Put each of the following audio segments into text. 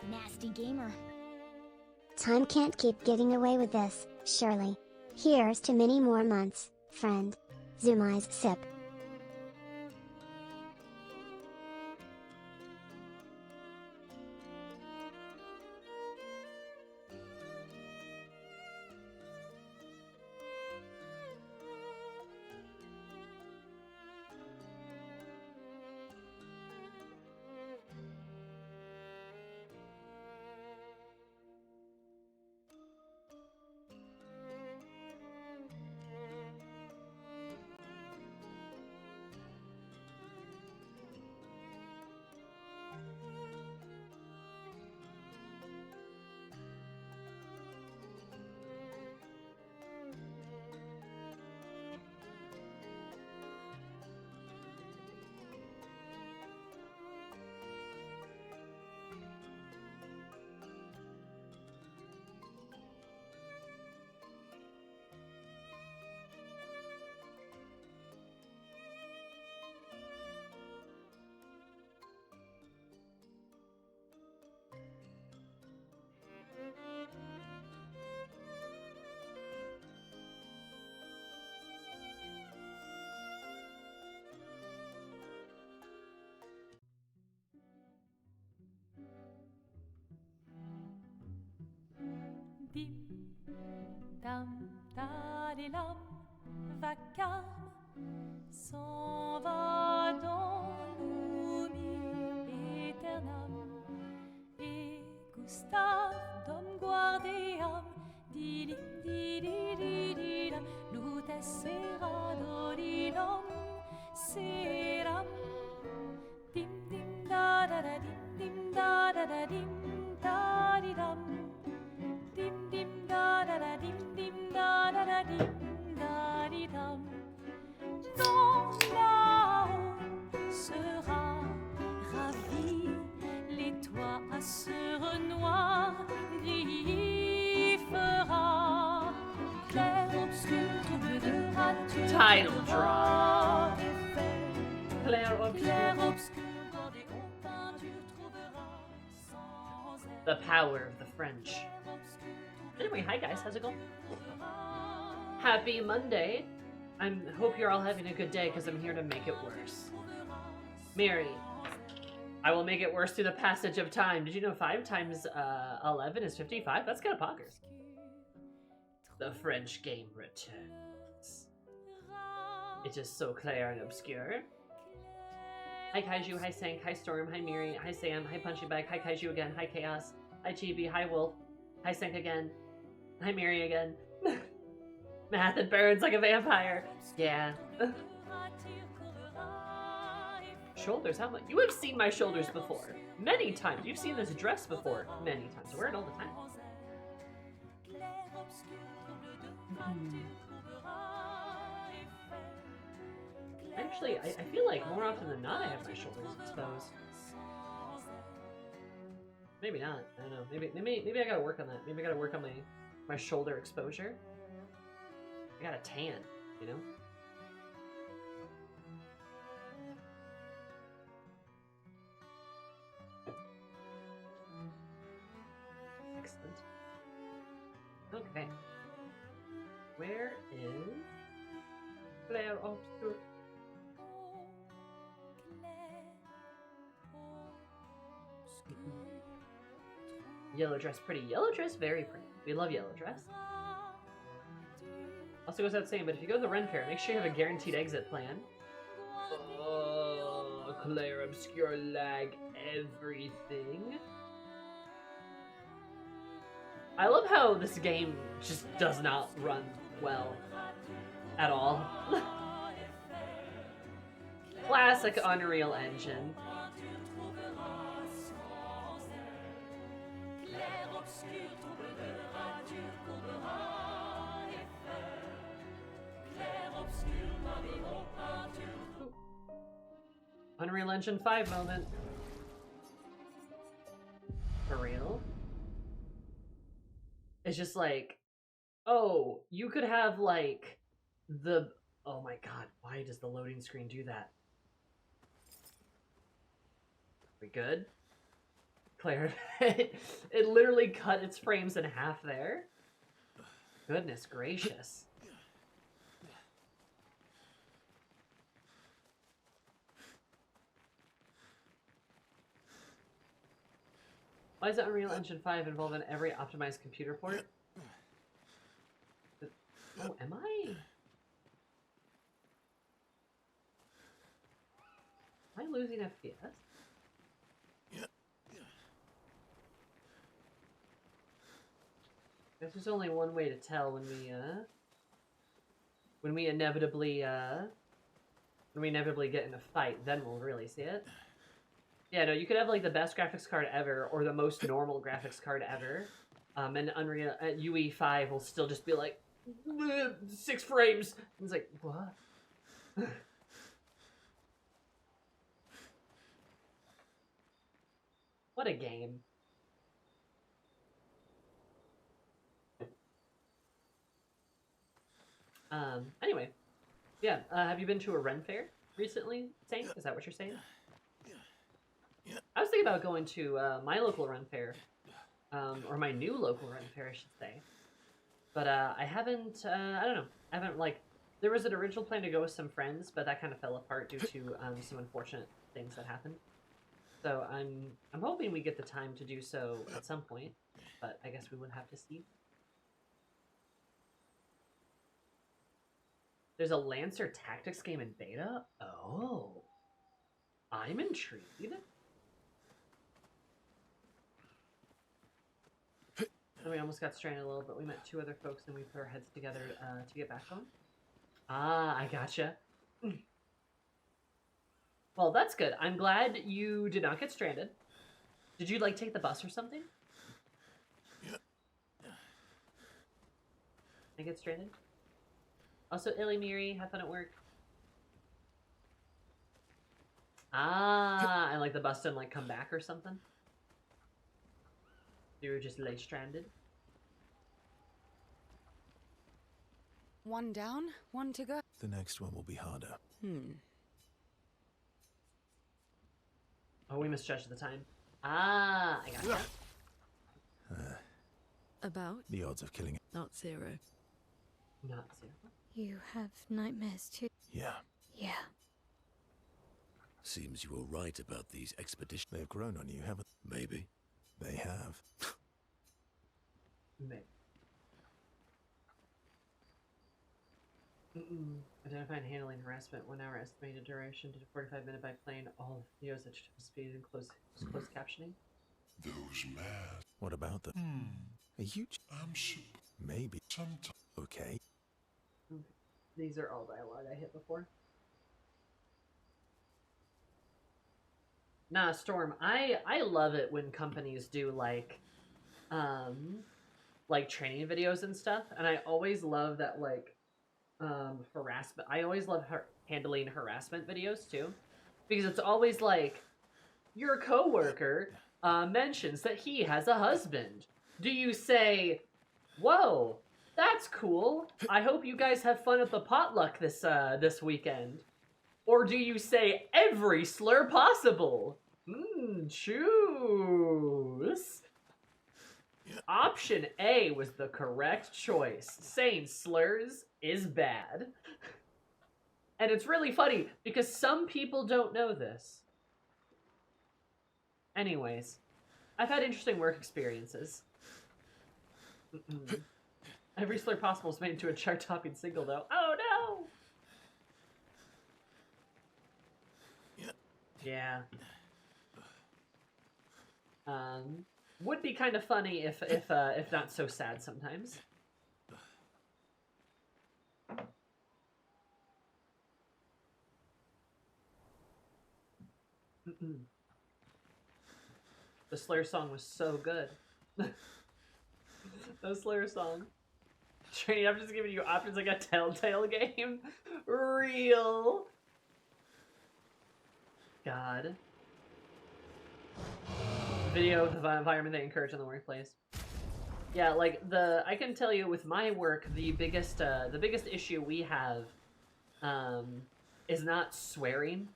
Nasty gamer. Time can't keep getting away with this, surely. Here's to many more months, friend. Zumai's sip. Dim, dam, dadilam, vacarme s'en va dans l'oubli éternel. Et Gustave, dom guardiam, dilim, didididilam, lutes sera dodilom, seram. Dim, dim, da da da, dim, da da da, dim, da di dam. Dim dim da da da dim dim da da da dim da di dam. Dans là-haut sera ravi, les toits à sur noir griffera. Clair obscur, trouble de rature. Title drop. Clair Obscur. The power of the French. Anyway, hi guys, how's it going? Happy Monday. I hope you're all having a good day because I'm here to make it worse. Mary, I will make it worse through the passage of time. Did you know 5 times 11 is 55? That's kind of poggers. The French game returns. It is so Clair and obscure. Hi Kaiju, hi Sank, hi Storm, hi Miri, hi Sam, hi Punchy Bag, hi Kaiju again, hi Chaos, hi Chibi, hi Wolf, hi Sank again, hi Miri again. Math and burns like a vampire. Yeah. Shoulders, how much? You have seen my shoulders before. Many times. You've seen this dress before. Many times. I wear it all the time. Actually, I feel like more often than not I have my shoulders exposed. Maybe not. I don't know. Maybe I gotta work on that. Maybe I gotta work on my shoulder exposure. I got a tan, you know? Excellent. Okay. Where is Clair Obscur? Yellow dress, pretty. Yellow dress, very pretty. We love yellow dress. Also goes without saying, but if you go to the Ren Fair, make sure you have a guaranteed exit plan. Oh, Clair Obscur lag everything. I love how this game just does not run well at all. Classic Unreal Engine. Unreal Engine 5 moment. For real? It's just like, oh, you could have like the, oh my god, why does the loading screen do that? We good? Claire. It literally cut its frames in half there. Goodness gracious. Why does Unreal Engine 5 involve in every optimized computer port? Oh, am I? Am I losing FPS? Guess there's only one way to tell when we inevitably get in a fight, then we'll really see it. Yeah, no, you could have like the best graphics card ever or the most normal graphics card ever. And Unreal UE5 will still just be like 6 frames. And it's like, what? What a game. Anyway. Yeah, have you been to a Ren Fair recently, Saint? Is that what you're saying? I was thinking about going to my local Ren Fair. Or my new local Ren Fair, I should say. But I haven't, I don't know. I haven't, like, there was an original plan to go with some friends, but that kind of fell apart due to some unfortunate things that happened. So I'm hoping we get the time to do so at some point, but I guess we would have to see. There's a Lancer Tactics game in beta? Oh. I'm intrigued. And we almost got stranded a little, but we met 2 other folks and we put our heads together to get back home. Ah, I gotcha. Well, that's good. I'm glad you did not get stranded. Did you, like, take the bus or something? I get stranded? Also, Illy Miri, have fun at work. Ah, and, like, the bus didn't, like, come back or something? You were just, like, stranded? One down, one to go. The next one will be harder. Oh, we misjudged the time. Ah, I gotcha. About? The odds of killing it. Not 0. Not 0. You have nightmares too? Yeah. Yeah. Seems you were right about these expeditions. They've grown on you, haven't Maybe. they? Have. Maybe. Identify and handling harassment. 1 hour estimated duration to 45-minute by plane. All videos at speed and closed captioning. Those mad. What about them? A huge. I'm super. Maybe. Sometimes. Okay. These are all dialogue I hit before. Nah, Storm, I love it when companies do like training videos and stuff, and I always love that, like, harassment. I always love handling harassment videos too, because it's always like, your coworker mentions that he has a husband. Do you say, "Whoa, that's cool. I hope you guys have fun at the potluck this weekend"? Or do you say every slur possible? Choose. Option A was the correct choice. Saying slurs is bad. And it's really funny because some people don't know this. Anyways, I've had interesting work experiences. Every slur possible is made into a chart-topping single, though. Oh no! Yeah. Would be kind of funny if not so sad sometimes. The Slayer song was so good. The Slayer song. Trini, I'm just giving you options like a Telltale game. Real. God. Video of the environment they encourage in the workplace. Yeah, like I can tell you with my work, the biggest issue we have is not swearing.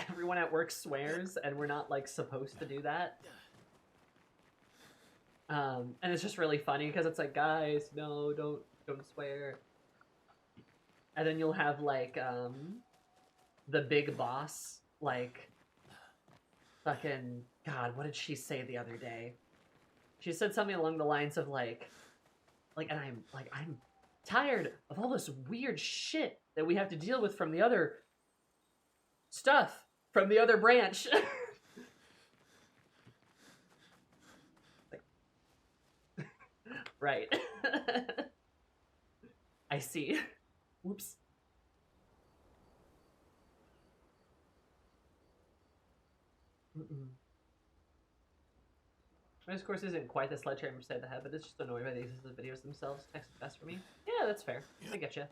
everyone at work swears, and we're not like supposed to do that. And it's just really funny because it's like, guys, no, don't swear. And then you'll have like the big boss, like fucking God, what did she say the other day? She said something along the lines of like, and I'm tired of all this weird shit that we have to deal with from the other stuff from the other branch. Right. I see. Whoops. My discourse isn't quite the sledgehammer beside the head, but it's just annoyed by the existence of videos themselves. Text is best for me. Yeah, that's fair. I get you.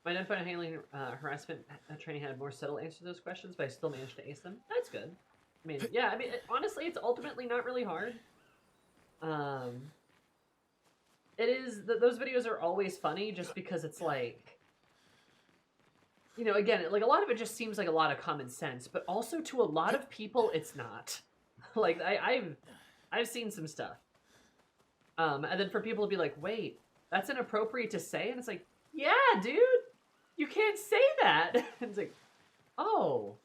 My identifying and handling harassment training had more subtle answers to those questions, but I still managed to ace them. That's good. I mean, yeah, I mean, honestly, it's ultimately not really hard. It is, those videos are always funny just because it's like, you know, again, like a lot of it just seems like a lot of common sense, but also to a lot of people, it's not. Like, I've seen some stuff. And then for people to be like, wait, that's inappropriate to say? And it's like, yeah, dude, you can't say that. And it's like, oh,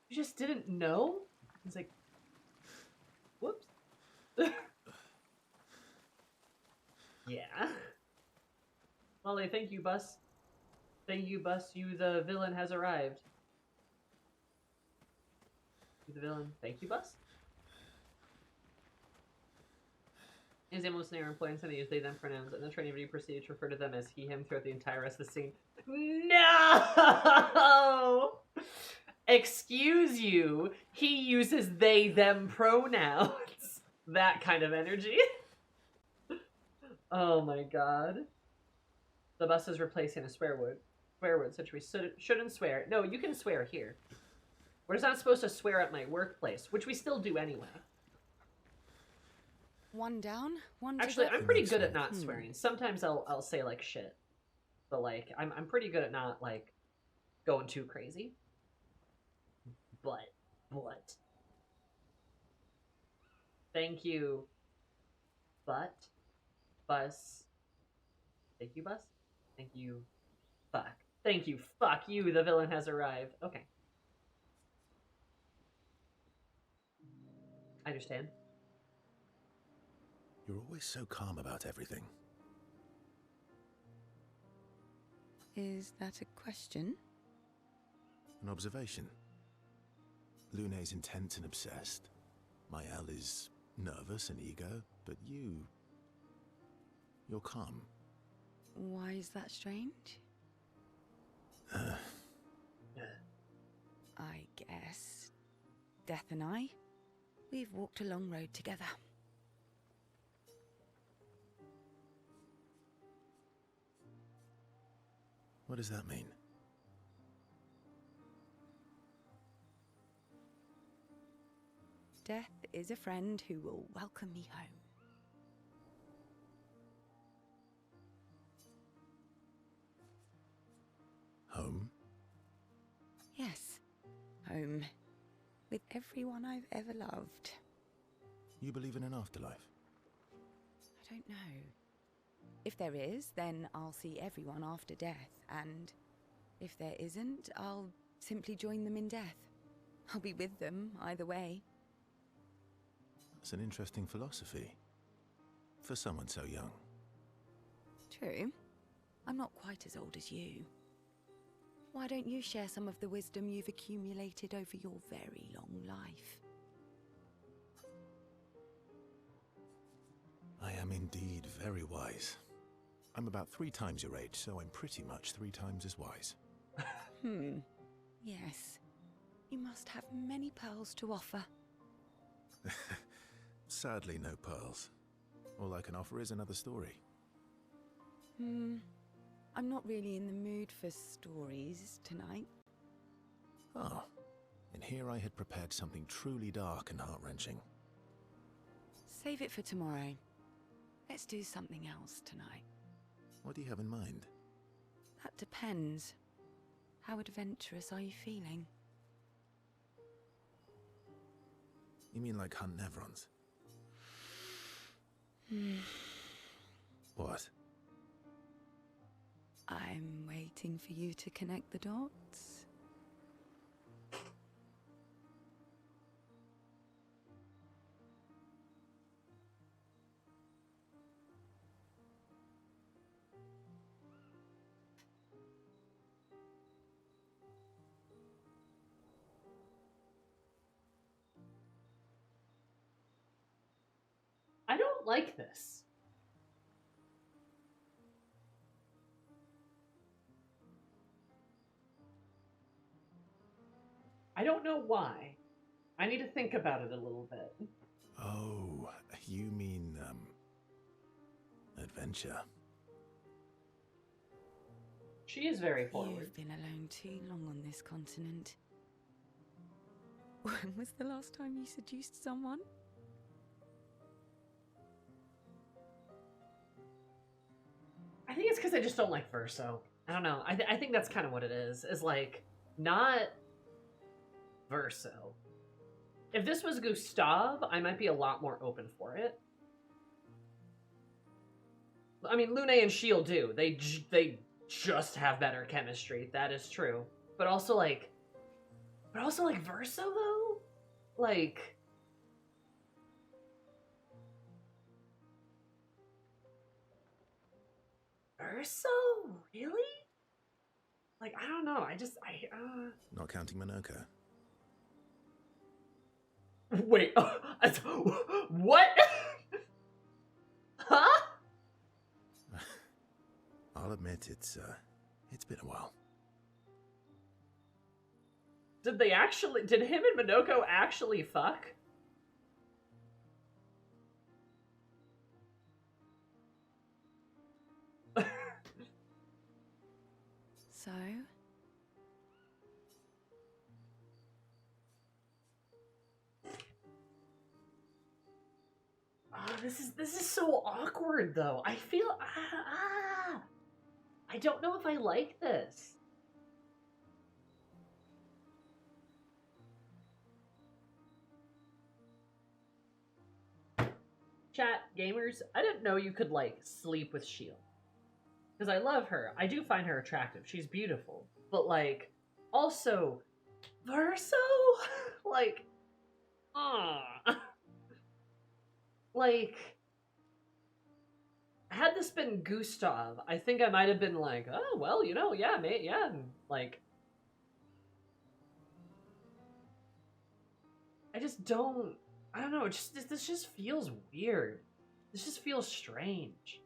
you just didn't know? It's like, whoops. Yeah. Molly, thank you, Bus. Thank you, Bus. You, the villain, has arrived. You, the villain. Thank you, Bus. As almost near employees and they use they them pronouns, and the training video proceeded to refer to them as he, him throughout the entire rest of the scene. No! Excuse you. He uses they, them pronouns. That kind of energy. Oh my god. The bus is replacing a swear word. Swear word, such we shouldn't swear. No, you can swear here. We're just not supposed to swear at my workplace, which we still do anyway. One down, one Actually, I'm pretty good at not swearing. Sometimes I'll say like shit. But like I'm pretty good at not like going too crazy. But thank you. But Bus. Thank you, Bus. Thank you. Fuck. Thank you. Fuck you. The villain has arrived. Okay. I understand. You're always so calm about everything. Is that a question? An observation. Lune's intense and obsessed. Mael is nervous and eager, but you're calm. Why is that strange? I guess Death and I, we've walked a long road together. What does that mean? Death is a friend who will welcome me home. Home? Yes, home. With everyone I've ever loved. You believe in an afterlife? I don't know. If there is, then I'll see everyone after death, and if there isn't, I'll simply join them in death. I'll be with them either way. That's an interesting philosophy. For someone so young. True. I'm not quite as old as you. Why don't you share some of the wisdom you've accumulated over your very long life? I am indeed very wise. I'm about 3 times your age, so I'm pretty much 3 times as wise. Yes. You must have many pearls to offer. Sadly, no pearls. All I can offer is another story. I'm not really in the mood for stories tonight. Ah, and here I had prepared something truly dark and heart-wrenching. Save it for tomorrow. Let's do something else tonight. What do you have in mind? That depends. How adventurous are you feeling? You mean like hunt Nevrons? What? I'm waiting for you to connect the dots. I don't like this. I don't know why. I need to think about it a little bit. Oh, you mean, adventure. She is very forward. You've been alone too long on this continent. When was the last time you seduced someone? I think it's because I just don't like Verso. I don't know. I think that's kind of what it is. Is like, not Verso. If this was Gustav, I might be a lot more open for it. I mean, Lune and Shield do. They just have better chemistry. That is true. But also like Verso though? Like, Verso? Really? Like, I don't know. Not counting Minoka. Wait. What? Huh? I'll admit it's been a while. Did him and Minoko actually fuck? So? Oh, this is so awkward though. I feel I don't know if I like this. Chat gamers, I didn't know you could like sleep with Shield. Because I love her. I do find her attractive. She's beautiful. But like, also, Verso? Like, like, had this been Gustav, I think I might have been like, oh, well, you know, yeah, mate, yeah, like, I don't know, this just feels weird. This just feels strange.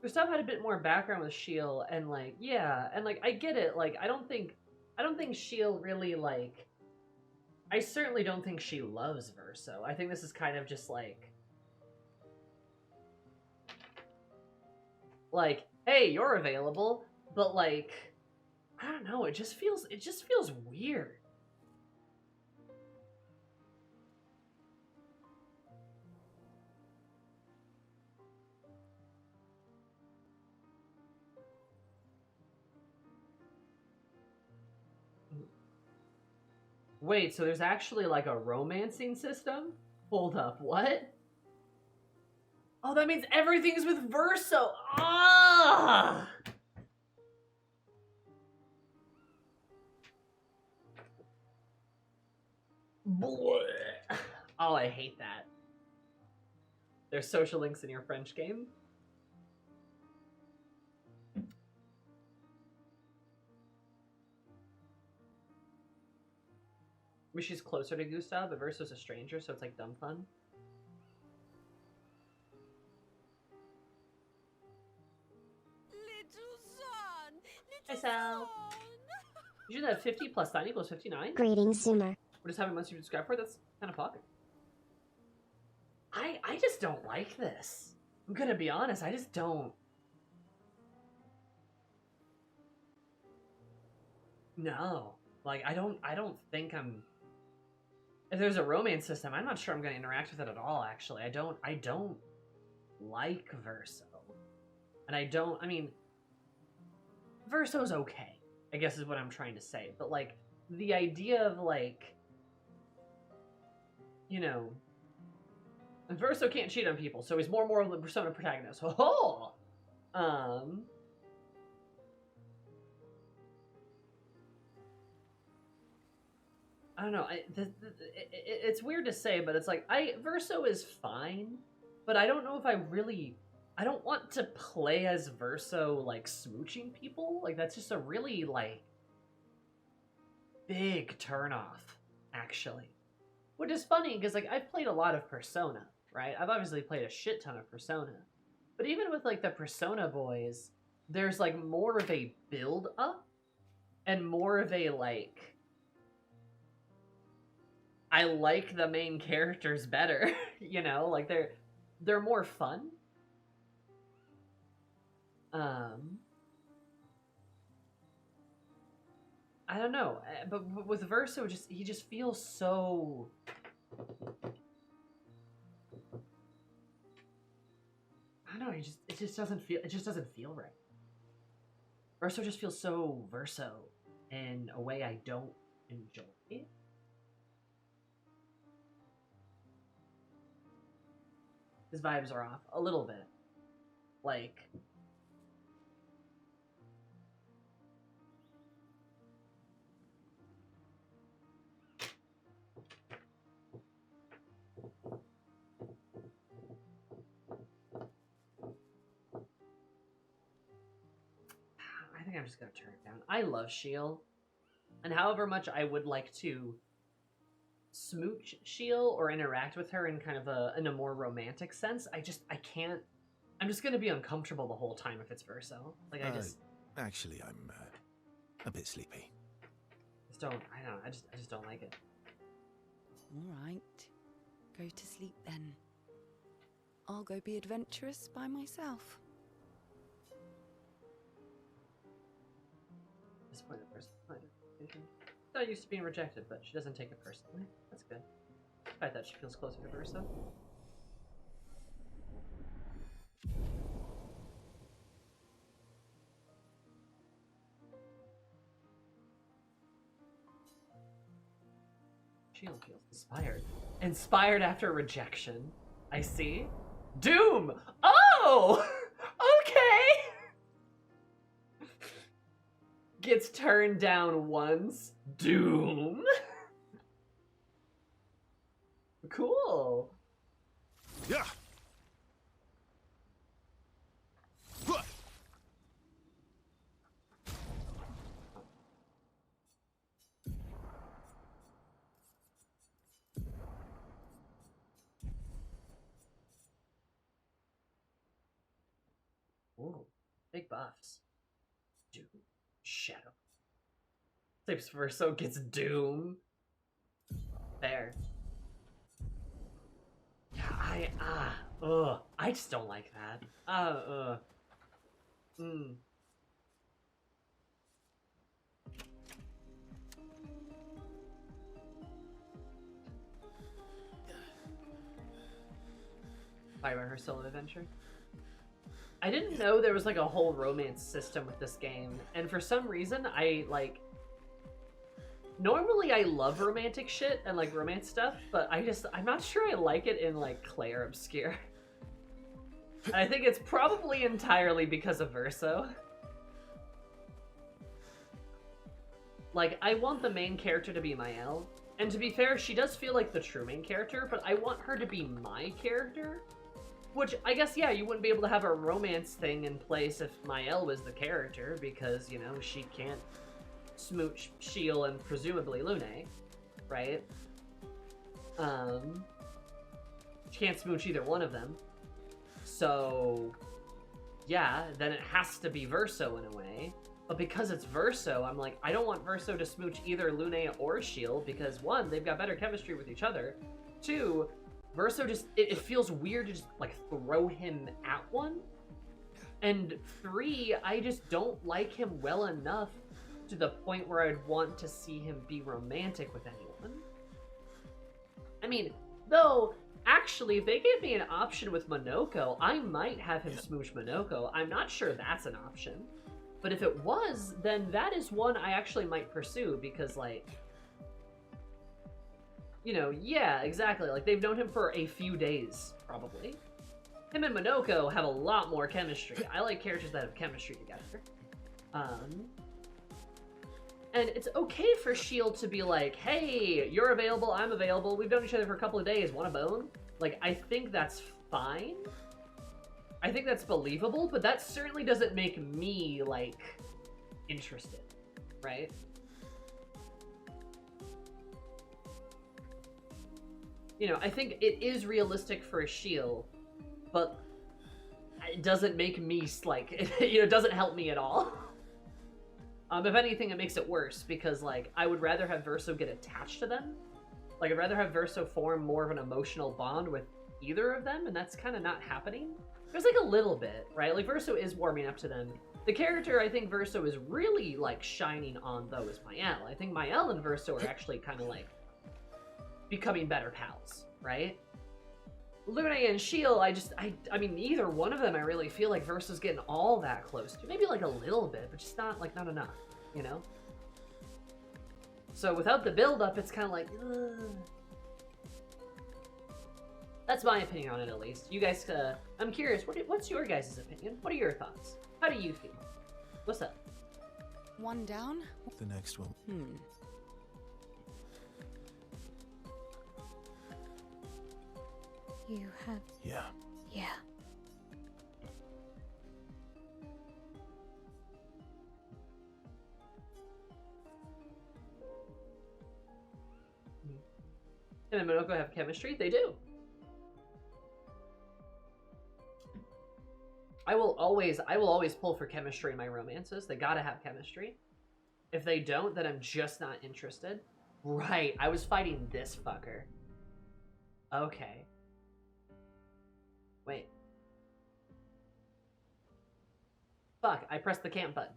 Gustav had a bit more background with Shield, and like, yeah, and like, I get it, like, I don't think Shield really, like, I certainly don't think she loves Verso. I think this is kind of just like, hey, you're available, but like, I don't know, it just feels weird. Wait, so there's actually like a romancing system? Hold up, what? Oh, that means everything's with Verso. Ah! Blech. Oh, I hate that. There's social links in your French game? Maybe she's closer to Gustav, but Verso's a stranger, so it's like dumb fun. Hi, Sal. You should have 50 plus 9 equals 59? Greetings, Zoomer. We're just having months you subscribe for? That's kind of fuck. I just don't like this. I'm gonna be honest, I just don't. No. Like, I don't think I'm... If there's a romance system, I'm not sure I'm gonna interact with it at all, actually. I don't like Verso. And I mean, Verso's okay. I guess is what I'm trying to say. But, like, the idea of, like, you know, Verso can't cheat on people, so he's more moral than Persona protagonist. Oh! I don't know. It's weird to say, but it's like, Verso is fine, but I don't know if I don't want to play as Verso, like, smooching people. Like, that's just a really, like, big turnoff, actually. Which is funny, because, like, I've played a lot of Persona, right? I've obviously played a shit ton of Persona. But even with, like, the Persona boys, there's, like, more of a build-up, and more of a, like, I like the main characters better, you know? Like, they're more fun. I don't know, but with Verso, he just feels so... I don't know, it just doesn't feel right. Verso just feels so Verso in a way I don't enjoy. His vibes are off a little bit. Like, I think I'm just gonna turn it down. I love Shiel, and however much I would like to smooch Shiel or interact with her in kind of in a more romantic sense, I can't. I'm just gonna be uncomfortable the whole time if it's Verso. Like, Actually, I'm a bit sleepy. I just don't like it. All right. Go to sleep then. I'll go be adventurous by myself. Disappointed person. Not used to being rejected, but she doesn't take it personally. That's good. I thought she feels closer to Verso. Shield feels inspired. Inspired after rejection. I see. Doom! Oh! Okay! Gets turned down once. Doom! Cool. Yeah. Ooh, big buffs. Doom. Shadow. Sleeps Verso gets Doom. There. Yeah, I just don't like that. Talking about her solo adventure. I didn't know there was like a whole romance system with this game, and for some reason normally I love romantic shit and like romance stuff, but I'm not sure I like it in like Clair Obscur. I think it's probably entirely because of Verso. Like, I want the main character to be Mael, and to be fair, she does feel like the true main character, but I want her to be my character. Which, I guess, yeah, you wouldn't be able to have a romance thing in place if Mael was the character, because, you know, she can't smooch Shiel and presumably Lune, right? She can't smooch either one of them. So, yeah, then it has to be Verso in a way. But because it's Verso, I'm like, I don't want Verso to smooch either Lune or Shiel, because one, they've got better chemistry with each other. Two, Verso just, it feels weird to just, like, throw him at one. And three, I just don't like him well enough to the point where I'd want to see him be romantic with anyone. I mean, though, actually, if they gave me an option with Monoko, I might have him smooch Monoko. I'm not sure that's an option. But if it was, then that is one I actually might pursue because, like, you know, yeah, exactly. Like, they've known him for a few days, probably. Him and Minoko have a lot more chemistry. I like characters that have chemistry together. And it's okay for S.H.I.E.L.D. to be like, hey, you're available, I'm available, we've known each other for a couple of days, want a bone? Like, I think that's fine. I think that's believable, but that certainly doesn't make me, like, interested, right? You know, I think it is realistic for a S.H.I.E.L.D., but it doesn't make me, like, you know, it doesn't help me at all. If anything, it makes it worse, because, like, I would rather have Verso get attached to them. Like, I'd rather have Verso form more of an emotional bond with either of them, and that's kind of not happening. There's, like, a little bit, right? Like, Verso is warming up to them. The character I think Verso is really, like, shining on, though, is Mael. I think Mael and Verso are actually kind of, like, becoming better pals, right? Lune and S.H.I.E.L.D., I mean, either one of them I really feel like Verso's getting all that close to. Maybe, like, a little bit, but just not, like, not enough, you know? So without the build-up, it's kind of like, ugh. That's my opinion on it, at least. You guys, I'm curious, what's your guys' opinion? What are your thoughts? How do you feel? What's up? One down? The next one. You have... Yeah. Yeah. Him and Minoko have chemistry? They do. I will always pull for chemistry in my romances. They gotta have chemistry. If they don't, then I'm just not interested. Right, I was fighting this fucker. Okay. Wait. Fuck, I pressed the camp button.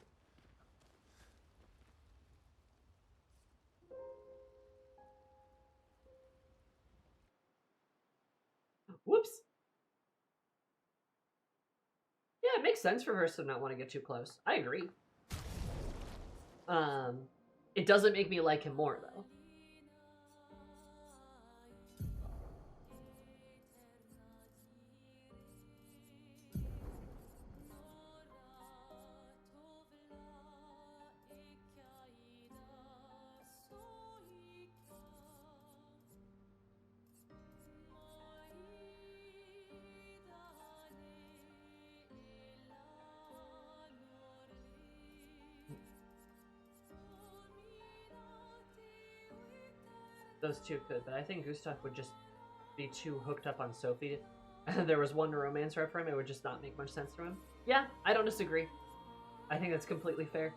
Whoops. Yeah, it makes sense for Verso to not want to get too close. I agree. It doesn't make me like him more, though. Those two could, but I think Gustav would just be too hooked up on Sophie. There was one romance rep for him, it would just not make much sense to him. Yeah, I don't disagree. I think that's completely fair.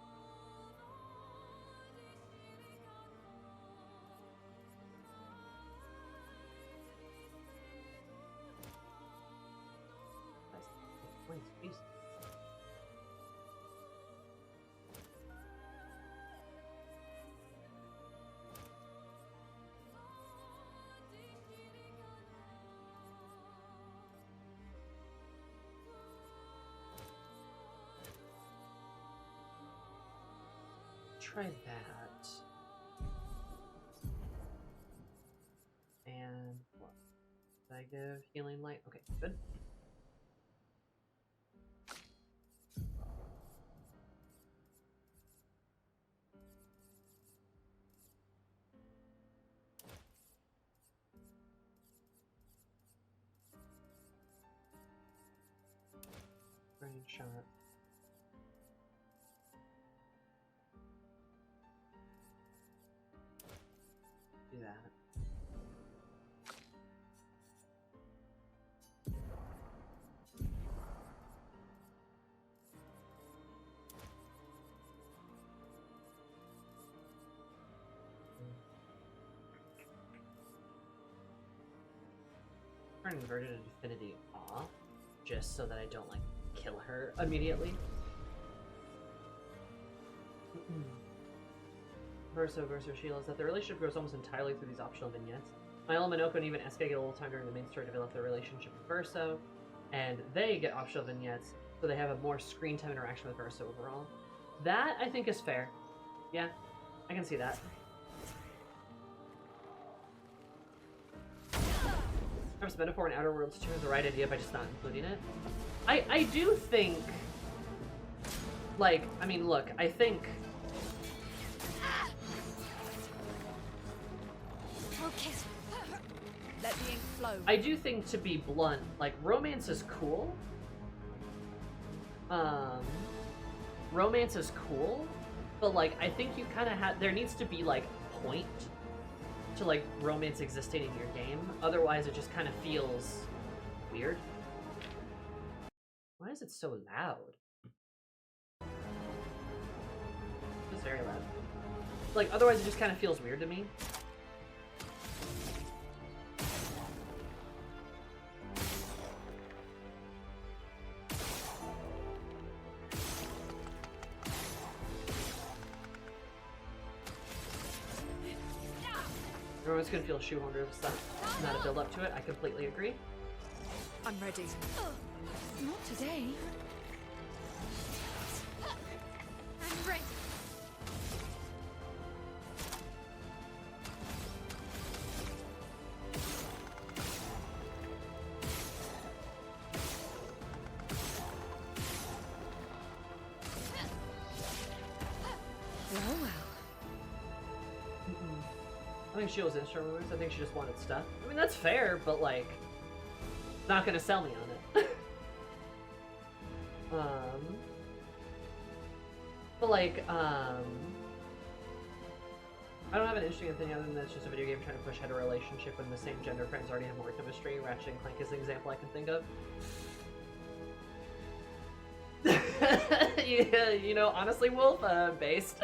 Please. Try that. And what? Did I give healing light? Okay, good. Range shot. Do that. Turn inverted infinity off, just so that I don't like kill her immediately. Verso S.H.I.E.L.D. is that the relationship grows almost entirely through these optional vignettes. Mael, Minoko, and even SK get a little time during the main story to develop their relationship with Verso, and they get optional vignettes, so they have a more screen time interaction with Verso overall. That, I think, is fair. Yeah, I can see that. Perhaps metaphor in Outer Worlds 2 is the right idea by just not including it. I do think... Like, I mean, look, I think... Focus. Let the ink flow. I do think, to be blunt, like, romance is cool. Romance is cool, but, like, I think you kind of have... There needs to be, like, a point to, like, romance existing in your game. Otherwise, it just kind of feels weird. Why is it so loud? It's very loud. Like, otherwise it just kind of feels weird to me. Everyone's gonna feel shoehorned if it's not a build up to it. I completely agree. I'm ready. Not today. I'm ready. Well, well. I think she was instrument moves. I think she just wanted stuff. I mean, that's fair, but like, not gonna sell me on it. But like, I don't have an interesting opinion other than that it's just a video game trying to push hetero relationship when the same gender friends already have more chemistry. Ratchet and Clank is an example I can think of. Yeah, you know, honestly, Wolf, based.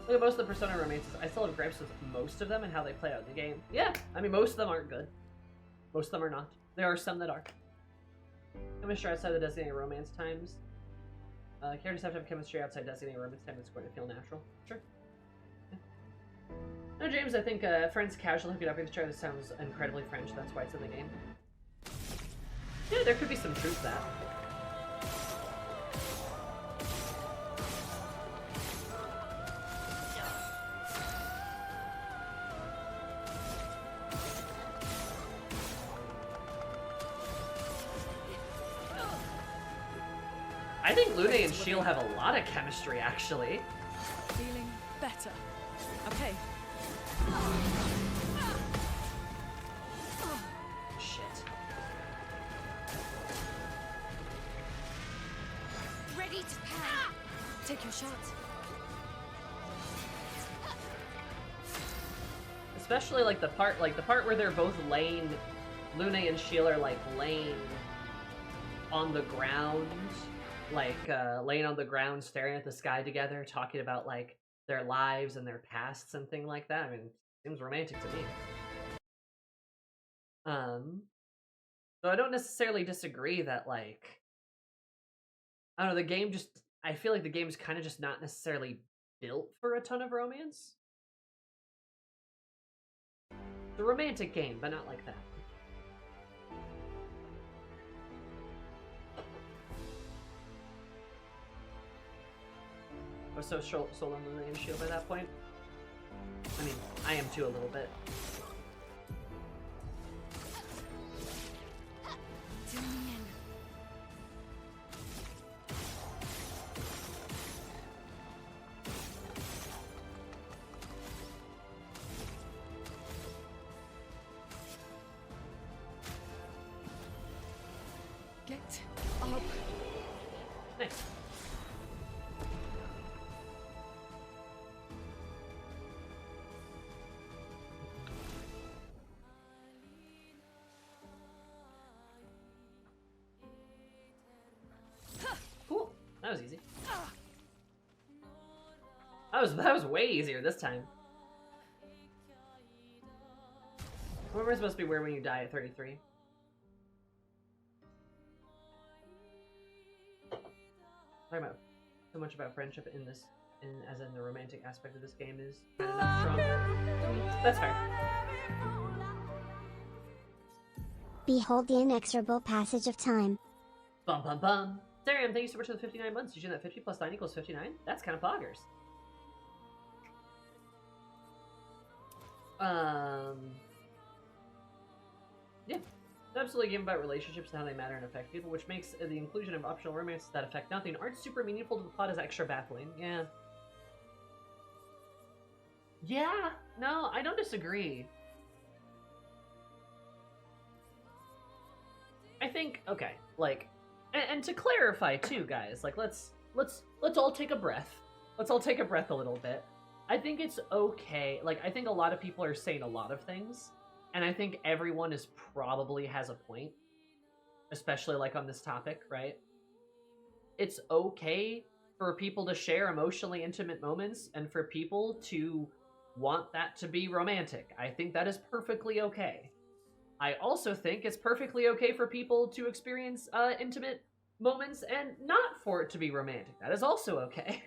Look at most of the Persona romances. I still have gripes with most of them and how they play out in the game. Yeah, I mean, most of them aren't good. Most of them are not. There are some that are. Chemistry outside the designated romance times. Characters have to have chemistry outside designated romance time. It's going to feel natural. Sure. Yeah. No, James, I think friends casually hooking up with each other sounds incredibly French. That's why it's in the game. Yeah, there could be some truth to that. I think Lune and Shield have a lot of chemistry, actually. Feeling better. Okay. Shit. Ready to pound. Take your shot. Especially like the part where they're both laying, Lune and Shield are like laying on the ground. Like, laying on the ground, staring at the sky together, talking about, like, their lives and their pasts and things like that. I mean, it seems romantic to me. So I don't necessarily disagree that, like, I don't know, the game just, I feel like the game's kind of just not necessarily built for a ton of romance. It's a romantic game, but not like that. I was so sold on Lune and Shield by that point. I mean, I am too a little bit. Tune me in. Get up. Nice. Cool. That was easy. That was way easier this time. Remember, it's supposed to be weird when you die at 33. Talking about so much about friendship in this, as in the romantic aspect of this game is kind of not strong. That's fair. Behold the inexorable passage of time. Bum bum bum. Sariam, thank you so much for the 59 months. Did you know that 50 plus 9 equals 59? That's kind of poggers. Yeah. Absolutely game about relationships and how they matter and affect people, which makes the inclusion of optional romances that affect nothing aren't super meaningful to the plot as extra baffling. Yeah. Yeah, no, I don't disagree. I think, okay, like, and to clarify too, guys, like, let's all take a breath. Let's all take a breath a little bit. I think it's okay. Like, I think a lot of people are saying a lot of things, and I think everyone is probably has a point, especially like on this topic, right? It's okay for people to share emotionally intimate moments and for people to want that to be romantic. I think that is perfectly okay. I also think it's perfectly okay for people to experience intimate moments and not for it to be romantic. That is also okay.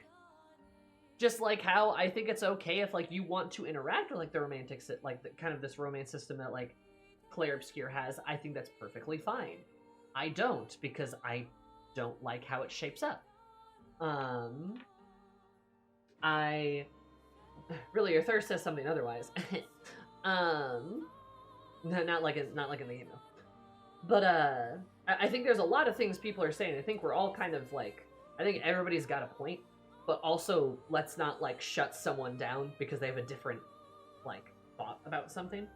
Just like how I think it's okay if like you want to interact with like the romantic, like the, kind of this romance system that like Clair Obscur has. I think that's perfectly fine. I don't, because I don't like how it shapes up. Really, your thirst says something otherwise. Not like in the game though. But I think there's a lot of things people are saying. I think we're all kind of like, I think everybody's got a point, but also let's not like shut someone down because they have a different like thought about something.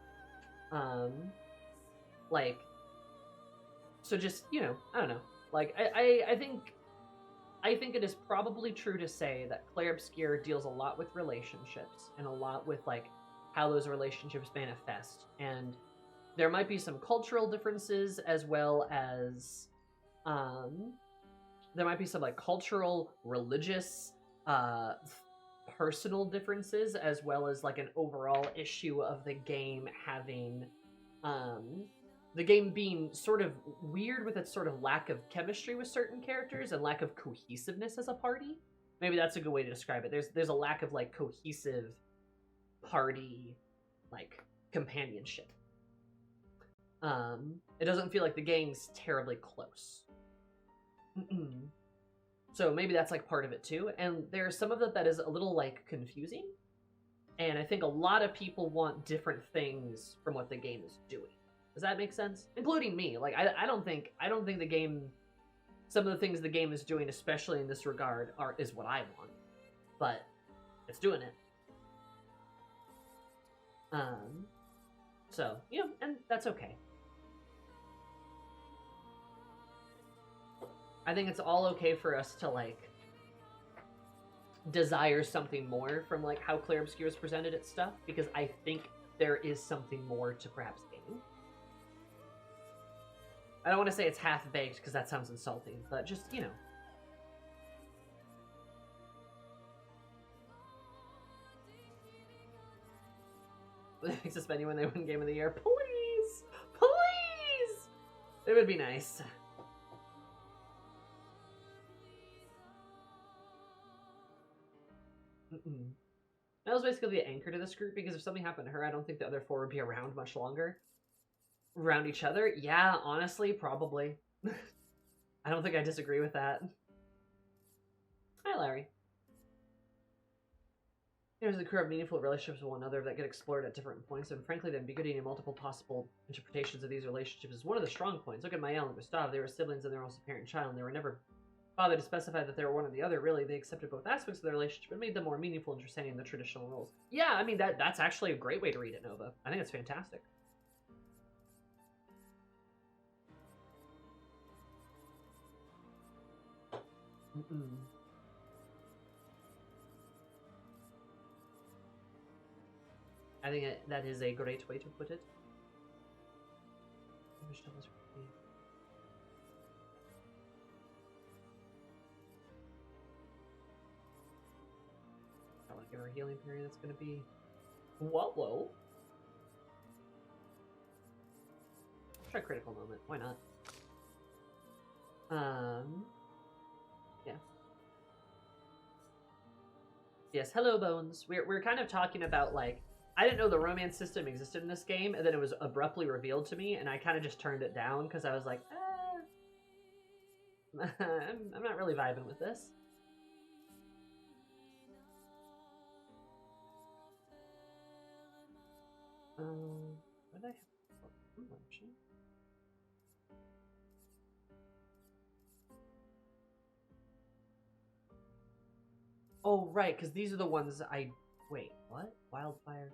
Like, so just, you know, I don't know. Like I think it is probably true to say that Clair Obscur deals a lot with relationships and a lot with like how those relationships manifest, and there might be some cultural differences as well as there might be some like cultural, religious, personal differences, as well as like an overall issue of the game having the game being sort of weird with its sort of lack of chemistry with certain characters and lack of cohesiveness as a party. Maybe that's a good way to describe it. There's a lack of like cohesive party like companionship. It doesn't feel like the game's terribly close. So maybe that's like part of it too. And there's some of it that is a little like confusing. And I think a lot of people want different things from what the game is doing. Does that make sense? Including me. Like I don't think the game, some of the things the game is doing, especially in this regard, is what I want. But it's doing it. So, you know, and that's okay. I think it's all okay for us to, like, desire something more from, like, how Clair Obscur has presented its stuff, because I think there is something more to perhaps gaming. I don't want to say it's half-baked, because that sounds insulting, but just, you know. They suspend you when they win Game of the Year. Please! Please! It would be nice. That was basically the anchor to this group, because if something happened to her, I don't think the other four would be around much longer. Around each other? Yeah, honestly, probably. I don't think I disagree with that. Hi, Larry. There's the crew of meaningful relationships with one another that get explored at different points, and frankly, the ambiguity and multiple possible interpretations of these relationships is one of the strong points. Look at Maëlle and Gustave. They were siblings and they were also parent and child, and they were never bothered to specify that they were one or the other. Really, they accepted both aspects of their relationship and made them more meaningful and understanding in the traditional roles. Yeah, I mean, that's actually a great way to read it, Nova. I think it's fantastic. I think that is a great way to put it. I want to give her a healing period. That's going to be... Whoa. Try critical moment. Why not? Yeah. Yes, hello, Bones. We're kind of talking about, like, I didn't know the romance system existed in this game, and then it was abruptly revealed to me, and I kind of just turned it down, because I was like, I'm not really vibing with this. What did I have? Oh, right, because these are the ones I... Wait, what? Wildfire?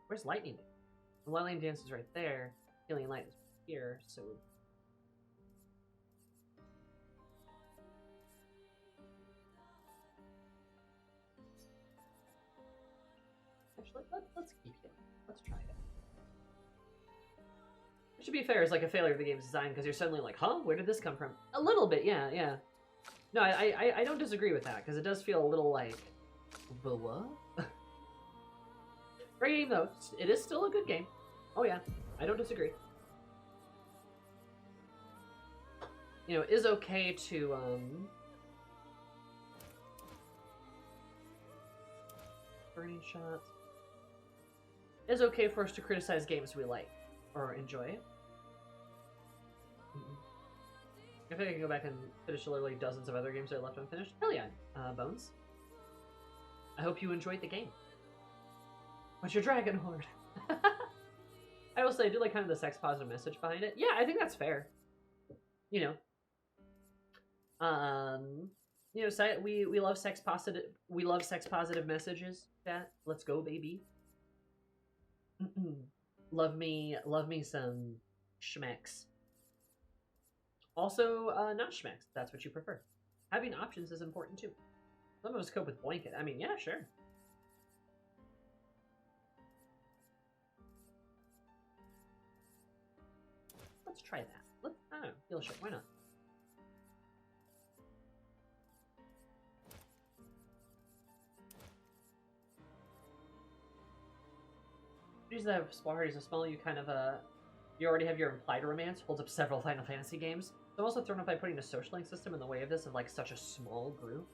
Where's Lightning? The Lightning Dance is right there. Healing Light is here, so... Actually, let's keep healing. Let's try it. It should be fair, it's like a failure of the game's design, because you're suddenly like, huh? Where did this come from? A little bit, yeah, yeah. No, I don't disagree with that, because it does feel a little like... But what? Great game, though. It is still a good game. Oh, yeah. I don't disagree. You know, it is okay to, Burning shots. It is okay for us to criticize games we like or enjoy. I think I can go back and finish literally dozens of other games I left unfinished. Hell yeah, Bones. I hope you enjoyed the game. What's your dragon horde? I will say, I do like kind of the sex positive message behind it. Yeah, I think that's fair. You know, we love sex positive. We love sex positive messages. Chat, let's go, baby. love me some schmecks. Also, not schmecks. That's what you prefer. Having options is important too. Some of us cope with blanket. I mean, yeah, sure. Let's try that. I don't know, heal shit. Why not? Use the small parties of small. You kind of you already have your implied romance. Holds up several Final Fantasy games. I'm also thrown up by putting a social link system in the way of this of like such a small group.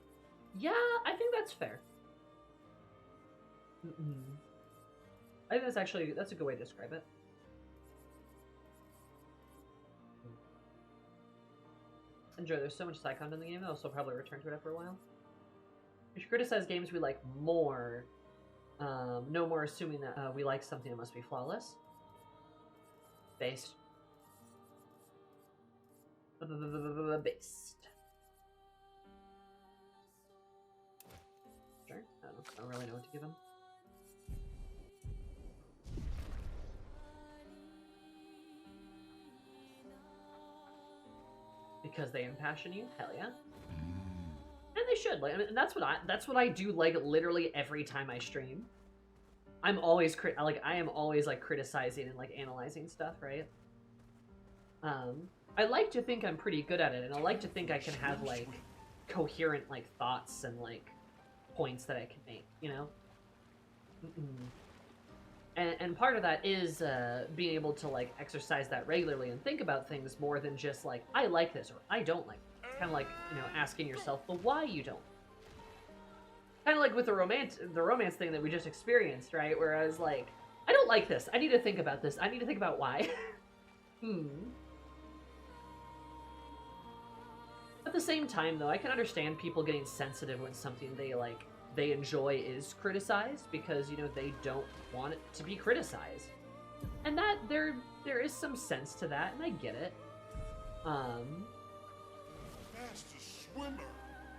Yeah, I think that's fair. I think that's a good way to describe it. Enjoy. There's so much side content in the game. I'll still probably return to it after a while. We should criticize games we like more. No more assuming that we like something that must be flawless. Based. Based. Sure. I don't really know what to give him. Because they impassion you? Hell yeah. And they should. Like, I mean, that's what I do. Like literally every time I stream, I'm always criticizing and like analyzing stuff, right? I like to think I'm pretty good at it, and I like to think I can have like coherent like thoughts and like points that I can make, you know. And part of that is being able to like exercise that regularly and think about things more than just like I like this or I don't like it. Kind of like, you know, asking yourself the why you don't. Kind of like with the romance thing that we just experienced, right? Whereas like, I don't like this. I need to think about this. I need to think about why. At the same time, though, I can understand people getting sensitive when something they enjoy is criticized because, you know, they don't want it to be criticized. And that there is some sense to that, and I get it.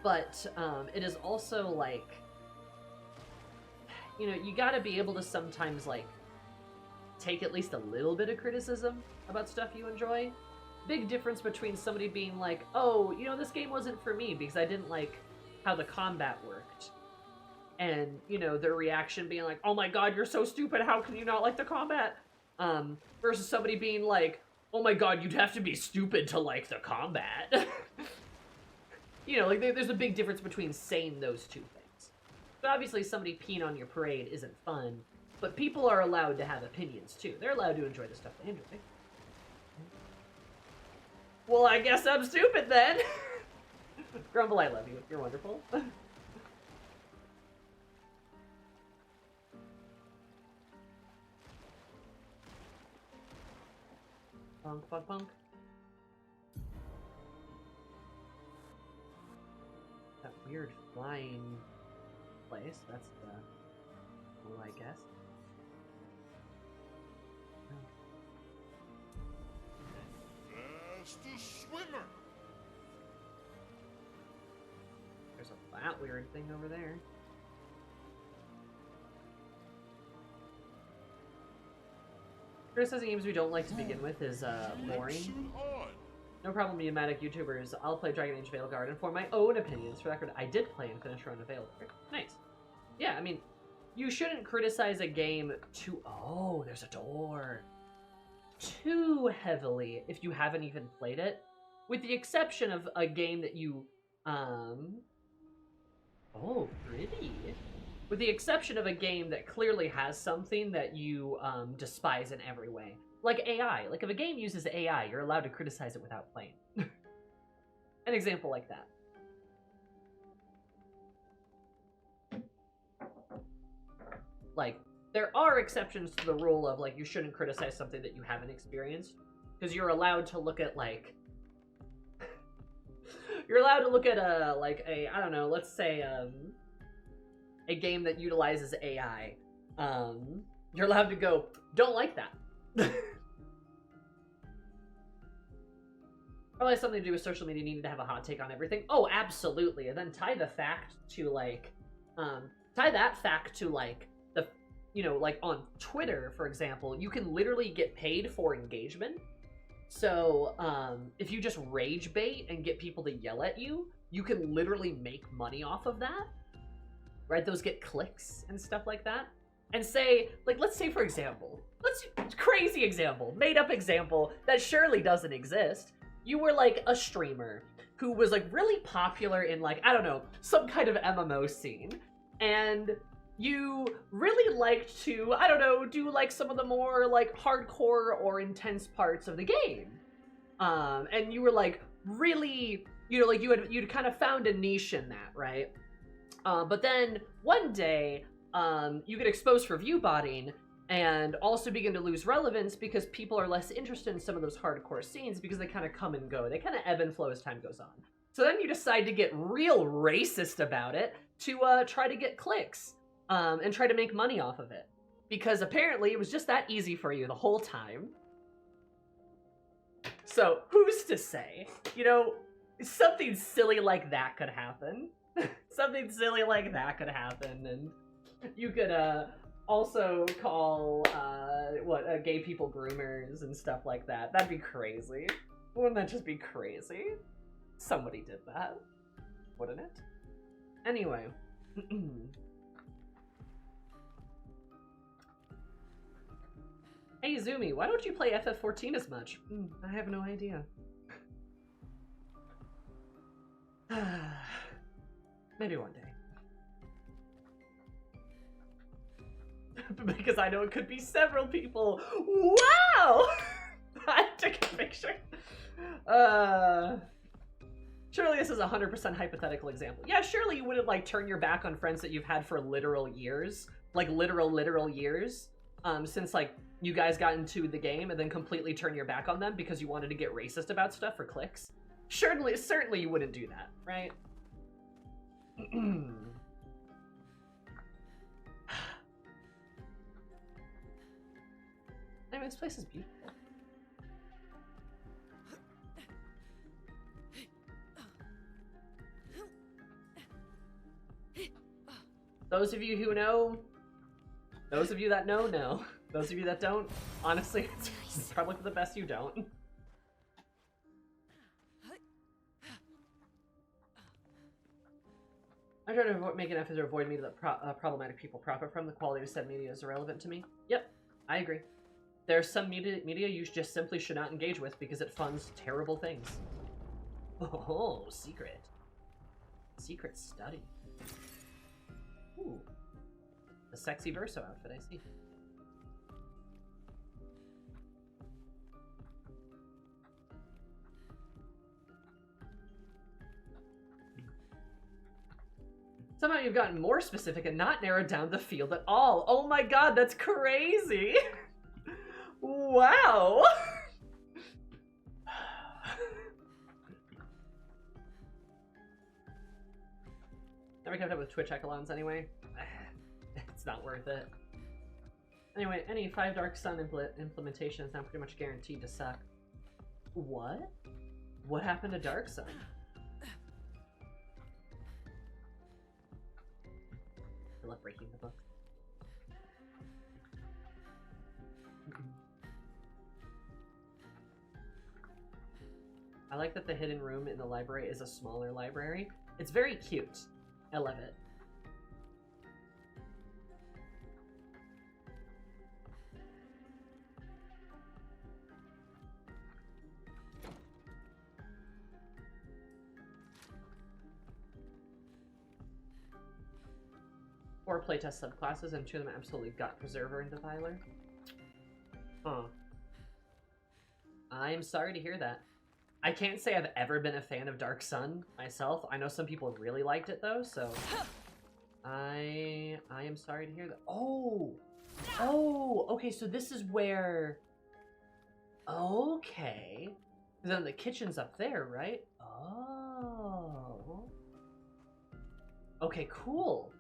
But it is also like, you know, you gotta be able to sometimes like take at least a little bit of criticism about stuff you enjoy. Big difference between somebody being like, oh, you know, this game wasn't for me because I didn't like how the combat worked. And, you know, their reaction being like, oh my god, you're so stupid, how can you not like the combat? Versus somebody being like, oh my god, you'd have to be stupid to like the combat. You know, like, there's a big difference between saying those two things. So obviously somebody peeing on your parade isn't fun, but people are allowed to have opinions, too. They're allowed to enjoy the stuff they enjoy. Well, I guess I'm stupid, then! Grumble, I love you. You're wonderful. Punk, punk, punk. weird flying place. That's the blue, I guess. Fastest swimmer. There's that weird thing over there. Criticizing games we don't like to begin with is boring. Suit on. No problem, Meomatic YouTubers. I'll play Dragon Age Veilguard and form my own opinions. For the record, I did play and finish Run of Veilguard. Nice. Yeah, I mean, you shouldn't criticize a game too... Oh, there's a door. Too heavily if you haven't even played it. With the exception of a game that you... Oh, pretty. With the exception of a game that clearly has something that you despise in every way. Like AI. Like, if a game uses AI, you're allowed to criticize it without playing. An example like that. Like, there are exceptions to the rule of, like, you shouldn't criticize something that you haven't experienced. Because you're allowed to look at, like... you're allowed to look at, I don't know, let's say, a game that utilizes AI. You're allowed to go, don't like that. Probably has something to do with social media needing to have a hot take on everything. Oh, absolutely. And then tie the fact to, like, tie that fact to, like, the, you know, like, on Twitter, for example, you can literally get paid for engagement. So, if you just rage bait and get people to yell at you, you can literally make money off of that. Right? Those get clicks and stuff like that. And say, like, let's say, for example, crazy example, made up example that surely doesn't exist. You were, like, a streamer who was, like, really popular in, like, I don't know, some kind of MMO scene. And you really liked to, I don't know, do, like, some of the more, like, hardcore or intense parts of the game. And you were, like, really, you know, like, you'd kind of found a niche in that, right? But then one day, you get exposed for view botting and also begin to lose relevance because people are less interested in some of those hardcore scenes because they kind of come and go. They kind of ebb and flow as time goes on. So then you decide to get real racist about it to try to get clicks and try to make money off of it. Because apparently it was just that easy for you the whole time. So who's to say? You know, something silly like that could happen. Something silly like that could happen, and you could also call gay people groomers and stuff like that. That'd be crazy. Wouldn't that just be crazy? Somebody did that, wouldn't it? Anyway. Hey Zumi, why don't you play FF14 as much? I have no idea. Maybe one day. Because I know it could be several people. Wow! I took a picture. Surely this is a 100% hypothetical example. Yeah, surely you wouldn't, like, turn your back on friends that you've had for literal years. Like, literal years. Since, like, you guys got into the game and then completely turn your back on them because you wanted to get racist about stuff for clicks. Certainly you wouldn't do that, right? Anyway, this place is beautiful. Those of you who know, those of you that know. Those of you that don't, honestly, it's probably for the best you don't. I try to make an effort to avoid media that problematic people profit from. The quality of said media is irrelevant to me. Yep, I agree. There's some media you just simply should not engage with because it funds terrible things. Oh, secret. Secret study. Ooh. A sexy Verso outfit, I see. Somehow you've gotten more specific and not narrowed down the field at all. Oh my god, that's crazy! Wow! Never kept up with Twitch echelons anyway. It's not worth it. Anyway, any 5 Dark Sun implementation is now pretty much guaranteed to suck. What? What happened to Dark Sun? I love breaking the book. I like that the hidden room in the library is a smaller library. It's very cute. I love it. Or playtest subclasses, and 2 of them absolutely got Preserver and Defiler. Huh. I'm sorry to hear that. I can't say I've ever been a fan of Dark Sun myself. I know some people really liked it though, so I am sorry to hear that. Oh, okay. So this is where. Okay, then the kitchen's up there, right? Oh. Okay, cool.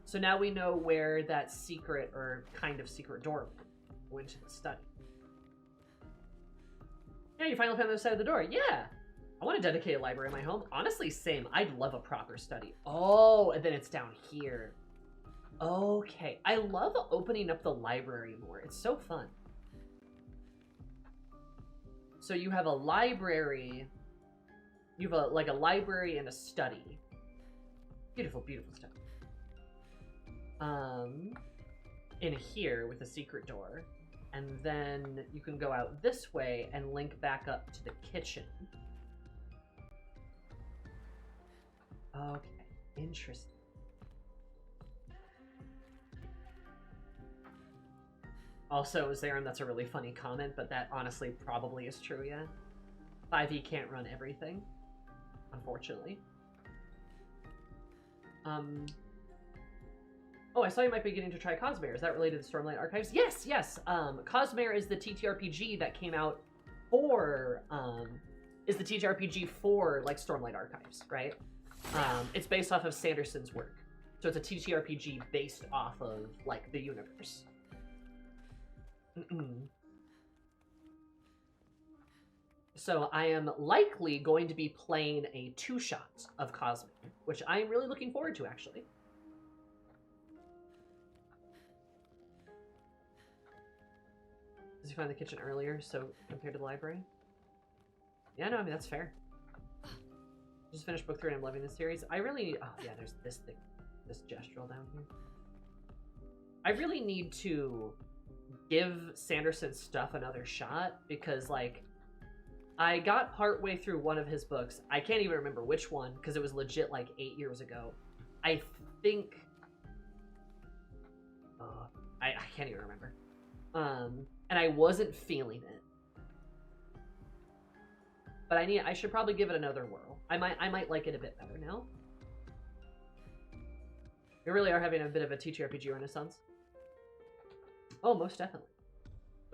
So now we know where that secret or kind of secret door went to the study. Yeah, you finally found the other side of the door. Yeah. I want a dedicated library in my home. Honestly, same. I'd love a proper study. Oh, and then it's down here. Okay. I love opening up the library more. It's so fun. So you have a library. You have like a library and a study. Beautiful, beautiful stuff. In here with a secret door. And then you can go out this way and link back up to the kitchen. Okay, interesting. Also, Zarin, that's a really funny comment, but that honestly probably is true, yeah. 5e can't run everything, unfortunately. Oh, I saw you might be getting to try Cosmere. Is that related to Stormlight Archives? Yes, yes. Cosmere is the TTRPG that came out for, is the TTRPG for, like, Stormlight Archives, right? It's based off of Sanderson's work. So it's a TTRPG based off of, like, the universe. So I am likely going to be playing a 2-shot of Cosmere, which I am really looking forward to, actually. Did you find the kitchen earlier, so compared to the library? Yeah, no, I mean, that's fair. Just finished book 3 and I'm loving this series. I really... Oh, yeah, there's this thing. This gestural down here. I really need to give Sanderson's stuff another shot because, like, I got partway through one of his books. I can't even remember which one because it was legit, like, 8 years ago. I think... I can't even remember. And I wasn't feeling it. But I should probably give it another whirl. I might like it a bit better now. We really are having a bit of a TTRPG renaissance. Oh, most definitely.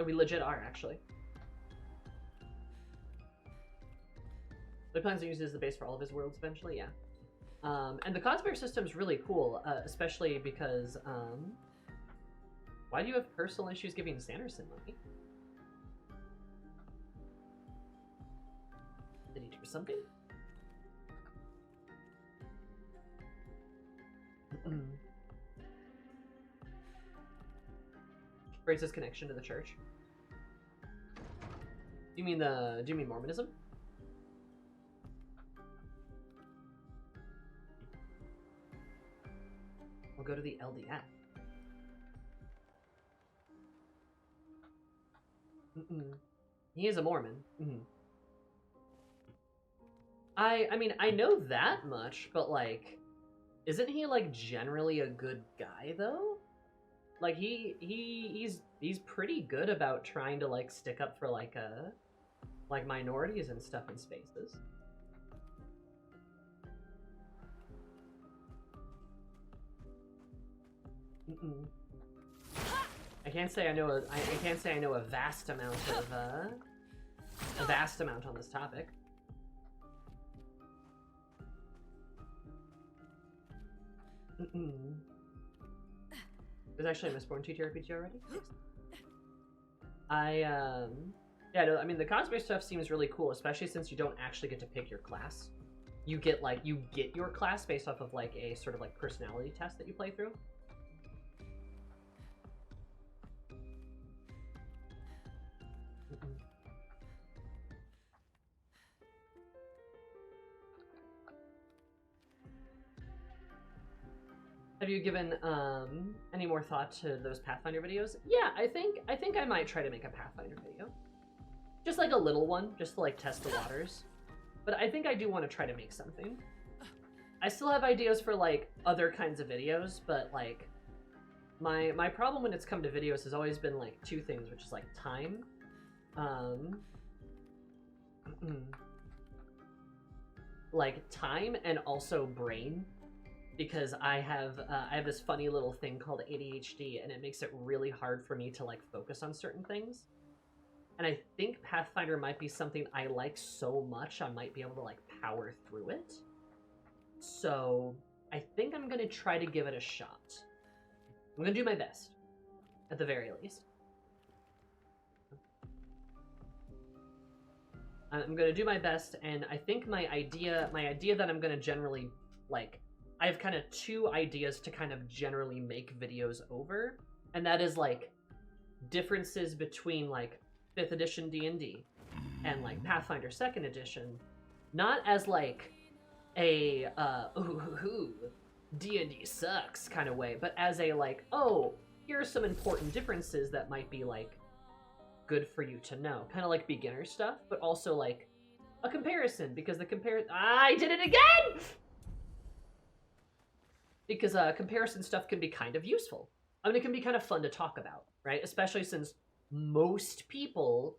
We legit are, actually. He plans to use it as the base for all of his worlds eventually, yeah. And the Cosmere system's really cool, especially because, why do you have personal issues giving Sanderson money? Did he do something? Brace's connection to the church. Do you mean Mormonism? We'll go to the LDS. He is a Mormon. I mean, I know that much, but, like, isn't he, like, generally a good guy, though? Like, he's pretty good about trying to, like, stick up for, like, minorities and stuff in spaces. I can't say I know a vast amount on this topic. There's actually a Mistborn TTRPG already? Yeah, no, I mean, the cosplay stuff seems really cool, especially since you don't actually get to pick your class. You get your class based off of, like, a sort of, like, personality test that you play through. Have you given any more thought to those Pathfinder videos? Yeah, I think I might try to make a Pathfinder video. Just like a little one, just to like test the waters. But I think I do want to try to make something. I still have ideas for like other kinds of videos, but like my problem when it's come to videos has always been like two things, which is like time. Like time and also brain. Because I have this funny little thing called ADHD, and it makes it really hard for me to like focus on certain things. And I think Pathfinder might be something I like so much I might be able to like power through it. So I think I'm gonna try to give it a shot. I'm gonna do my best, at the very least. I'm gonna do my best, and I think my idea that I'm gonna generally like. I have kind of two ideas to kind of generally make videos over, and that is like differences between like 5th edition D&D and like Pathfinder 2nd edition, not as like a D&D sucks kind of way, but as a like, oh, here are some important differences that might be like good for you to know, kind of like beginner stuff, but also like a comparison, because I did it again. Because comparison stuff can be kind of useful. I mean, it can be kind of fun to talk about, right? Especially since most people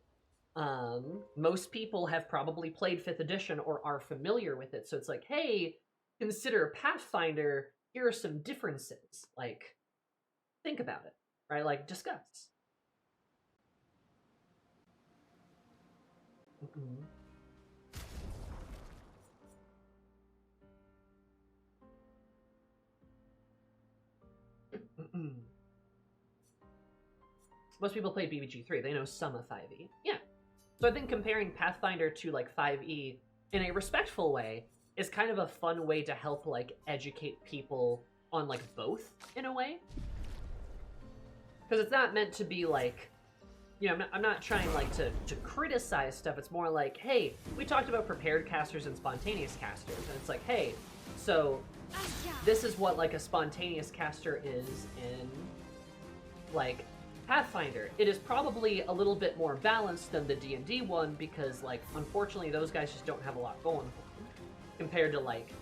have probably played 5th edition or are familiar with it. So it's like, hey, consider Pathfinder. Here are some differences. Like, think about it, right? Like, discuss. Most people play BBG3. They know some of 5e. Yeah. So I think comparing Pathfinder to, like, 5e in a respectful way is kind of a fun way to help, like, educate people on, like, both, in a way. Because it's not meant to be, like... You know, I'm not trying, like, to criticize stuff. It's more like, hey, we talked about prepared casters and spontaneous casters. And it's like, hey, so... this is what, like, a spontaneous caster is in, like, Pathfinder. It is probably a little bit more balanced than the D&D one because, like, unfortunately those guys just don't have a lot going for them compared to, like,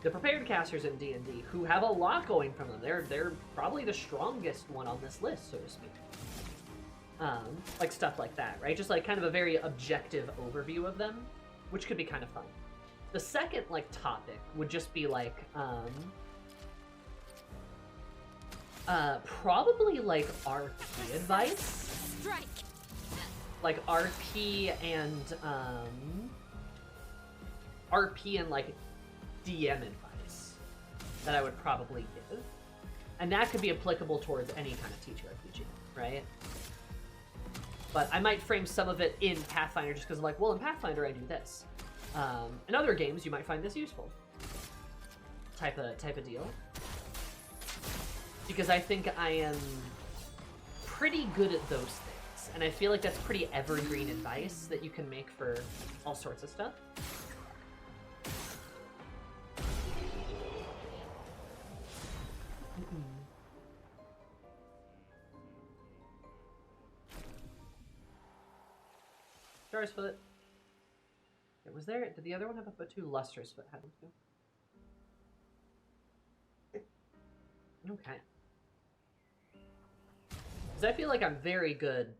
the prepared casters in D&D who have a lot going for them. They're probably the strongest one on this list, so to speak. Like, stuff like that, right? Just, like, kind of a very objective overview of them, which could be kind of fun. The second, like, topic would just be, like, probably, like, RP advice. Strike. Like, RP and, like, DM advice that I would probably give. And that could be applicable towards any kind of TTRPG, right? But I might frame some of it in Pathfinder just because, like, well, in Pathfinder I do this. In other games, you might find this useful. Type of deal. Because I think I am pretty good at those things. And I feel like that's pretty evergreen advice that you can make for all sorts of stuff. Jar's foot. Was there? Did the other one have a foot too? Luster's foot had one too. Okay. Because I feel like I'm very good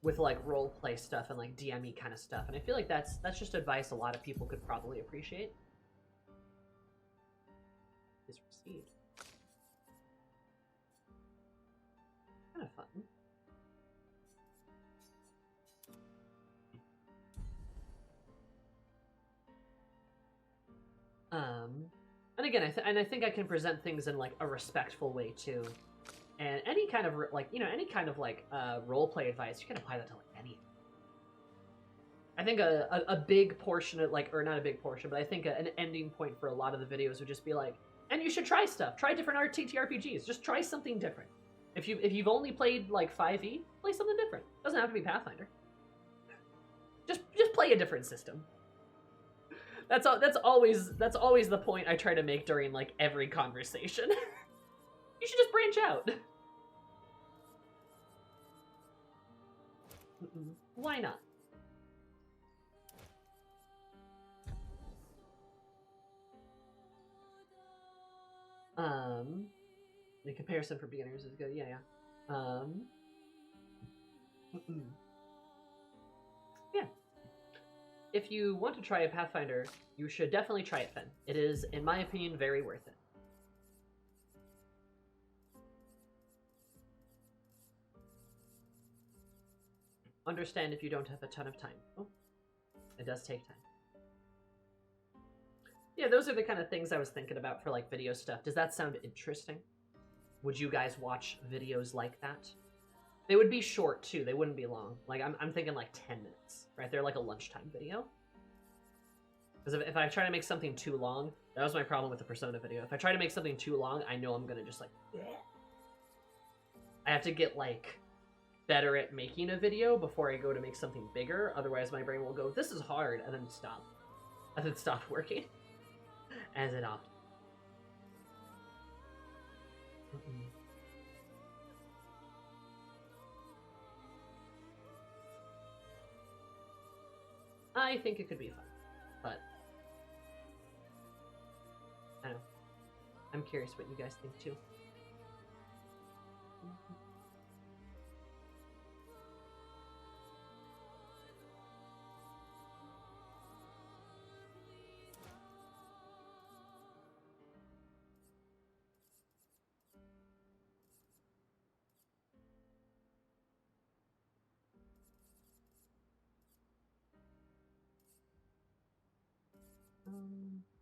with like roleplay stuff and like DME kind of stuff, and I feel like that's just advice a lot of people could probably appreciate. Is received. Kind of fun. And again, I think I can present things in like a respectful way too. And any kind of like, you know, any kind of like role play advice, you can apply that to like anything. I think a big portion of like, or not a big portion, but I think an ending point for a lot of the videos would just be like, and you should try stuff. Try different TTRPGs. Just try something different. If you've only played like 5e, play something different. Doesn't have to be Pathfinder. Just play a different system. That's always the point I try to make during like every conversation. You should just branch out. Why not? The comparison for beginners is good. Yeah. Yeah. If you want to try a Pathfinder, you should definitely try it, Fen. It is, in my opinion, very worth it. Understand if you don't have a ton of time. Oh, it does take time. Yeah, those are the kind of things I was thinking about for like video stuff. Does that sound interesting? Would you guys watch videos like that? They would be short too. They wouldn't be long. Like I'm thinking like 10 minutes, right? They're like a lunchtime video. Because if I try to make something too long, that was my problem with the Persona video. If I try to make something too long, I know I'm gonna just like, bleh. I have to get like better at making a video before I go to make something bigger. Otherwise my brain will go, this is hard, and then stop. And then stop working. As it often. I think it could be fun, but I don't know. I'm curious what you guys think too.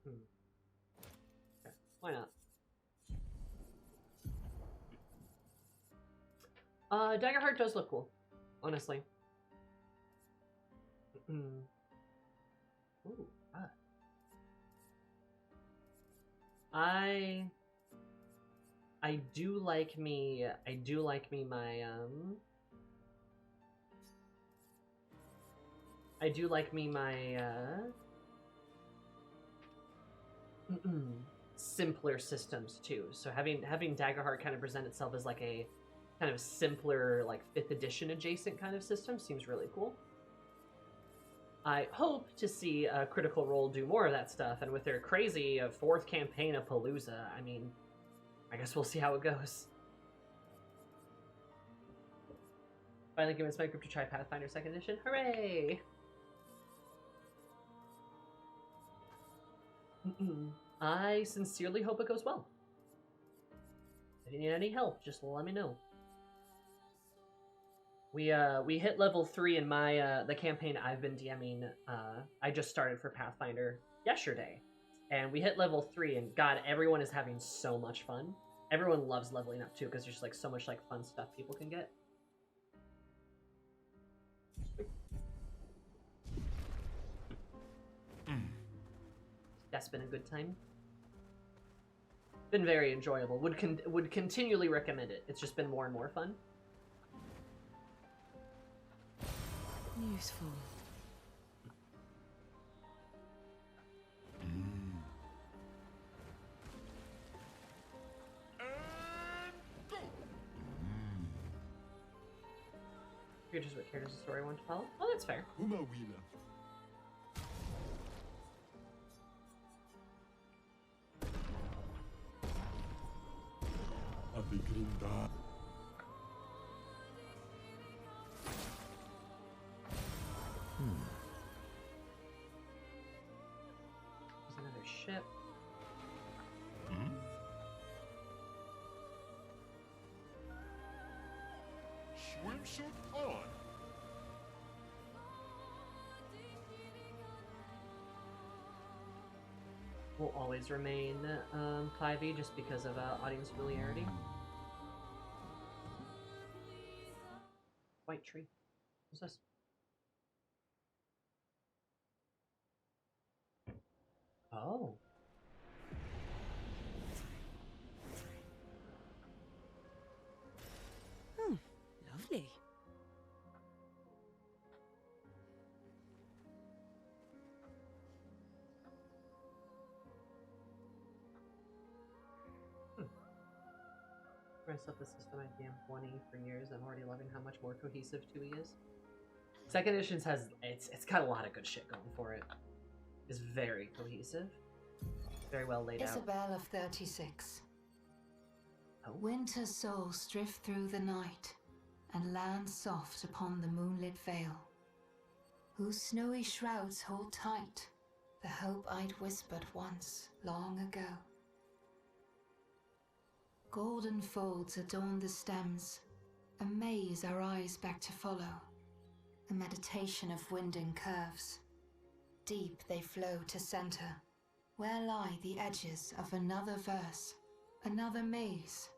Okay. Why not? Daggerheart does look cool, honestly. Ooh, I do like me. I do like me my I do like me my simpler systems too. So having Daggerheart kind of present itself as like a kind of simpler, like 5th edition adjacent kind of system seems really cool. I hope to see Critical Role do more of that stuff, and with their crazy 4th campaign of Palooza, I mean, I guess we'll see how it goes. Finally convinced my group to try Pathfinder 2nd edition. Hooray! I sincerely hope it goes well. If you need any help, just let me know. We hit level 3 in my the campaign I've been DMing. I just started for Pathfinder yesterday, and we hit level 3, and God, everyone is having so much fun. Everyone loves leveling up too, because there's like so much like fun stuff people can get. That's been a good time. Been very enjoyable. Would continually recommend it. It's just been more and more fun. Useful. You're just what characters the story I want to follow? Oh, that's fair. There's another ship. Swimsuit on. will always remain Clivey just because of audience familiarity. White tree. What's this? Oh. Lovely. Messed up the system at DM20 for years. I'm already loving how much more cohesive 2E is. Second edition has it's got a lot of good shit going for it. It's very cohesive, very well laid out. Isabel of 36. Oh. Winter souls drift through the night and land soft upon the moonlit vale, whose snowy shrouds hold tight the hope I'd whispered once long ago. Golden folds adorn the stems, a maze our eyes back to follow, a meditation of winding curves. Deep they flow to center, where lie the edges of another verse, another maze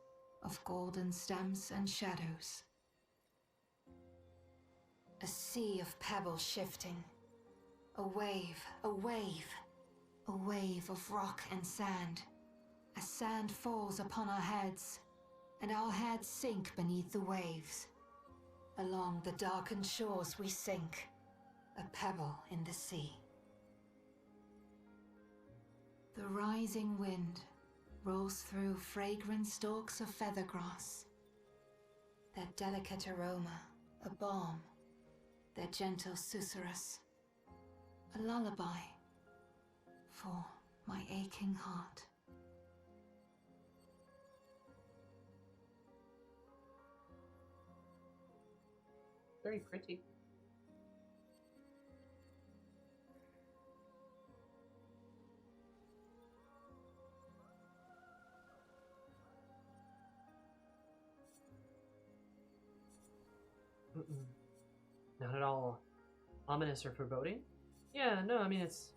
of golden stems and shadows. A sea of pebbles shifting, a wave, a wave, a wave of rock and sand. As sand falls upon our heads, and our heads sink beneath the waves. Along the darkened shores we sink, a pebble in the sea. The rising wind rolls through fragrant stalks of feathergrass. Their delicate aroma, a balm, their gentle susurrus, a lullaby for my aching heart. Very pretty. Not at all ominous or foreboding. Yeah, no, I mean it's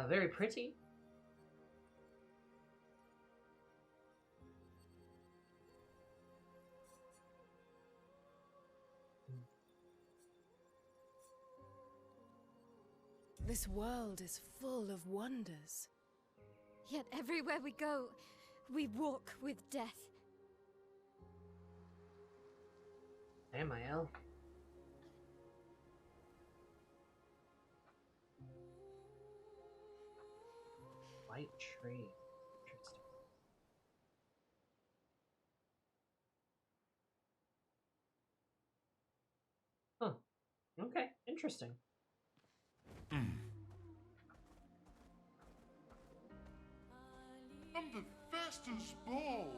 very pretty. This world is full of wonders. Yet everywhere we go, we walk with death. Hey, Mael. White tree. Interesting. Huh. Okay, interesting. I'm the fastest ball.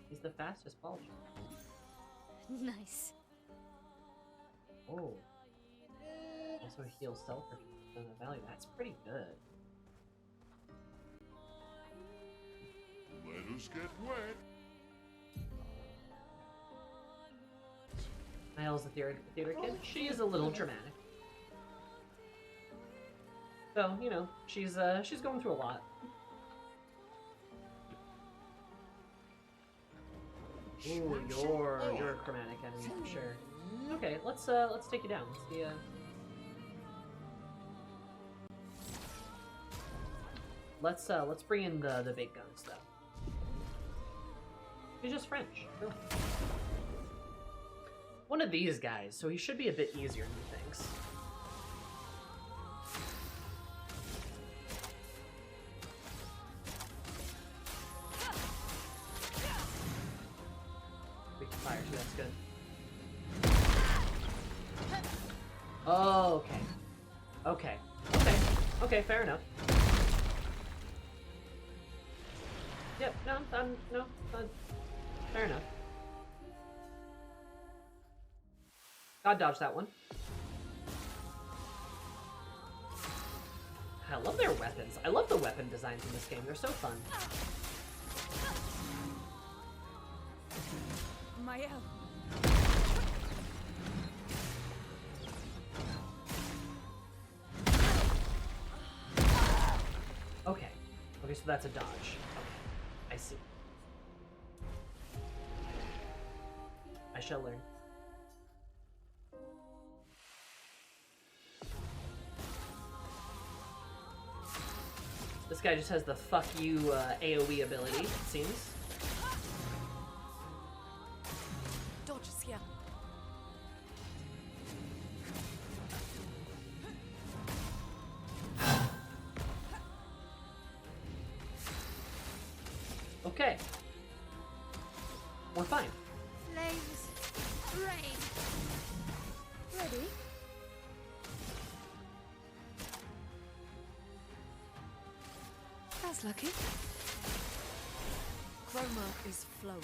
He's the fastest ball. Nice. Oh. Also heals self for the value. That's pretty good. Let us get wet. Niall's a theater kid. She is a little dramatic. So, you know, she's going through a lot. Ooh, you're a chromatic enemy for sure. Okay, let's take you down. Let's see. Let's bring in the big guns though. He's just French. Cool. One of these guys, so he should be a bit easier than he thinks. We can fire too, that's good. Oh, okay. Okay, fair enough. Yep, no, fair enough. God dodge that one. I love their weapons. I love the weapon designs in this game. They're so fun. Mael. Okay, so that's a dodge. Okay, I see. I shall learn. This guy just has the fuck you AoE ability, it seems. Dodge is here. Okay. We're fine. Flames, rain. Ready? That's lucky. Chroma is flowing.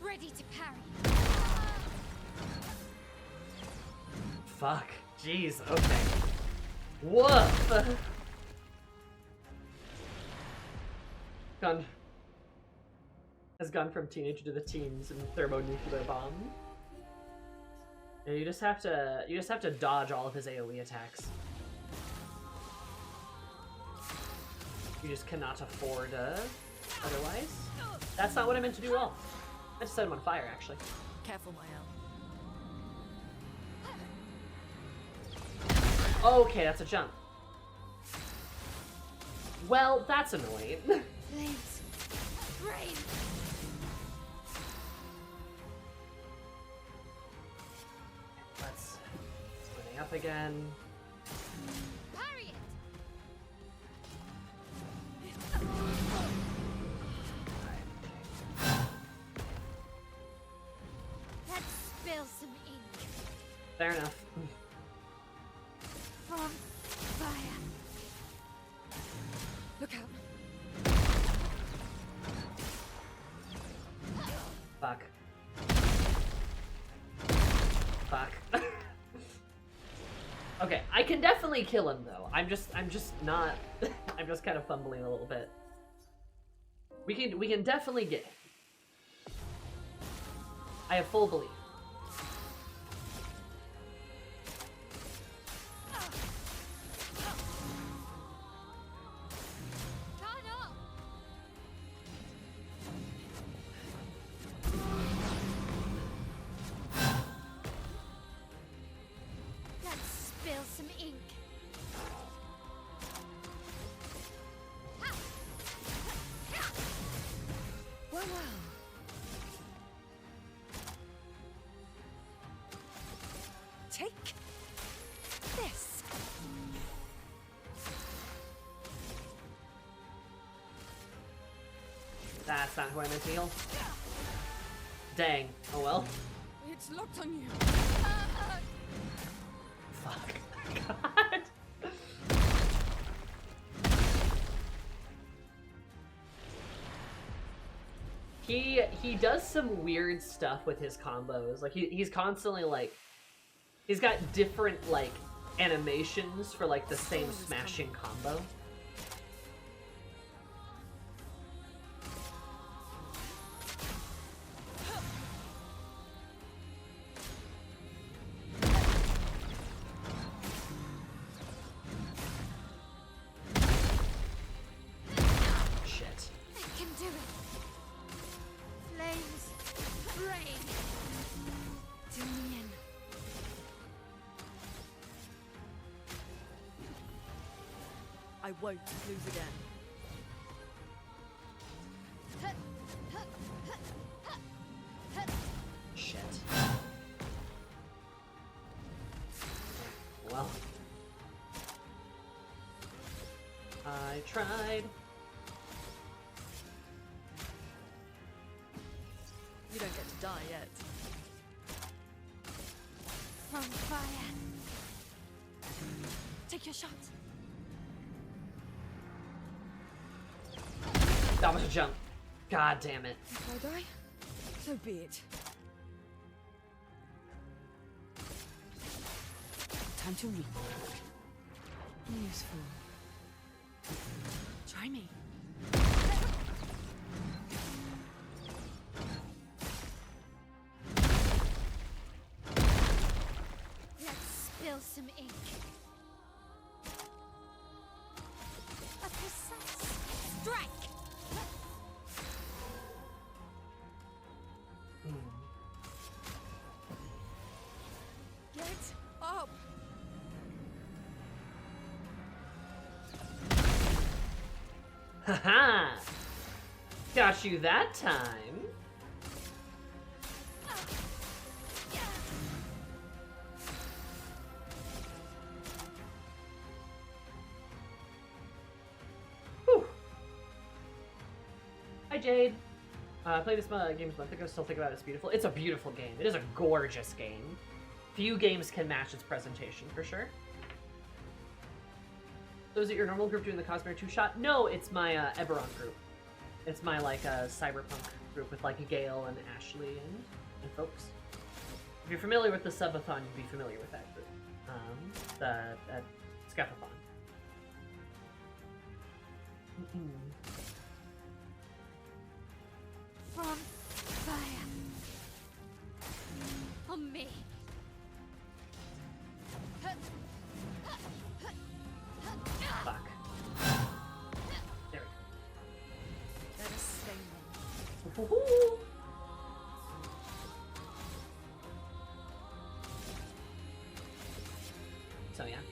Ready to parry. Fuck. Jeez, okay. Woof! Has gone from teenager to the teens in thermonuclear bomb. And you just have to dodge all of his AoE attacks. You just cannot afford otherwise. That's not what I meant to do at all. I just set him on fire, actually. Careful, my own. Okay, that's a jump. Well, that's annoying. Flames, rain. Let's splitting up again. Parry it. Let's spill some ink. Fair enough. From fire. Look out. Fuck. Fuck. Okay, I can definitely kill him though. I'm just not I'm just kind of fumbling a little bit. We can definitely get him. I have full belief. Take this. That's not who I meant to heal. Dang. Oh well. It's locked on you. Fuck. God. He does some weird stuff with his combos. Like he's constantly like he's got different like animations for like the same smashing combo. I won't lose again. Shit. Well. I tried. You don't get to die yet. From fire. Take your shot. That was a jump. God damn it. If I die, so be it. Time to reap. Useful. Try me. spill some ink. A precise strike. Get up. Haha! Got you that time. Whew. Hi, Jade. I played this game a month ago, still think about it. It's beautiful. It's a beautiful game. It is a gorgeous game. Few games can match its presentation, for sure. So is it your normal group doing the Cosmere 2-shot? No, it's my Eberron group. It's my, like, cyberpunk group with, like, Gale and Ashley and folks. If you're familiar with the Subathon, you'd be familiar with that group. The Scapathon. From fire. On me. Fuck. There Let us stay we go. Woohoo! So yeah.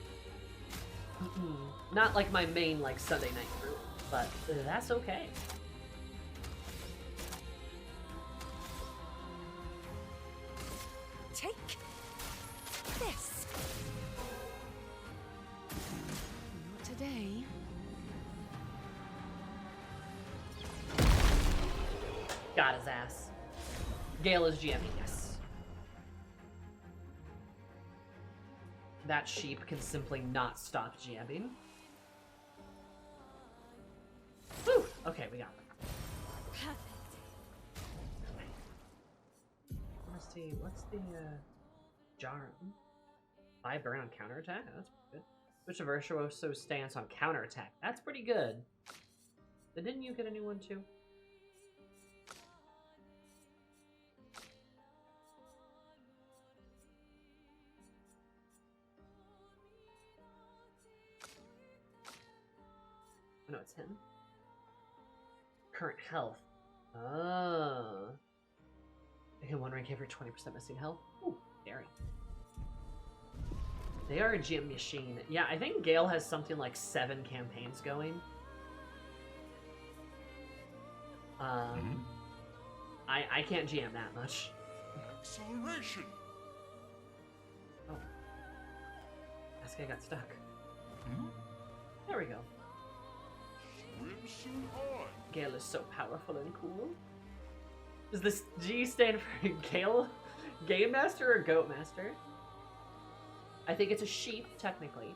Not like my main like Sunday night group, but that's okay. Take this. Not today. Got his ass. Gale is GMing, yes. That sheep can simply not stop GMing. Whew! Okay, we got it. perfect. Let's see, what's the, jar? 5 burn on counterattack? Oh, that's pretty good. Switch a virtuoso stance on counterattack. That's pretty good. But didn't you get a new one too? Oh, no, it's him. Current health. Oh. I can one rank every 20% missing health. Ooh, daring. They are a GM machine. Yeah, I think Gale has something like 7 campaigns going. I can't GM that much. Acceleration. Oh. This guy got stuck. There we go. Swimsuit on. Gale is so powerful and cool. Does this G stand for Gale? Game Master or Goat Master? I think it's a sheep, technically.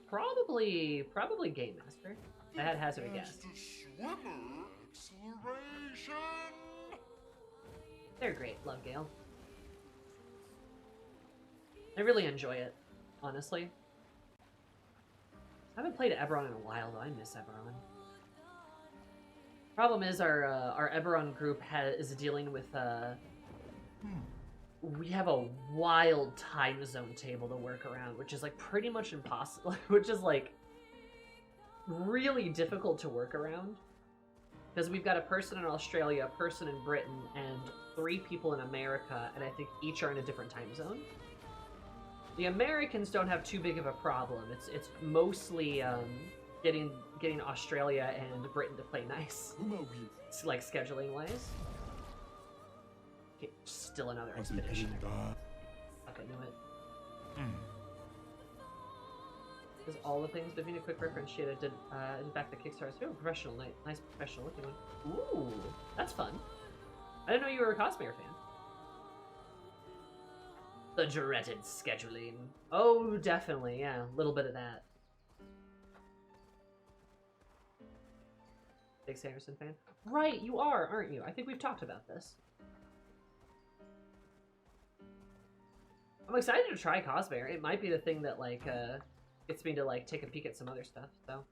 Probably Game Master. I had hazard a guess. Faster swimmer. Acceleration. They're great. Love Gale. I really enjoy it, honestly. I haven't played Eberron in a while, though. I miss Eberron. Problem is, our Eberron group is dealing with, we have a wild time zone table to work around, which is, like, pretty much impossible, which is, like, really difficult to work around. Because we've got a person in Australia, a person in Britain, and 3 people in America, and I think each are in a different time zone. The Americans don't have too big of a problem. It's mostly getting Australia and Britain to play nice. It's like scheduling wise. Okay, still another expedition. Fuck, I knew it. Because all the things, Davina, quick reference sheet, I did back the Kickstarter. Oh, professional, nice professional looking one. Ooh, that's fun. I didn't know you were a Cosmere fan. The dreaded scheduling. Oh, definitely, yeah, a little bit of that. Big Sanderson fan? Right, you are, aren't you? I think we've talked about this. I'm excited to try Cosmere. It might be the thing that, like, gets me to, like, take a peek at some other stuff, so.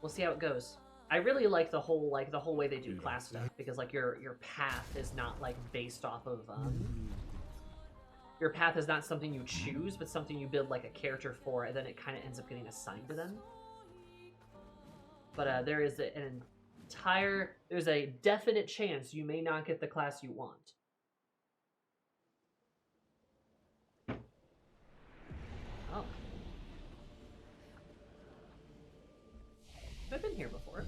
We'll see how it goes. I really like the whole way they do class stuff, because like your path is not like based off of your path is not something you choose, but something you build like a character for, and then it kind of ends up getting assigned to them. But there is there's a definite chance you may not get the class you want. Oh. I've been here before.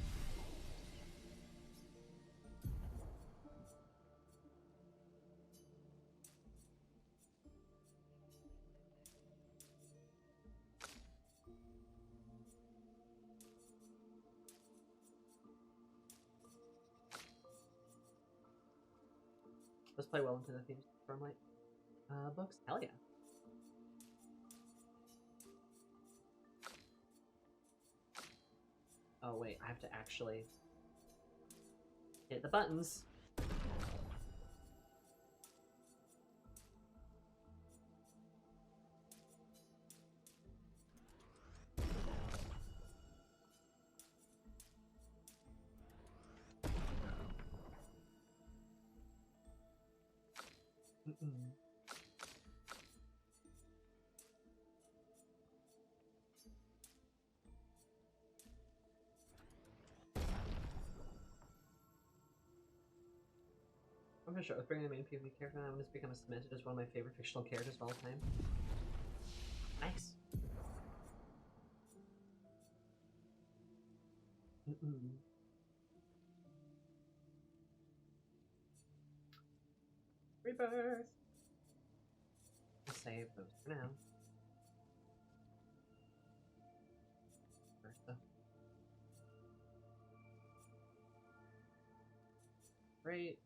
Let's play well into the themes from like books. Hell yeah. Oh wait, I have to actually hit the buttons. I'm for sure with bringing the main PvP character on, I'm going to become cemented as one of my favorite fictional characters of all time. Nice. Rebirth. I'll save those for now. Bertha. Great.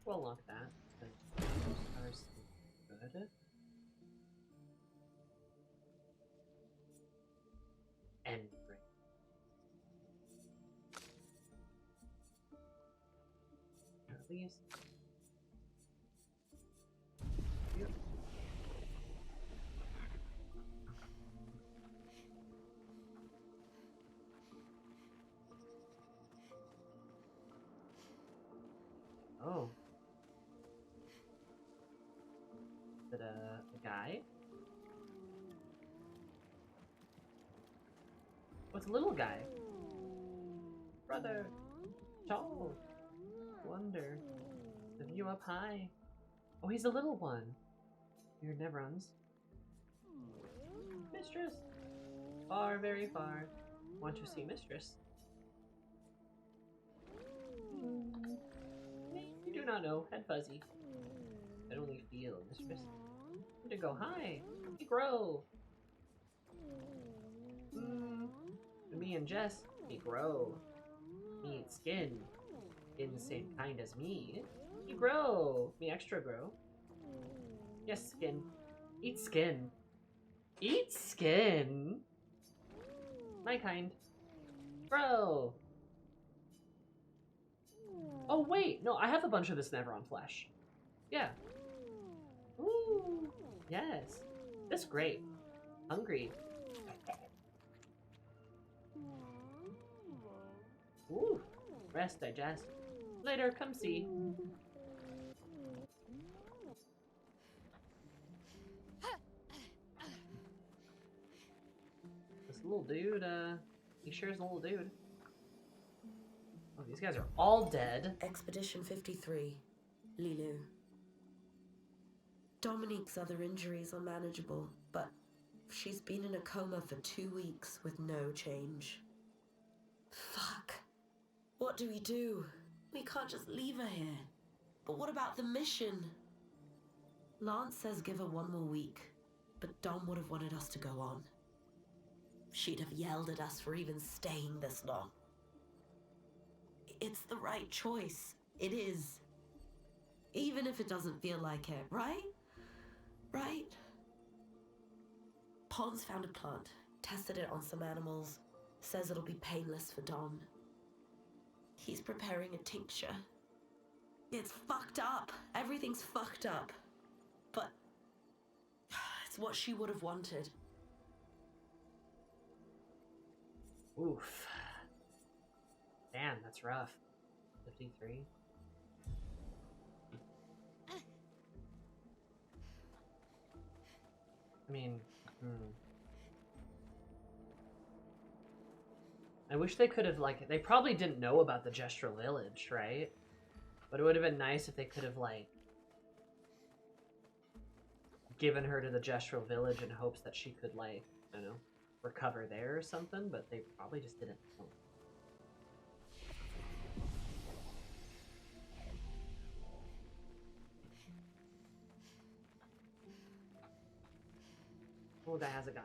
We'll lock that. Stars good. And great. At least. Beautiful. Oh. Is it a guy? What's a little guy? Brother. Tall. Wonder. The view up high. Oh, he's a little one. Beard never runs. Mistress. Far, very far. Want to see mistress? You do not know. Head fuzzy. I only feel mistress. To go high. We grow. Me and Jess, we grow. Me eat skin. In the same kind as me. You grow. Me extra grow. Yes, skin. Eat skin. Eat skin. My kind. Grow. Oh wait, no, I have a bunch of this Neveron flesh. Yeah. Ooh. Yes. That's great. Hungry. Ooh. Rest, digest. Later, come see. This little dude, he sure is a little dude. Oh, these guys are all dead. Expedition 53. Lilu. Dominique's other injuries are manageable, but she's been in a coma for 2 weeks with no change. Fuck. What do we do? We can't just leave her here. But what about the mission? Lance says give her 1 more week, but Dom would have wanted us to go on. She'd have yelled at us for even staying this long. It's the right choice. It is. Even if it doesn't feel like it, right? Right? Pons found a plant, tested it on some animals, says it'll be painless for Don. He's preparing a tincture. It's fucked up. Everything's fucked up. But it's what she would have wanted. Oof. Damn, that's rough. 53. I mean, I wish they could have, like, they probably didn't know about the Gestural Village, right? But it would have been nice if they could have, like, given her to the Gestural Village in hopes that she could, like, I don't know, recover there or something, but they probably just didn't know. Oh, guy has a gun.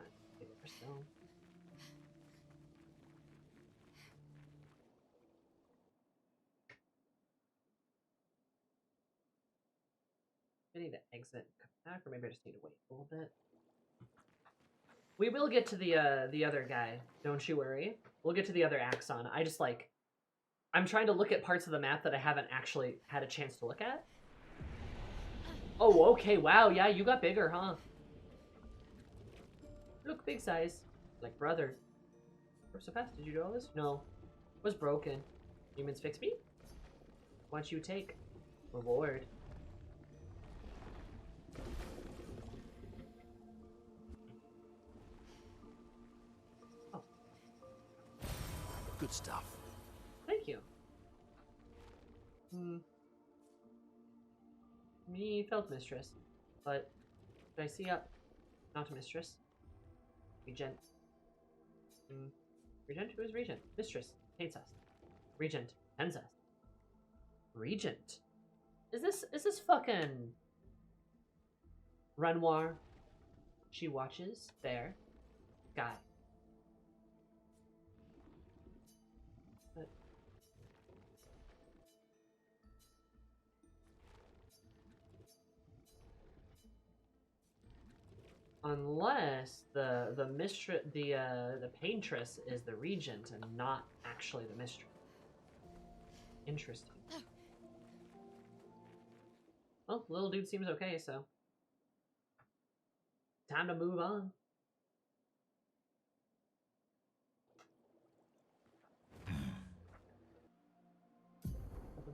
Still. I need to exit and come back, or maybe I just need to wait a little bit. We will get to the other guy, don't you worry. We'll get to the other Axon. I just, like, I'm trying to look at parts of the map that I haven't actually had a chance to look at. Oh, okay, wow, yeah, you got bigger, huh? Look, big size. Like, brother. We're so fast. Did you do all this? No. It was broken. Humans fix me? What you take? Reward. Oh. Good stuff. Thank you. Me felt mistress. But did I see up? Not a mistress. Regent. Regent? Who is Regent? Mistress. Hates us. Regent. Ends us. Regent? Is this fucking Renoir? She watches there. Guy. But unless the mistress, the paintress is the regent and not actually the mistress. Interesting. Well, little dude seems okay, so time to move on.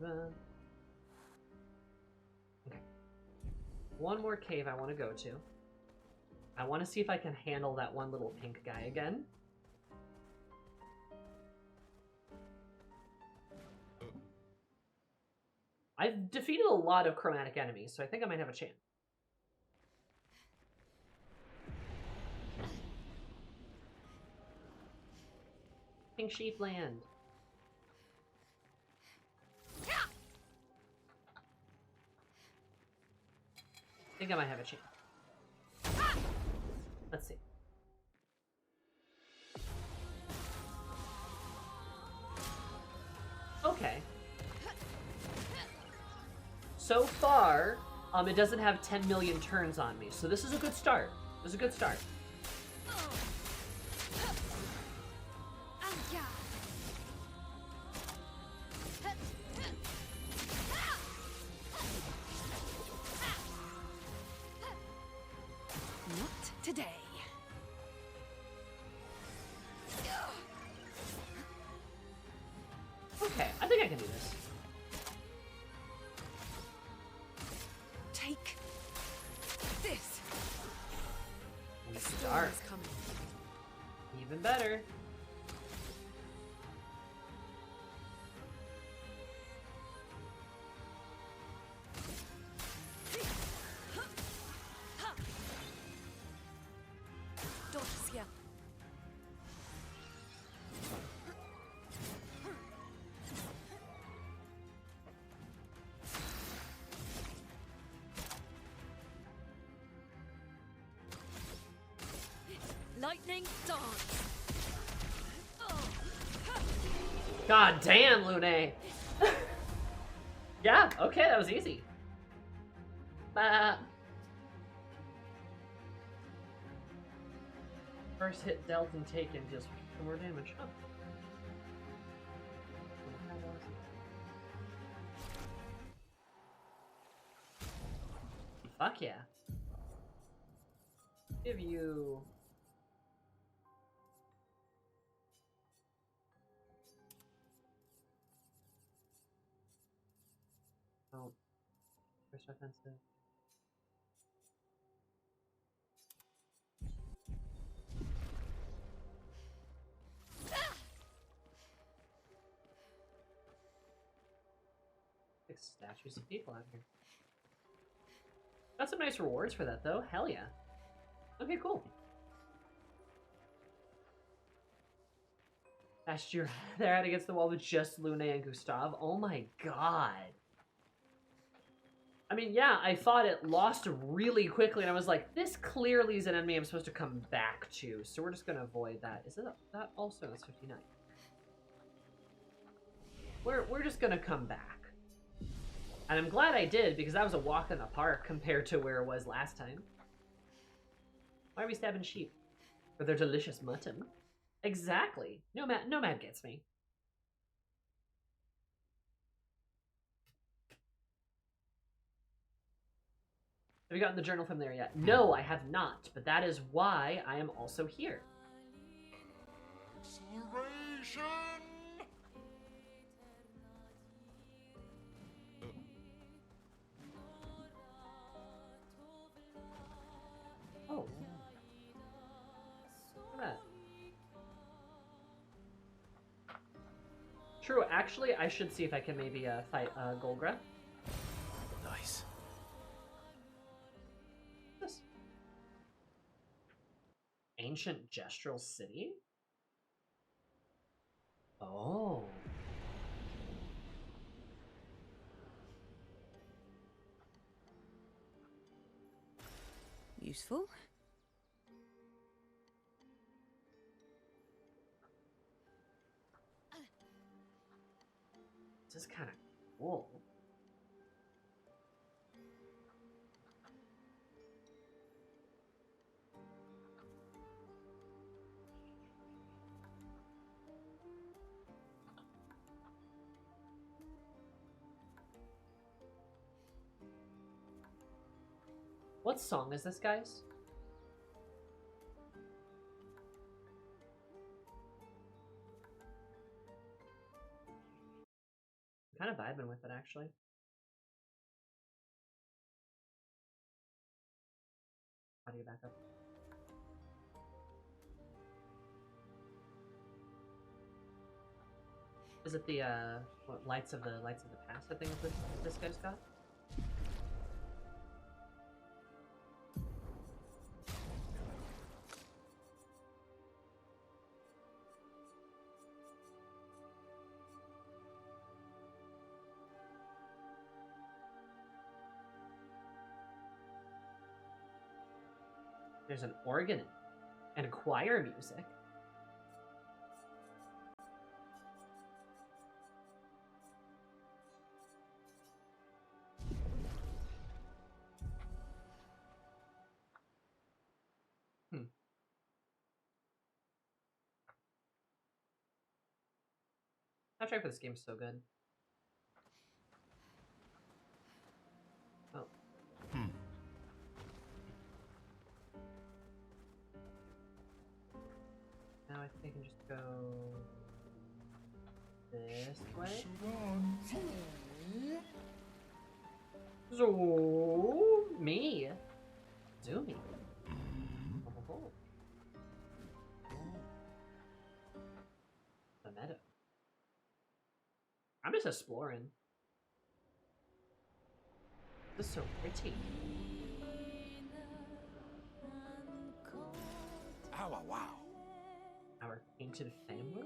Okay. One more cave I want to go to. I want to see if I can handle that one little pink guy again. I've defeated a lot of chromatic enemies, so I think I might have a chance. Pink sheep land. I think I might have a chance. Let's see. Okay. So far, it doesn't have 10 million turns on me, so this is a good start. This is a good start. Not today. Okay, I think I can do this. Take this. We start. Coming. Even better. Daughter's here. Lightning dance. God damn, Lune. Yeah, okay, that was easy. First hit dealt and taken just more damage. Oh. Fuck yeah. Give you... Oh. First offensive. Like statues of people out here. Got some nice rewards for that though. Hell yeah. Okay, cool. Bashed your their head against the wall with just Lune and Gustav. Oh my god. I mean, yeah, I thought it lost really quickly, and I was like, this clearly is an enemy I'm supposed to come back to, so we're just gonna avoid that. Is that also? That's 59. We're just gonna come back. And I'm glad I did, because that was a walk in the park compared to where it was last time. Why are we stabbing sheep? For their delicious mutton. Exactly. Nomad gets me. Have you gotten the journal from there yet? No, I have not, but that is why I am also here. Acceleration! Oh. Look at that. True, actually, I should see if I can maybe fight Golgra. Nice. This ancient gestural city? Oh. Useful. This is kind of cool. What song is this, guys? I'm kind of vibing with it, actually. Audio back up. Is it the what, lights of the past? I think this guy's got. There's an organ and choir music. Soundtrack for this game is so good. Oh. Now I think I can just go this way. So me. Zoomy. Oh. The meadow. I'm just exploring. This is so pretty. Ow, wow. Our ancient family?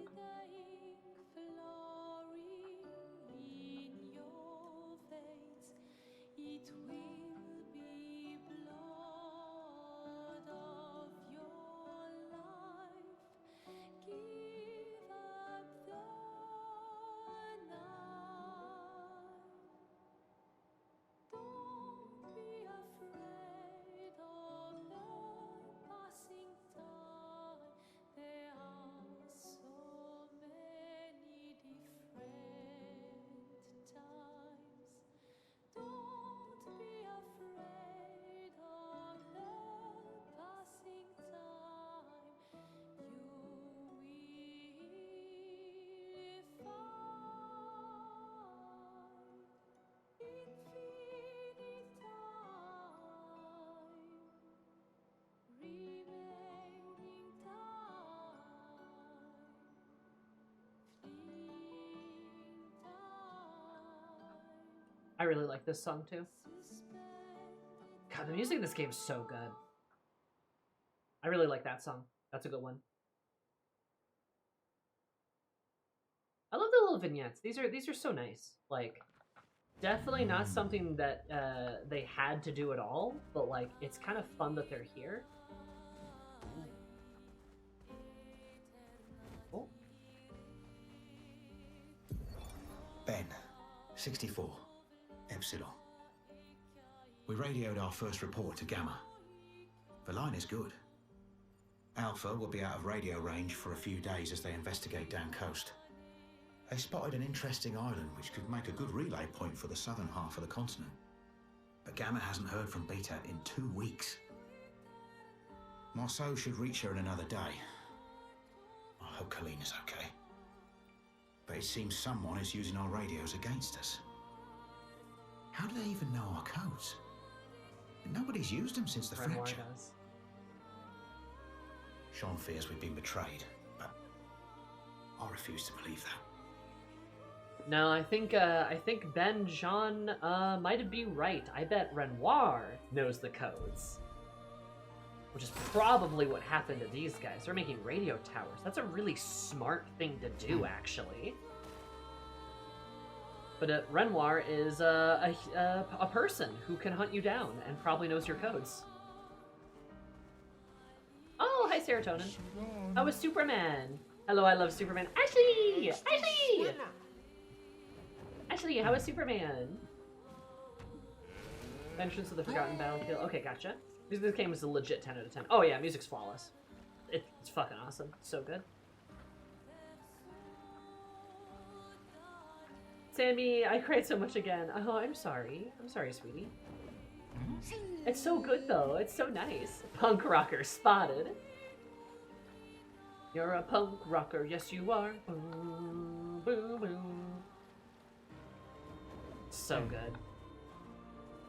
I really like this song too. God, the music in this game is so good. I really like that song. That's a good one. I love the little vignettes. These are so nice. Like, definitely not something that they had to do at all, but like it's kind of fun that they're here. Oh. Ben, 64, Epsilon. We radioed our first report to Gamma. The line is good. Alpha will be out of radio range for a few days as they investigate down coast. They spotted an interesting island which could make a good relay point for the southern half of the continent. But Gamma hasn't heard from Beta in 2 weeks. Marceau should reach her in another day. I hope Kalina's okay. But it seems someone is using our radios against us. How do they even know our codes? Nobody's used them since the fracture. Sean fears we've been betrayed, but I refuse to believe that. No, I think Ben Jean might be right. I bet Renoir knows the codes. Which is probably what happened to these guys. They're making radio towers. That's a really smart thing to do, actually. But Renoir is a person who can hunt you down and probably knows your codes. Oh, hi, Serotonin. Oh, it's Superman. Hello, I love Superman. Ashley! Ashley! Ashley, how is Superman? Entrance of the Forgotten Battlefield. Okay, gotcha. This game is a legit 10 out of 10. Oh yeah, music's flawless. It's fucking awesome. It's so good. Sammy, I cried so much again. Oh, I'm sorry. I'm sorry, sweetie. It's so good, though. It's so nice. Punk rocker spotted. You're a punk rocker. Yes, you are. Boom, boom, boom. So good.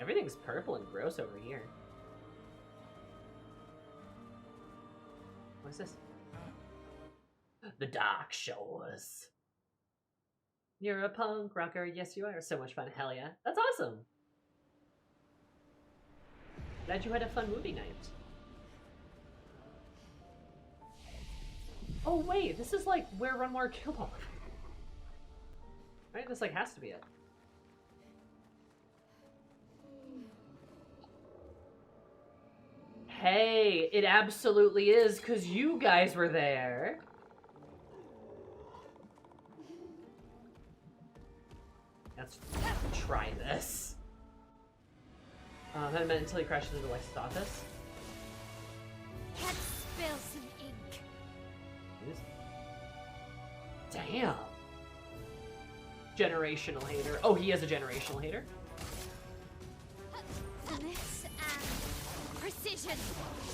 Everything's purple and gross over here. What's this? The Dark Shores. You're a punk rocker. Yes, you are. So much fun. Hell yeah. That's awesome. Glad you had a fun movie night. Oh, wait. This is like where Renoir killed all of them. Right? This like has to be it. Hey, it absolutely is, because you guys were there. Let's try this. That meant until he crashes into West's office. Let's spill some ink. Damn. Generational hater. Oh, he is a generational hater. Finesse and precision.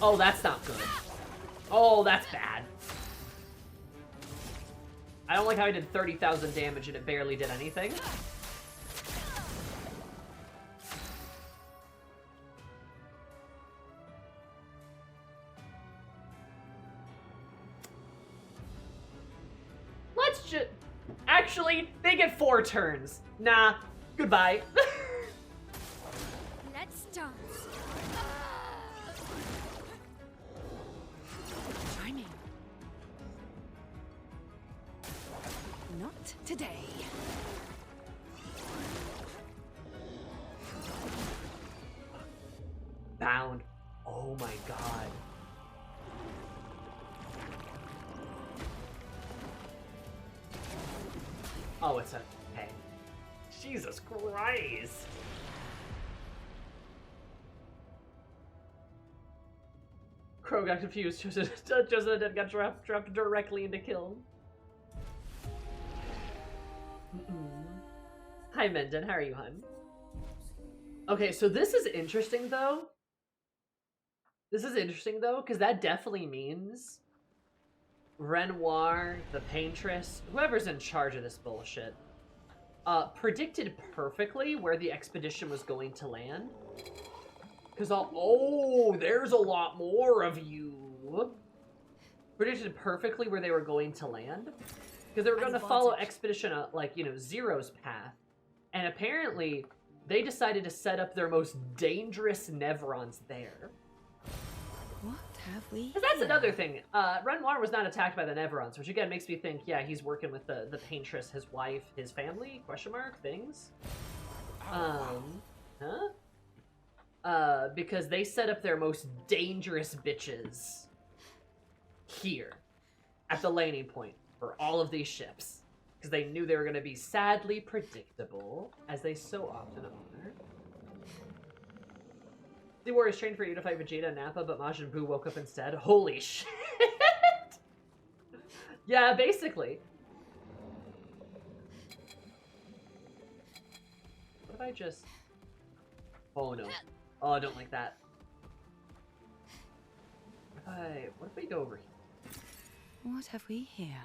Oh, that's not good. Oh, that's bad. I don't like how he did 30,000 damage and it barely did anything. Let's just... Actually, they get 4 turns. Nah, goodbye. Let's dance. Timing. Not today. Bound. Oh my god. Oh, it's a... Hey. Jesus Christ. Crow got confused. Just got dropped directly into kill. Hi, Menden. How are you, hun? Okay, so this is interesting, though. This is interesting, though, because that definitely means Renoir, the Paintress, whoever's in charge of this bullshit, predicted perfectly where the expedition was going to land. Because oh, there's a lot more of you. Predicted perfectly where they were going to land. Because they were going to follow Expedition, like, you know, Zero's path. And apparently, they decided to set up their most dangerous Nevrons there. What have we? Because that's another thing. Renoir was not attacked by the Nevrons, which again makes me think, yeah, he's working with the Paintress, his wife, his family, question mark, things. Because they set up their most dangerous bitches here at the landing point for all of these ships. Because they knew they were going to be sadly predictable, as they so often are. The Warriors trained for you to fight Vegeta and Nappa, but Majin Buu woke up instead. Holy shit! Yeah, basically. What if I just... Oh no. Oh, I don't like that. What if we go over here? What have we here?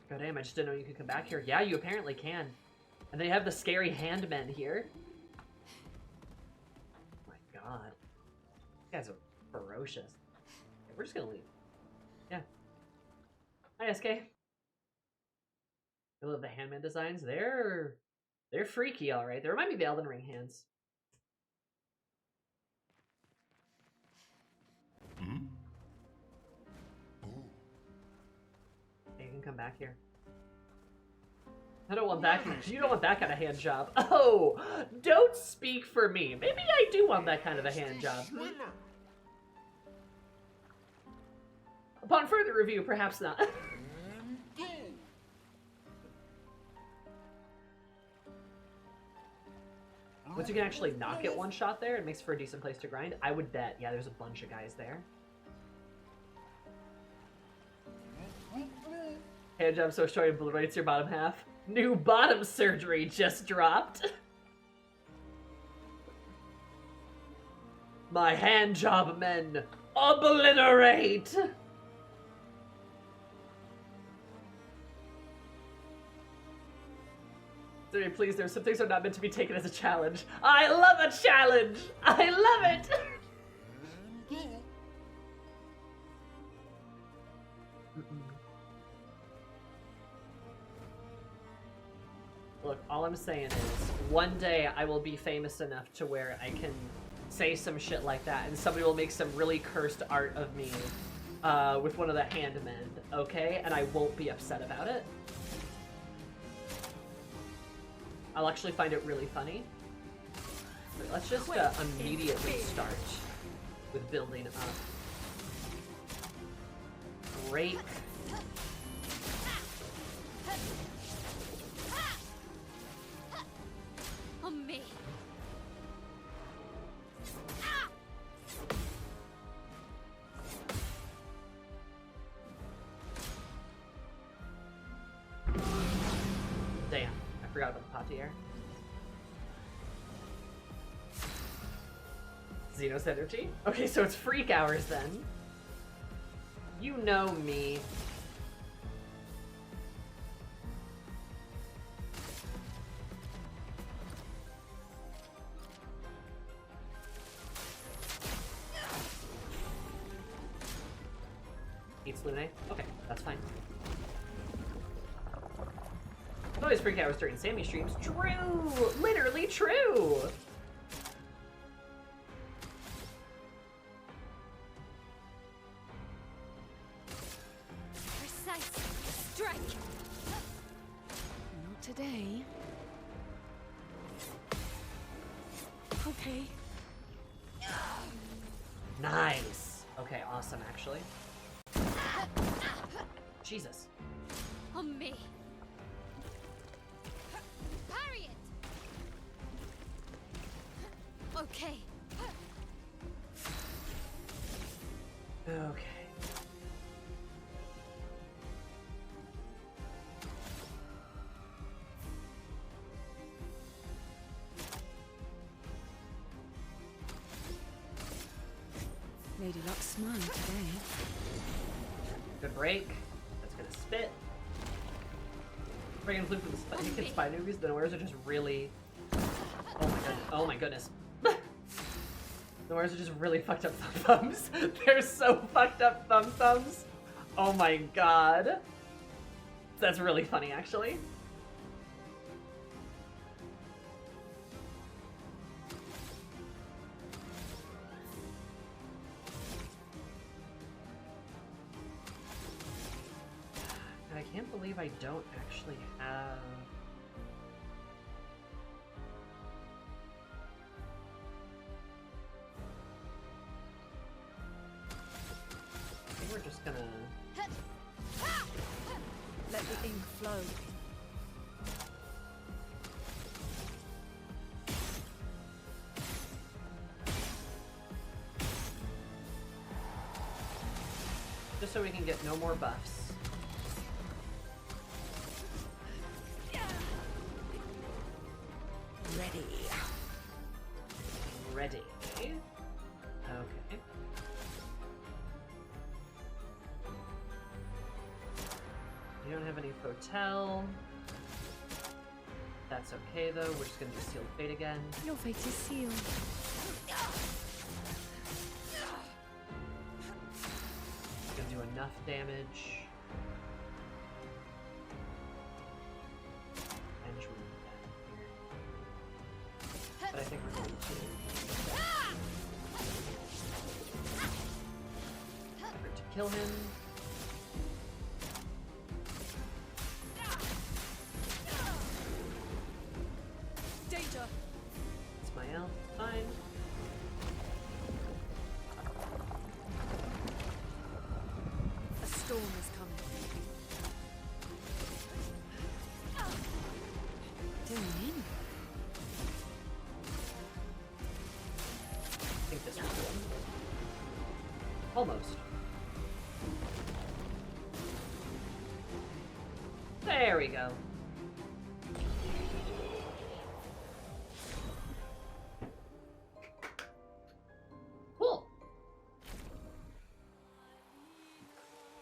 God damn, I just didn't know you could come back here. Yeah, you apparently can. And they have the scary handmen here. Oh my god. These guys are ferocious. Okay, we're just gonna leave. Yeah. Hi, SK. I love the handman designs. They're freaky, alright. They remind me of the Elden Ring hands. Hmm? Oh. You can come back here. I don't want that. You don't want that kind of hand job. Oh, don't speak for me. Maybe I do want that kind of a hand job. Upon further review, perhaps not. Once you can actually knock it one shot there, it makes for a decent place to grind. I would bet. Yeah, there's a bunch of guys there. Hand job so short, obliterates your bottom half. New bottom surgery just dropped. My hand job men obliterate. Sorry, please, there's some things that are not meant to be taken as a challenge. I love a challenge! I love it! Look, all I'm saying is, one day I will be famous enough to where I can say some shit like that, and somebody will make some really cursed art of me with one of the handmen, okay? And I won't be upset about it. I'll actually find it really funny. But let's just immediately start with building up. Break. On me. Damn, I forgot about the Patier. Xenos energy? Okay, so it's freak hours then. You know me. Eats Lune? Okay, that's fine. Always freak hours during Sammy streams. True! Literally true! Precise strike. Not today. Okay. Nice! Okay, awesome, actually. Jesus. On me. Parry it. Okay. Okay. Lady Luck's smiling today. Good break. That's gonna spit. Friggin' flew from the kid's spy newbies. The Noirs are just really... Oh my goodness. Oh my goodness. The Noirs are just really fucked up thumbs. They're so fucked up thumbs. Oh my god. That's really funny, actually. And I can't believe I don't actually have... I think we're just gonna... Let the ink flow. Just so we can get no more buffs. Ready. Ready. Okay. You don't have any Fotel. That's okay though, we're just gonna do Sealed Fate again. Your fate is sealed. Gonna do enough damage. And just remove that here. But I think we're going to kill him. Danger. It's my elf. Fine. A storm is coming. Doing in. I think this will do it. Almost. There we go. Cool.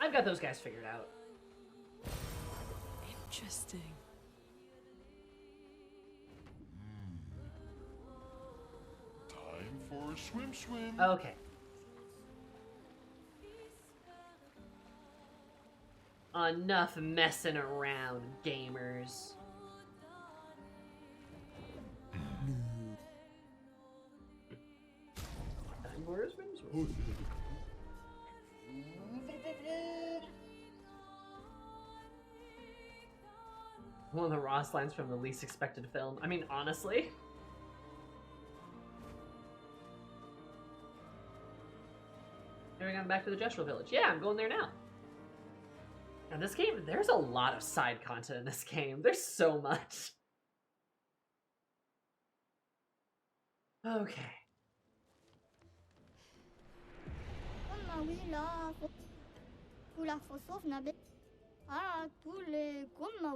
I've got those guys figured out. Interesting. Time for a swim. Okay. Enough messing around, gamers. Time for a swim. One of the Ross lines from the least expected film. I mean, honestly. Here I'm back to the Gestural Village. Yeah, I'm going there now. And this game, there's a lot of side content in this game. There's so much. Okay.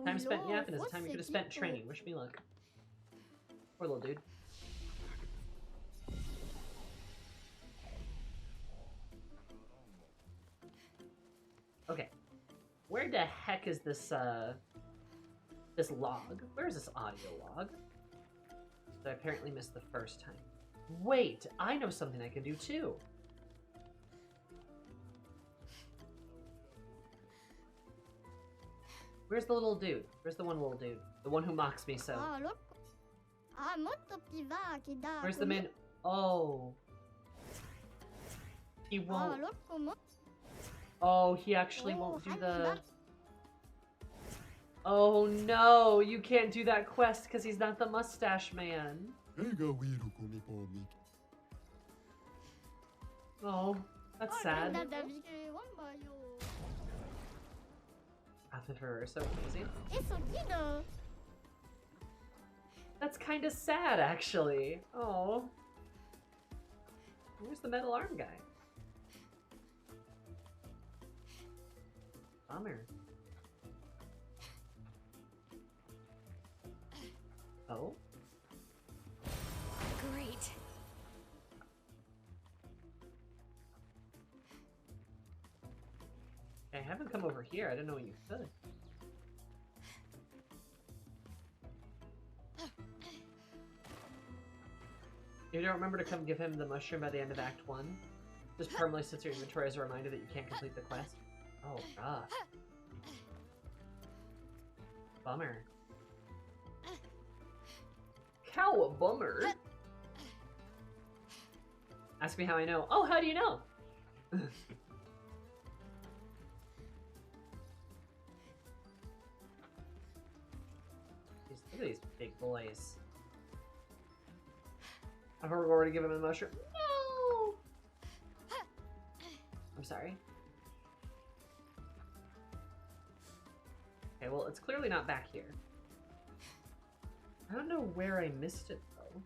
Time spent yapping is the time you could have spent training. Wish me luck. Poor little dude. Okay. Where the heck is this, this log? Where is this audio log? That I apparently missed the first time. Wait, I know something I can do too. Where's the little dude? Where's the one little dude? The one who mocks me so. Where's the man? Oh. He won't. Oh, he actually won't do the... Oh no, you can't do that quest because he's not the mustache man. Oh, that's sad. After her, so easy. That's kind of sad, actually. Oh. Where's the metal arm guy? Bummer. Oh? Great. I haven't come over here. I didn't know you could. You don't remember to come give him the mushroom by the end of Act 1? Just permanently sits in your inventory as a reminder that you can't complete the quest. Oh, God. Bummer. Cow bummer. Ask me how I know. Oh, how do you know? Look at these big boys. I heard we're going to give him a mushroom. No! I'm sorry. Okay, well, it's clearly not back here. I don't know where I missed it, though.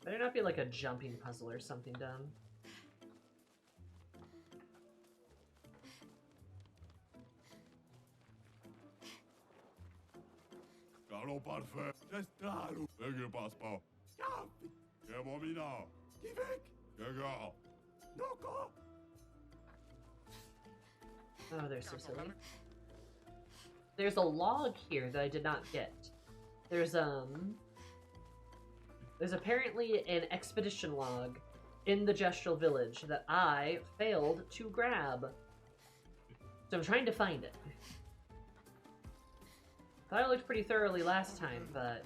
Better not be like a jumping puzzle or something dumb. Oh, they're so silly. There's a log here that I did not get. There's apparently an expedition log in the Gestural Village that I failed to grab. So I'm trying to find it. Thought I looked pretty thoroughly last time, but...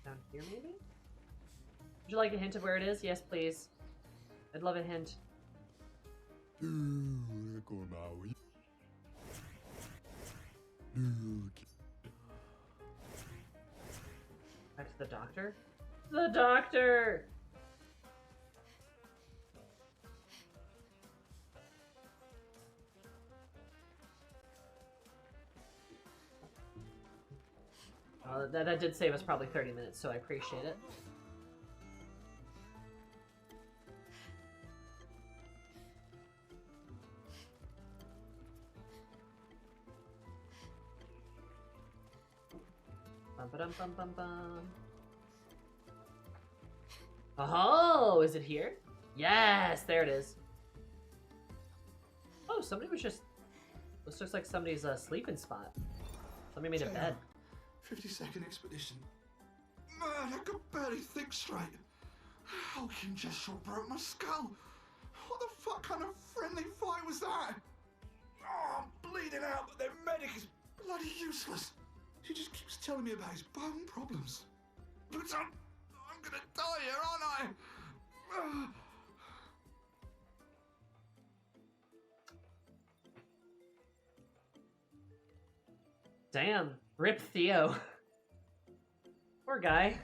Down here, maybe? Would you like a hint of where it is? Yes, please. I'd love a hint. Back to the doctor? The doctor! That did save us probably 30 minutes, so I appreciate it. Bum ba dum bum bum bum. Oh, is it here? Yes, there it is. Oh, somebody was just... This looks like somebody's sleeping spot. Somebody made a bed. 52nd expedition. Man, I could barely think straight. Hulking Gestural broke my skull. What the fuck kind of friendly fight was that? Oh, I'm bleeding out, but their medic is bloody useless. He just keeps telling me about his bone problems. But I'm gonna die here, aren't I? Damn. Rip Theo. Poor guy.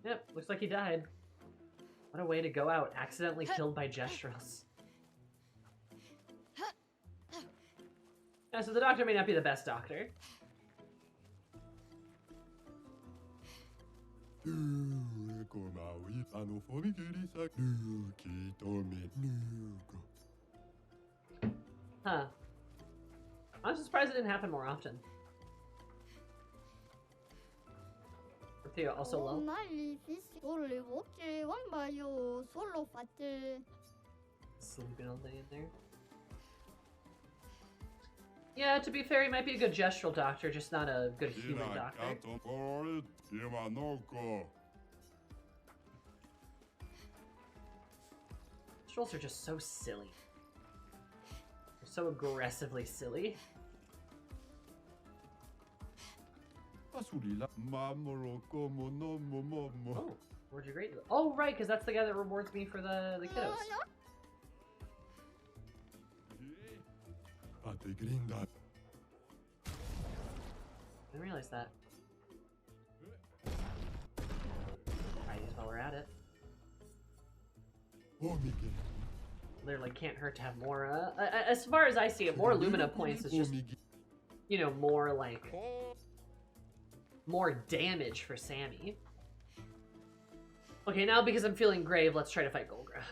Yep, looks like he died. What a way to go out, accidentally killed by Gestrels. Yeah, so the doctor may not be the best doctor. Huh. I'm surprised it didn't happen more often. Theo also low. Sleeping all day in there. Yeah, to be fair, he might be a good gestural doctor, just not a good human doctor. Gestrals are just so silly. They're so aggressively silly. Oh, where'd you grade? Oh, right, because that's the guy that rewards me for the kiddos. I didn't realize that. Alright, while we're at it. Literally can't hurt to have more, as far as I see it, more Lumina points is just, you know, more, like, more damage for Sammy. Okay, now because I'm feeling grave, let's try to fight Golgra.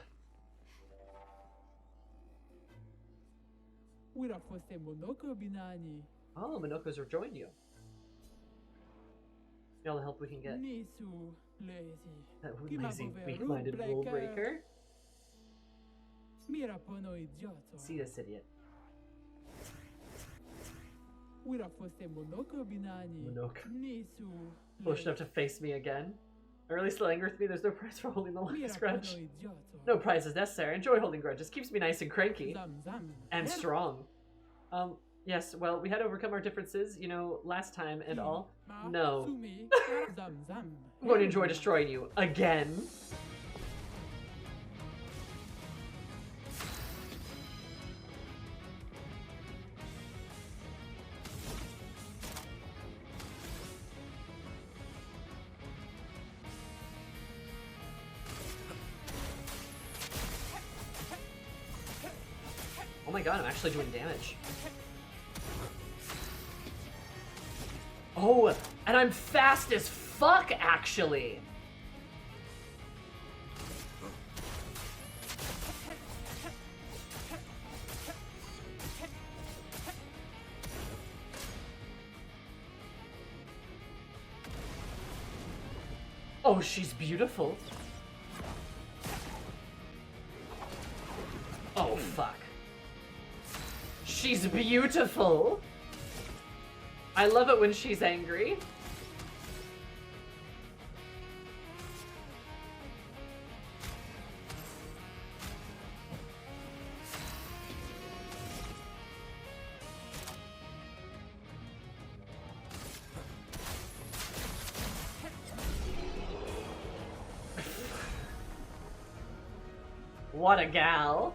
Oh, Minoko's rejoined you. All the help we can get. That lazy, weak-minded rule breaker. See this idiot. Monoko. Foolish enough to face me again. Or at least still angry with me. There's no prize for holding the longest grudge. No prize is necessary. Enjoy holding grudges. Keeps me nice and cranky. And strong. Yes, well, we had to overcome our differences, you know, last time and all. No. I'm going to enjoy destroying you. Again. Oh my god, I'm actually doing damage. Oh, and I'm fast as fuck, actually. Oh, she's beautiful. Oh, fuck. She's beautiful. I love it when she's angry. What a gal.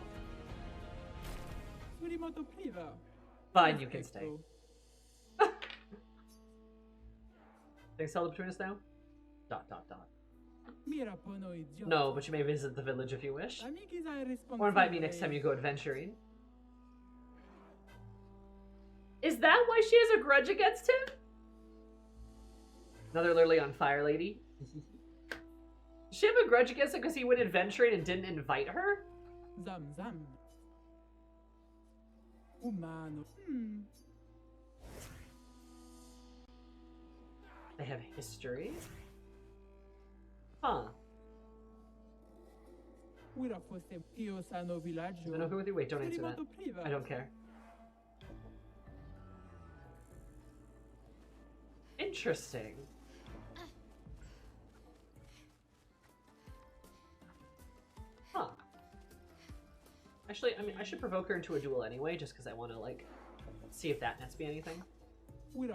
Fine, you can stay. Things held between us now? ... No, but you may visit the village if you wish. Or invite me next time you go adventuring. Is that why she has a grudge against him? Another literally on fire lady. Does she have a grudge against him because he went adventuring and didn't invite her? They have history? Huh. Is it okay with you? Wait, don't answer that. I don't care. Interesting. Huh. Actually, I mean, I should provoke her into a duel anyway, just because I want to, like, see if that nets me anything. You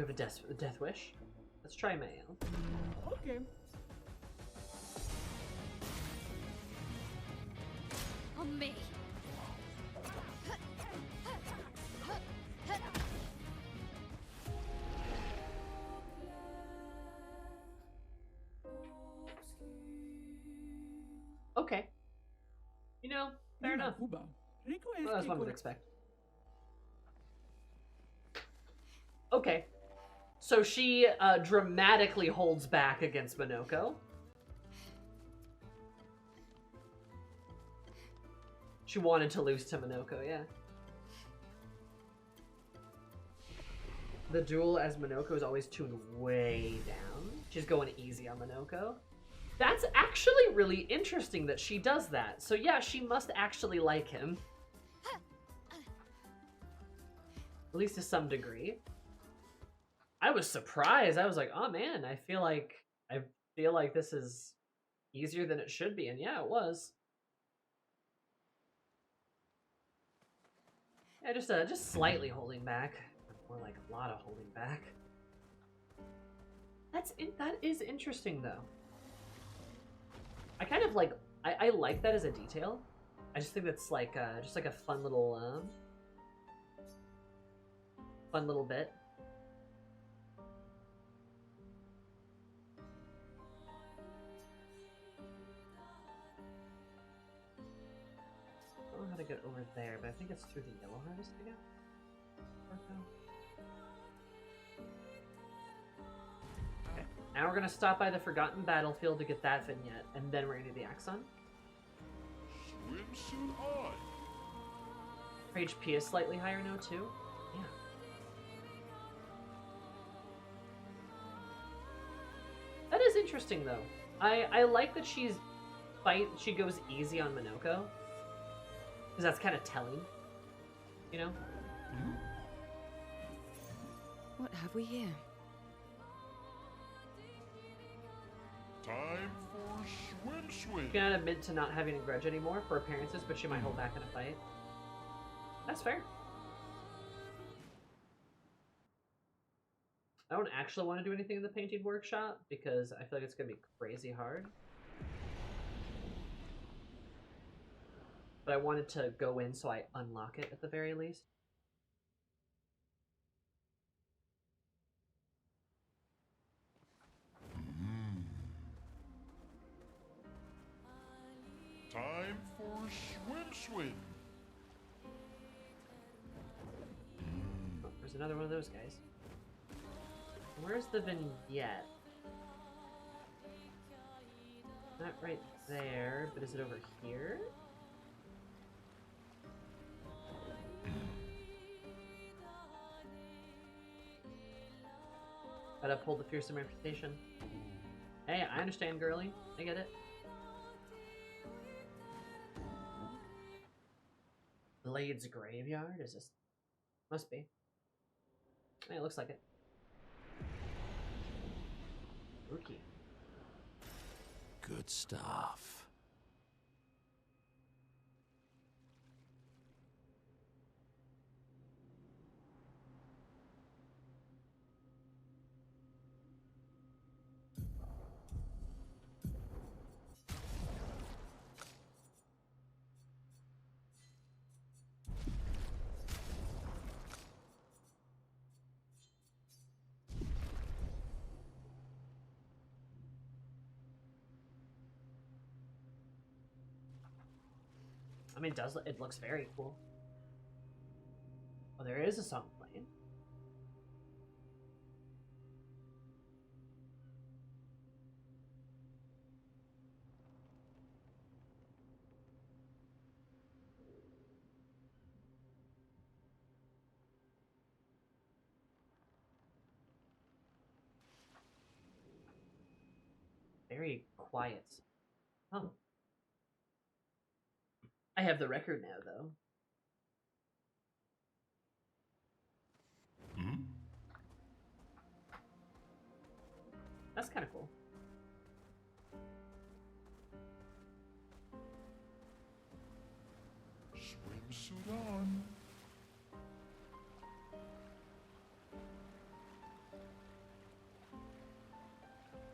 have a death wish? Let's try Mayo. Okay. On me. Okay. You know, fair enough. Well, that's what I would expect. Okay. So she dramatically holds back against Monoko. She wanted to lose to Monoko, yeah. The duel as Monoko is always tuned way down. She's going easy on Monoko. That's actually really interesting that she does that. So yeah, she must actually like him. At least to some degree. I was surprised. I was like, oh man, I feel like this is easier than it should be. And yeah, it was. Yeah, just slightly holding back. More like a lot of holding back. That is interesting though. I kind of like, I like that as a detail. I just think that's like, just like a fun little bit. I don't know how to get over there, but I think it's through the yellow harvest again. Okay. Now we're gonna stop by the Forgotten Battlefield to get that vignette, and then we're gonna do the Axon. Swimsuit on. Her HP is slightly higher now too. Yeah. That is interesting though. I like that she goes easy on Minoko. Because that's kind of telling. You know? What have we here? Time for swim. She can admit to not having a grudge anymore for appearances, but she might hold back in a fight. That's fair. I don't actually want to do anything in the painting workshop because I feel like it's going to be crazy hard. But I wanted to go in so I unlock it at the very least. Time for swim. Oh, there's another one of those guys. Where's the vignette? Not right there, but is it over here? Gotta uphold the fearsome reputation. Hey, I understand, girly. I get it. Blade's Graveyard? Is this... Must be. Yeah, it looks like it. Rookie. Good stuff. I mean, it looks very cool. Oh, there is a song playing. Very quiet. Oh. I have the record now, though. That's kind of cool. Swimsuit on.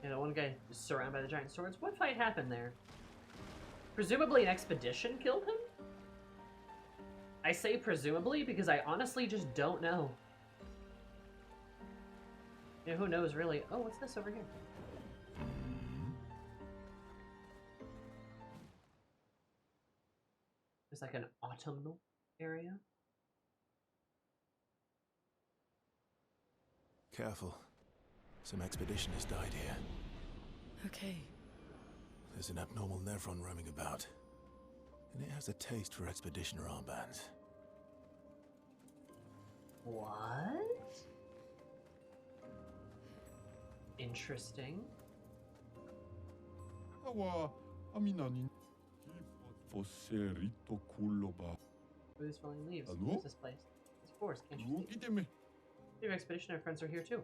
Yeah, the one guy is surrounded by the giant swords. What fight happened there? Presumably an expedition killed him? I say presumably because I honestly just don't know. You know, who knows really? Oh, what's this over here? There's like an autumnal area. Careful. Some expedition has died here. Okay. There's an abnormal Nevron roaming about. And it has a taste for expeditioner armbands. What? Interesting. Awa, aminani. Fosserito kuloba. Who's falling leaves? Hello? What is this place? It's a forest, can't you see? Your expeditioner friends are here too.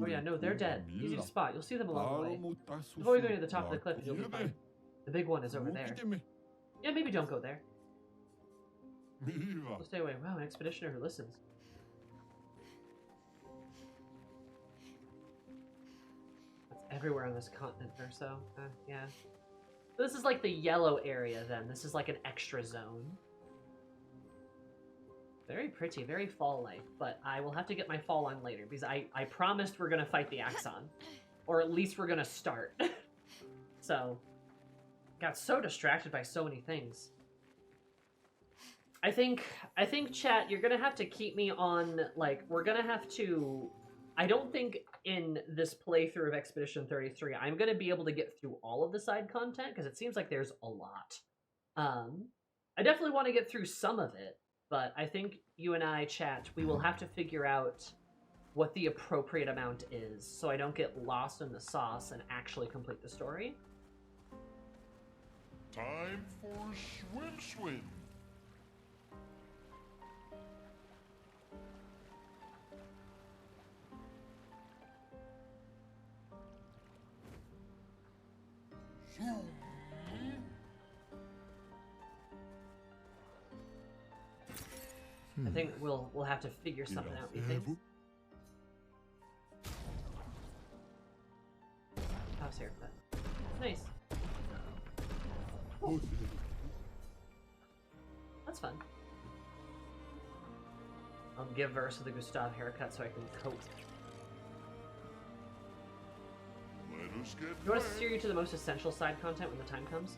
Oh yeah, no, they're dead. Easy to spot. You'll see them along the way. Before we go to the top of the cliff, you'll be fine. The big one is over there. Yeah, maybe don't go there. We'll stay away. Wow, an expeditioner who listens. That's everywhere on this continent or so. Yeah. This is like the yellow area then. This is like an extra zone. Very pretty, very fall-like, but I will have to get my fall on later because I promised we're gonna fight the Axon. Or at least we're gonna start. So, got so distracted by so many things. I think, chat, you're gonna have to keep me on, like, we're gonna have to I don't think in this playthrough of Expedition 33 I'm going to be able to get through all of the side content, because it seems like there's a lot. I definitely want to get through some of it, but I think you and I, chat, we will have to figure out what the appropriate amount is, so I don't get lost in the sauce and actually complete the story. Time for swim. I think we'll have to figure something out, we think. House haircut. Nice. Ooh. That's fun. I'll give Versa the Gustav haircut so I can cope. You want to steer you to the most essential side content when the time comes?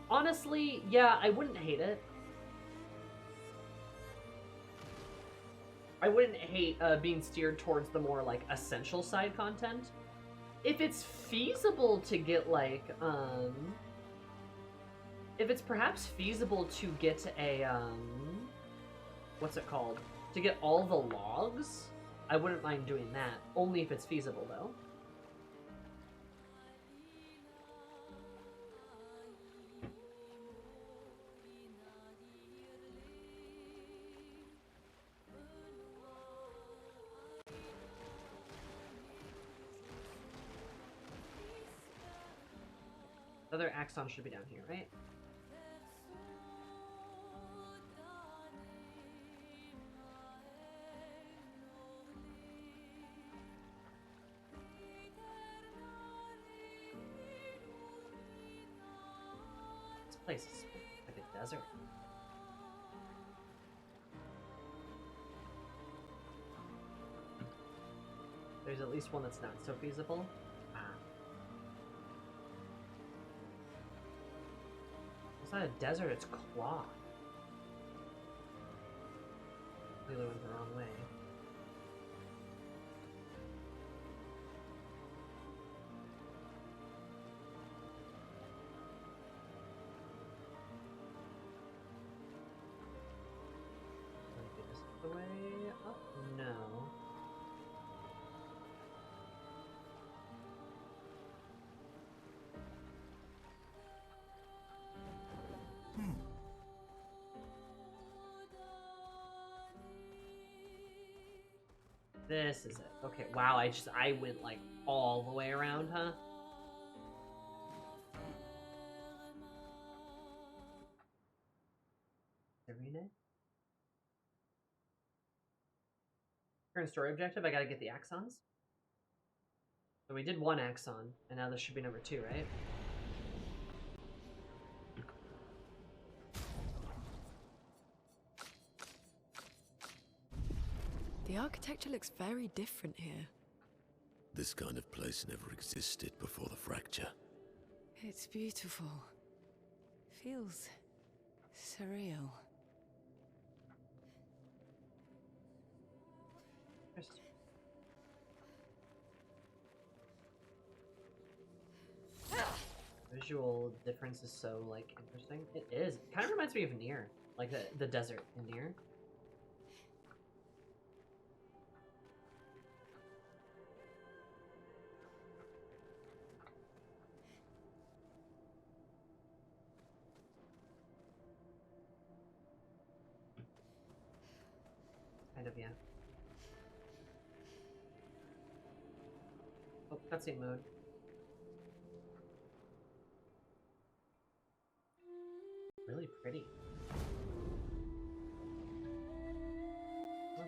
Honestly, yeah, I wouldn't hate it. I wouldn't hate being steered towards the more, like, essential side content. If it's feasible to get, like, if it's perhaps feasible to get a, what's it called? To get all the logs, I wouldn't mind doing that. Only if it's feasible, though. Other Axon should be down here, right? This place is like a desert. There's at least one that's not so feasible. It's not a desert, it's cloth. Really went the wrong way. Is this the way up? No. This is it. Okay, wow, I went like all the way around, huh? Sirene? Current story objective, I gotta get the Axons. So we did one Axon, and now this should be number 2, right? The architecture looks very different here. This kind of place never existed before the fracture. It's beautiful. Feels surreal. Visual difference is so, like, interesting. It is. It kind of reminds me of Nier. Like the desert in Nier. Kind of, yeah. Oh, cutscene mode. Really pretty. Oh,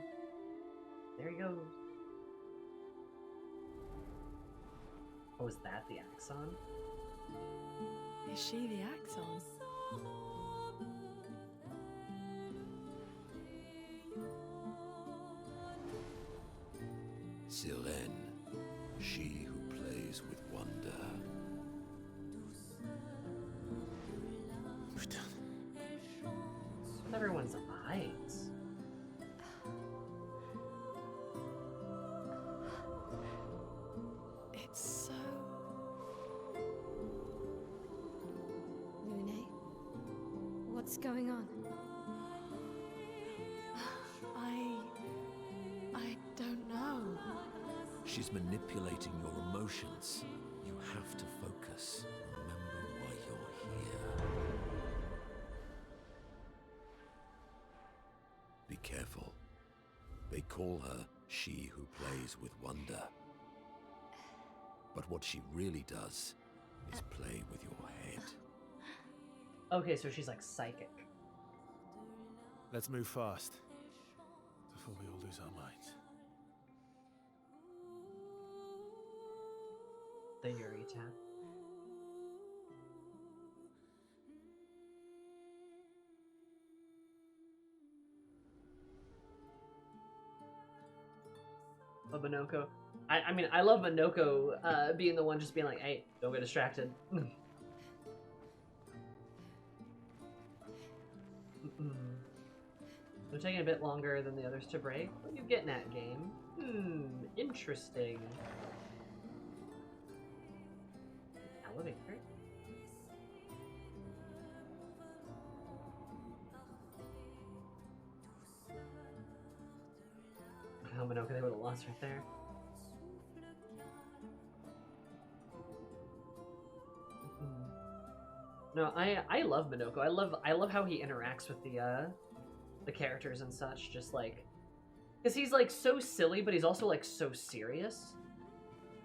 there he goes. Oh, is that the Axon? Is she the Axon? Sirene, she who plays with wonder. Everyone's eyes. What's going on? I don't know. She's manipulating your emotions. You have to focus. Remember why you're here. Be careful. They call her she who plays with wonder. But what she really does is play with your head. Okay, so she's like psychic. Let's move fast before we all lose our minds. The Yuri tab. Oh, Minoko. I mean, I love Minoko being the one just being like, hey, don't get distracted. They're taking a bit longer than the others to break. What are you getting at, game? Interesting. Elevator? Oh, Minoko, they would have lost right there. No, I love Minoko. I love how he interacts with the characters and such. Just like, because he's like so silly, but he's also like so serious.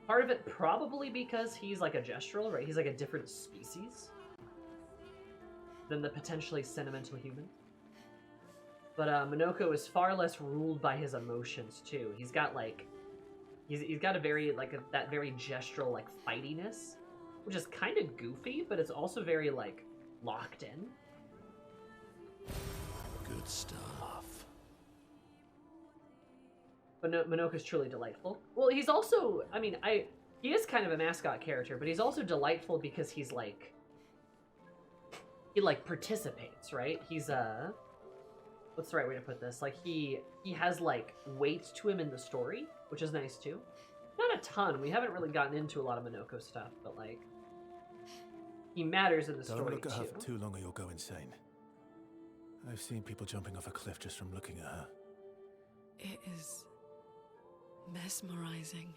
Part of it probably because he's like a gestural, right? He's like a different species than the potentially sentimental human. But Minoko is far less ruled by his emotions too. He's got like, he's got a very like that very gestural like fightiness, which is kind of goofy, but it's also very like locked in. Good stuff. But no, Minoka's truly delightful. Well, he's also, I mean, he is kind of a mascot character, but he's also delightful because he's like, he like participates, right? He's what's the right way to put this? Like he has like weight to him in the story, which is nice too. Not a ton. We haven't really gotten into a lot of Minoko stuff, but like he matters in the story too. Don't look at her for too long or you'll go insane. I've seen people jumping off a cliff just from looking at her. It is mesmerizing.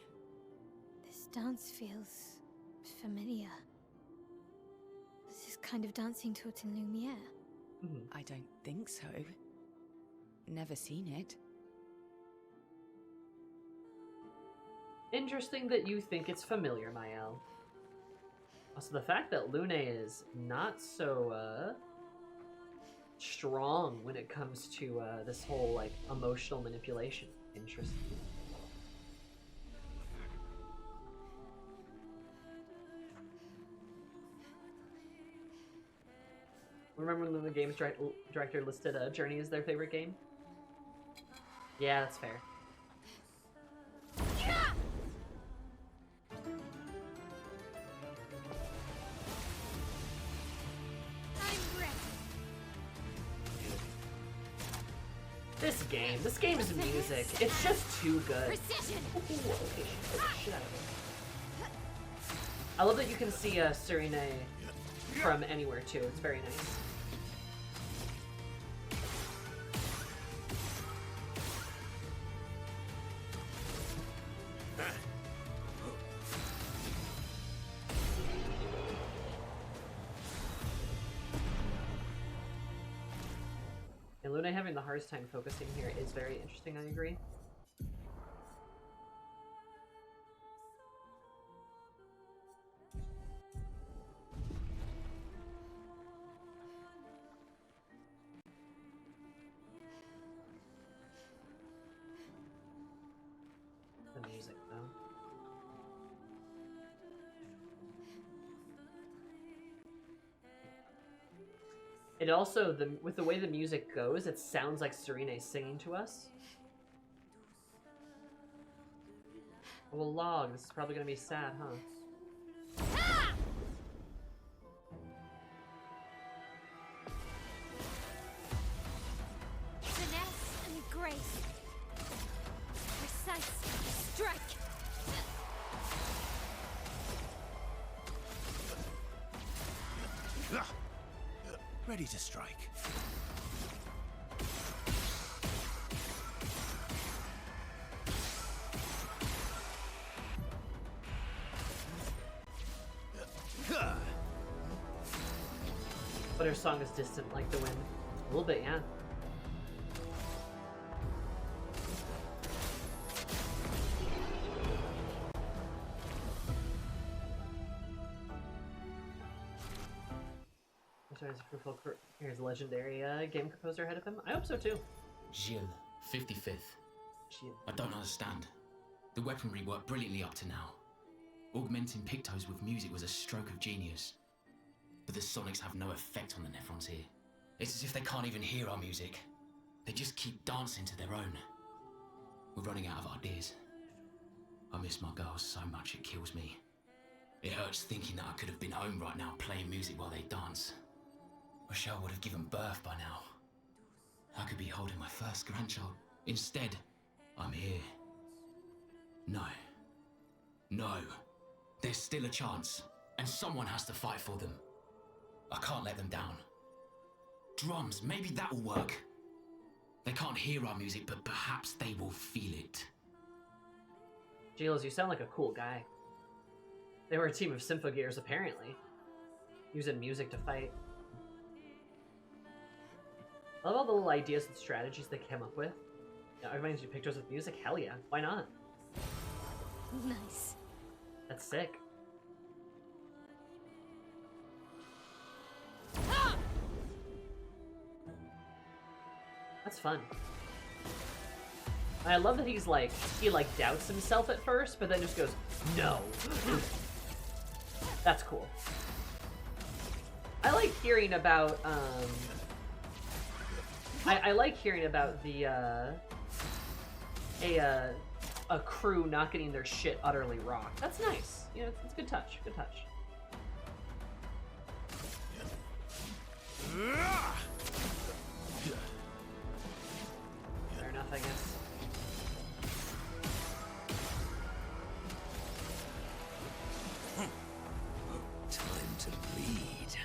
This dance feels familiar. This is kind of dancing to it in Lumiere. I don't think so. Never seen it. Interesting that you think it's familiar, Mael. Also, the fact that Lune is not so strong when it comes to this whole like emotional manipulation. Interesting. Remember when the games director listed Journey as their favorite game? Yeah, that's fair. This game is music. It's just too good. Precision. Ooh, okay, shit out of it. I love that you can see Sirene from anywhere too. It's very nice. And Lune having the hardest time focusing here is very interesting, I agree. The music, though. It also, with the way the music goes, it sounds like Sirene singing to us. Oh, well, log. This is probably gonna be sad, huh? Finesse and grace. Precise strike. Ready ready to strike. But her song is distant like the wind. A little bit, yeah. Here's a legendary game composer ahead of him. I hope so too. Gilles, 55th. Gilles. I don't understand. The weaponry worked brilliantly up to now. Augmenting pictos with music was a stroke of genius. But the sonics have no effect on the Nephrons here. It's as if they can't even hear our music. They just keep dancing to their own. We're running out of ideas. I miss my girls so much it kills me. It hurts thinking that I could have been home right now playing music while they dance. Rochelle would have given birth by now. I could be holding my first grandchild. Instead, I'm here. No. No. There's still a chance, and someone has to fight for them. I can't let them down. Drums, maybe that'll work. They can't hear our music, but perhaps they will feel it. Giles, you sound like a cool guy. They were a team of symphogears, apparently. Using music to fight. I love all the little ideas and strategies they came up with. Yeah, everybody do pictures with music? Hell yeah. Why not? Nice. That's sick. That's fun. I love that he's like, he like doubts himself at first, but then just goes, no. That's cool. I like hearing about, I like hearing about the, a crew not getting their shit utterly rocked. That's nice. You know, it's good touch. Good touch. Fair enough, I guess. Time to bleed.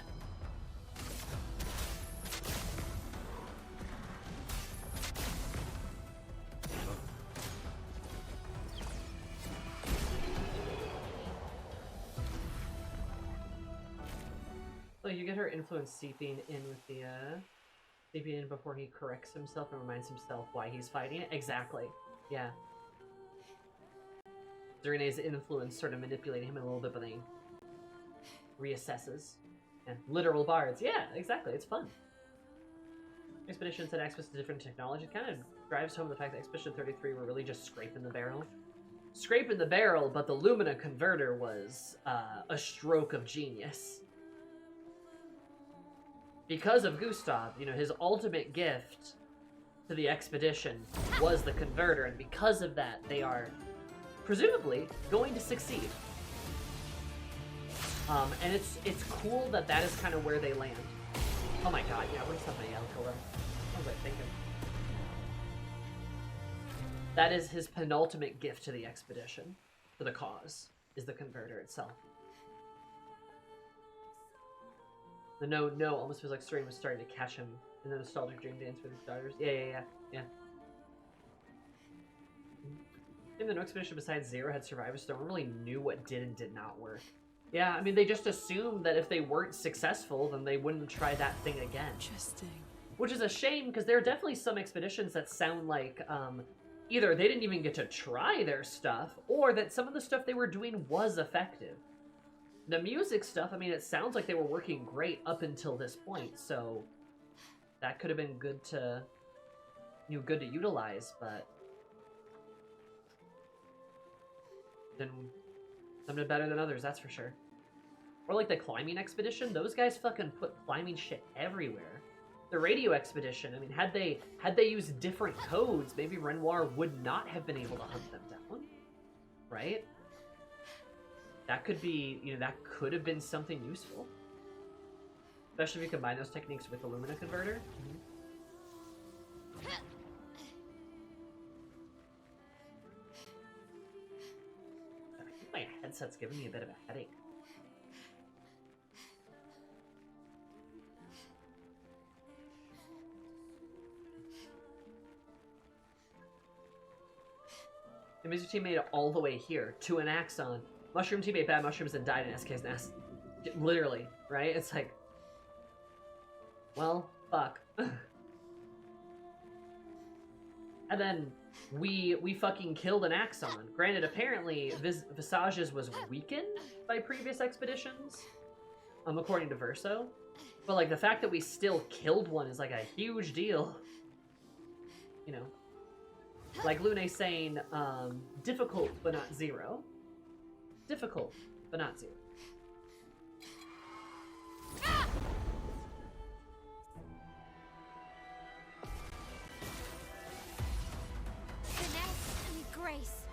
So you get her influence seeping in with the, seeping in before he corrects himself and reminds himself why he's fighting it. Exactly. Yeah. Sirene's influence sort of manipulating him a little bit, but then he reassesses. Yeah. Literal bards. Yeah, exactly. It's fun. Expeditions had access to different technology. It kind of drives home the fact that Expedition 33 were really just scraping the barrel. Scraping the barrel, but the Lumina converter was a stroke of genius. Because of Gustav, you know, his ultimate gift to the expedition was the converter, and because of that, they are presumably going to succeed. And it's cool that that is kind of where they land. Oh my god, yeah, what is somebody else? What was I thinking? That is his penultimate gift to the expedition, for the cause, is the converter itself. The no almost feels like Sirene was starting to catch him in the nostalgic dream dance with his daughters. Yeah. I think the no expedition besides Zero had survivors, so no one really knew what did and did not work. Yeah, I mean, they just assumed that if they weren't successful, then they wouldn't try that thing again. Interesting. Which is a shame, because there are definitely some expeditions that sound like, either they didn't even get to try their stuff, or that some of the stuff they were doing was effective. The music stuff, I mean, it sounds like they were working great up until this point, so that could have been good to, you know, good to utilize, but then some did better than others, that's for sure. Or like the climbing expedition, those guys fucking put climbing shit everywhere. The radio expedition, I mean, had they used different codes, maybe Renoir would not have been able to hunt them down, right? That could be, you know, that could have been something useful. Especially if you combine those techniques with the Lumina converter. I think my headset's giving me a bit of a headache. The music team made it all the way here to an Axon. Mushroom team ate bad mushrooms and died in SK's nest. Literally, right? It's like, well, fuck. And then we fucking killed an Axon. Granted, apparently Visage's was weakened by previous expeditions, according to Verso. But like the fact that we still killed one is like a huge deal. You know, like Lune's saying, difficult but not zero. Difficult but not zero. Finesse and grace.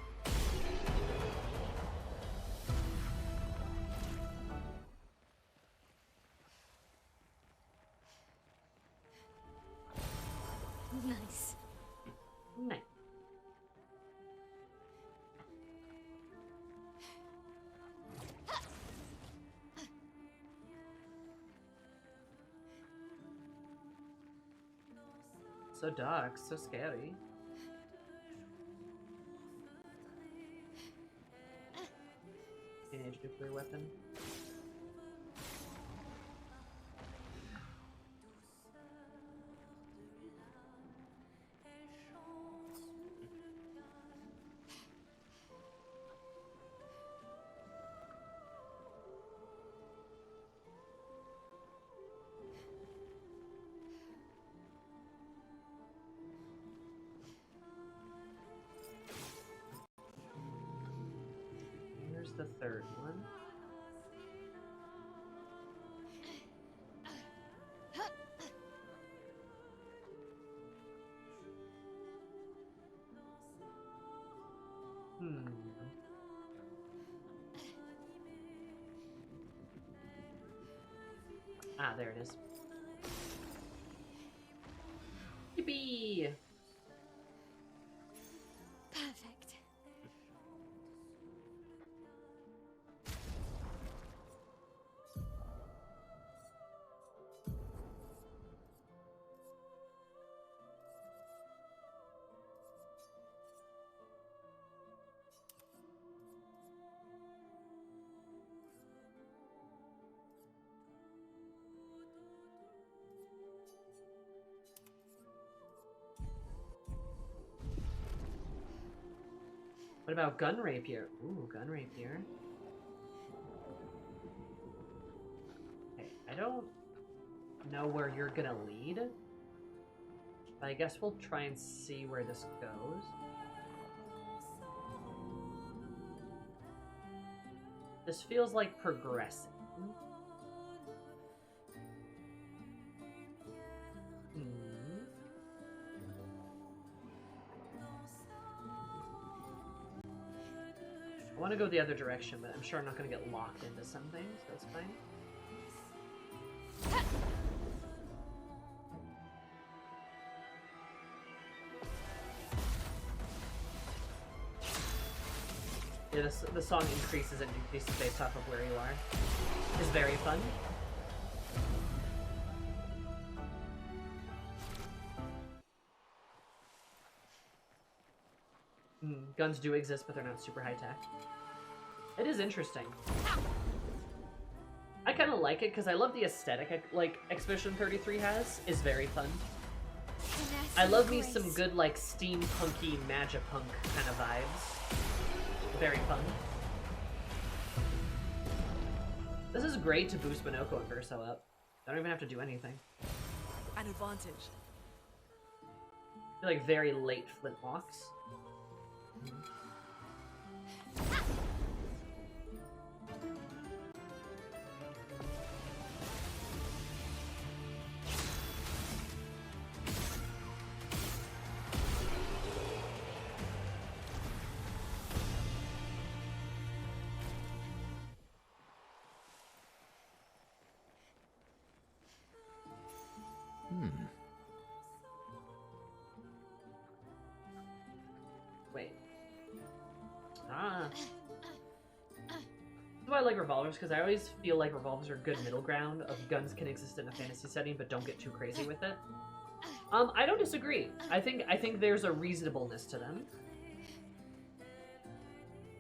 Nice. Nice. So dark, so scary. Teenage nuclear weapon. Here's the third one. Ah, there it is. Yippee! Perfect. What about gun rapier? Ooh, gun rapier. Okay, I don't know where you're gonna lead, but I guess we'll try and see where this goes. This feels like progressing. I want to go the other direction, but I'm sure I'm not going to get locked into something, so that's fine. Yeah, the song increases and decreases based off of where you are. It's very fun. Guns do exist, but they're not super high-tech. It is interesting. I kind of like it because I love the aesthetic like Expedition 33 has. Is very fun. I love me some good like steampunky magipunk kind of vibes. Very fun. This is great to boost Minoko and Verso up. I don't even have to do anything. An advantage. I feel like very late flintlocks. Wait. That's why I like revolvers, because I always feel like revolvers are good middle ground of guns can exist in a fantasy setting, but don't get too crazy with it. I don't disagree. I think there's a reasonableness to them.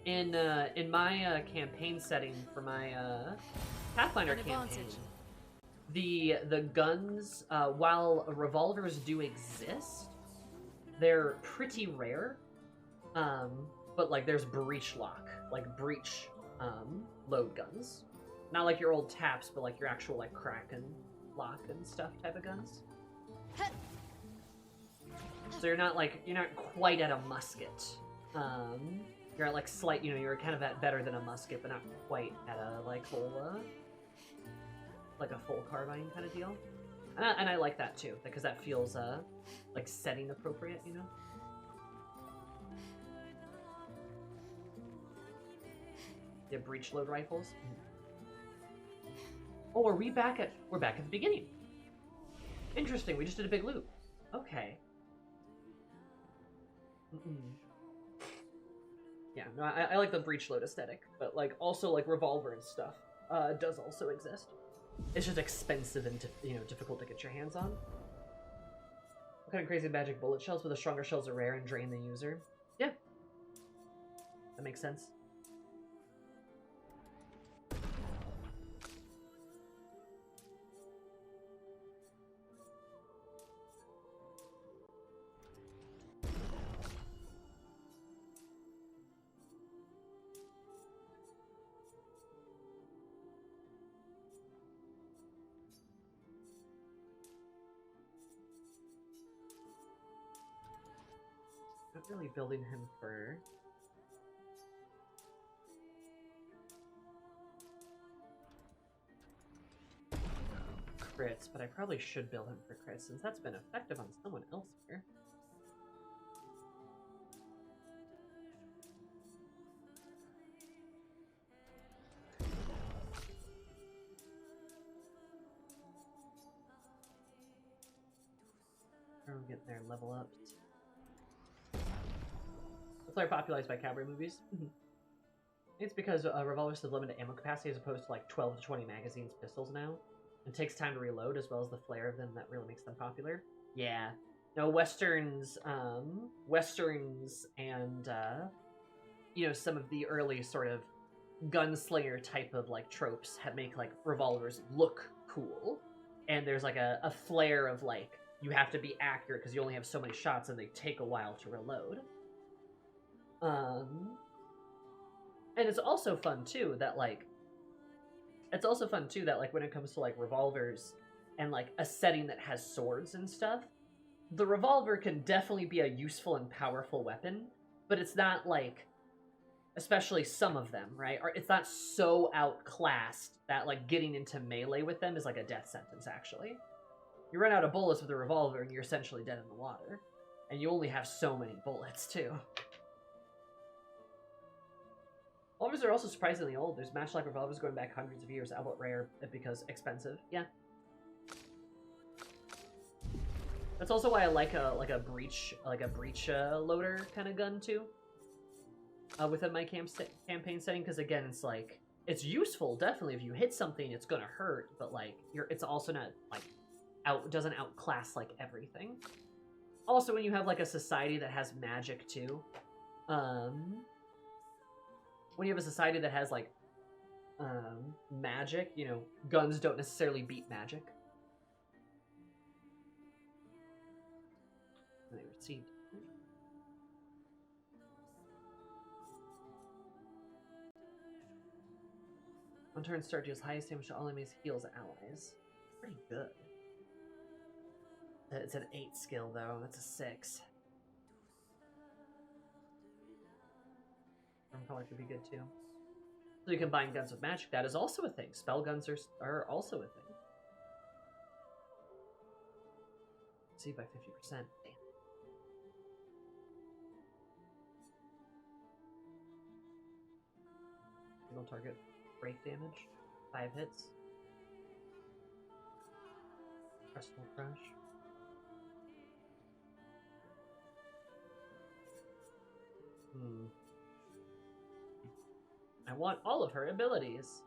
In my campaign setting for my Pathfinder campaign, the guns, while revolvers do exist, they're pretty rare. But like there's breech lock, like breech load guns. Not like your old taps, but like your actual like crack and lock and stuff type of guns. So you're not quite at a musket. You're at like slight, you're kind of at better than a musket, but not quite at a like full like a full carbine kind of deal. And I like that too, because that feels like setting appropriate, The breech load rifles. Oh, are we back at? We're back at the beginning. Interesting. We just did a big loop. Okay. Yeah. No, I like the breech load aesthetic, but like also like revolver and stuff does also exist. It's just expensive and difficult to get your hands on. What kind of crazy magic bullet shells? But the stronger shells are rare and drain the user. Yeah. That makes sense. Not really building him for crits, but I probably should build him for crits since that's been effective on someone else here. We'll get there, level up. Player popularized by cowboy movies. It's because revolvers have limited ammo capacity as opposed to like 12 to 20 magazines pistols now. It takes time to reload as well as the flair of them that really makes them popular. Yeah. No, westerns and some of the early sort of gunslinger type of like tropes make like revolvers look cool. And there's like a flair of like you have to be accurate because you only have so many shots and they take a while to reload. And it's also fun too that like when it comes to like revolvers and like a setting that has swords and stuff, the revolver can definitely be a useful and powerful weapon, but it's not like, especially some of them, right? Or it's not so outclassed that like getting into melee with them is like a death sentence actually. You run out of bullets with a revolver and you're essentially dead in the water. And you only have so many bullets too. Revolvers are also surprisingly old. There's matchlock revolvers going back hundreds of years, albeit rare because expensive. Yeah. That's also why I like a breech loader kind of gun too. Within my campaign setting, because again, it's like it's useful definitely if you hit something, it's gonna hurt, but like it's also not like doesn't outclass like everything. Also, when you have like a society that has magic too, when you have a society that has like magic, guns don't necessarily beat magic. They received. On turn start, deals highest damage to all enemies, heals allies. Pretty good. It's an 8 skill though. That's a 6. Color could be good too. So you combine guns with magic. That is also a thing. Spell guns are also a thing. See by 50%. Damn. Single target break damage. 5 hits. Crystal Crush. I want all of her abilities.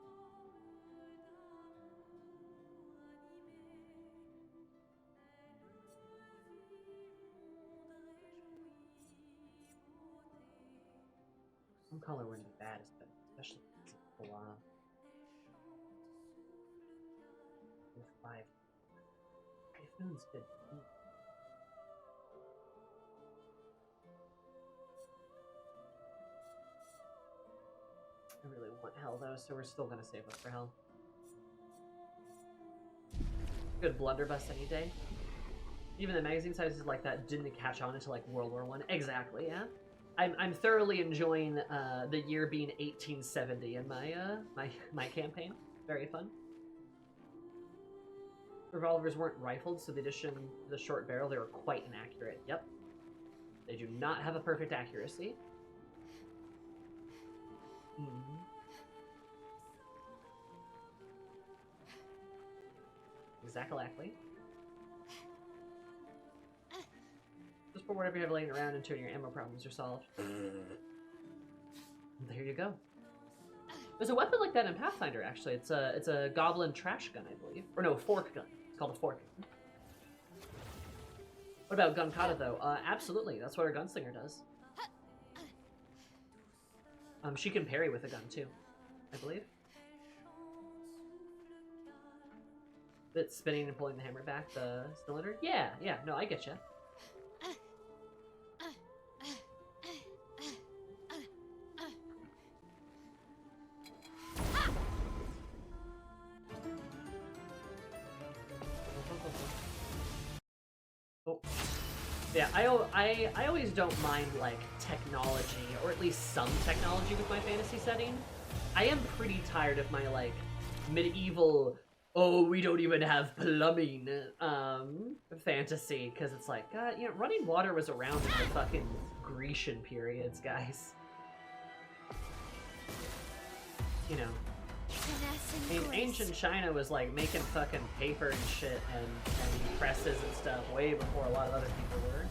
Some color wouldn't be bad, especially if it's a blob. With 5. Typhoon's good. I really want Hell though, so we're still gonna save up for Hell. Good blunderbuss any day. Even the magazine sizes like that didn't catch on until like World War I. Exactly, yeah. I'm thoroughly enjoying the year being 1870 in my my campaign. Very fun. Revolvers weren't rifled, so the addition to the short barrel, they were quite inaccurate. Yep. They do not have a perfect accuracy. Exactly. Just put whatever you have laying around until your ammo problems are solved. There you go. There's a weapon like that in Pathfinder, actually. It's a goblin trash gun, I believe. Or no, fork gun. It's called a fork gun. What about gun kata, though? Absolutely. That's what our gunslinger does. She can parry with a gun, too, I believe. That's spinning and pulling the hammer back, the cylinder? Yeah, no, I get you. Oh. Yeah, I always don't mind, like, technology, or at least some technology with my fantasy setting. I am pretty tired of my, like, medieval, oh, we don't even have plumbing, fantasy, because it's like, God, you know, running water was around in the fucking Grecian periods, guys. You know. I mean, ancient China was like making fucking paper and shit and presses and stuff way before a lot of other people were.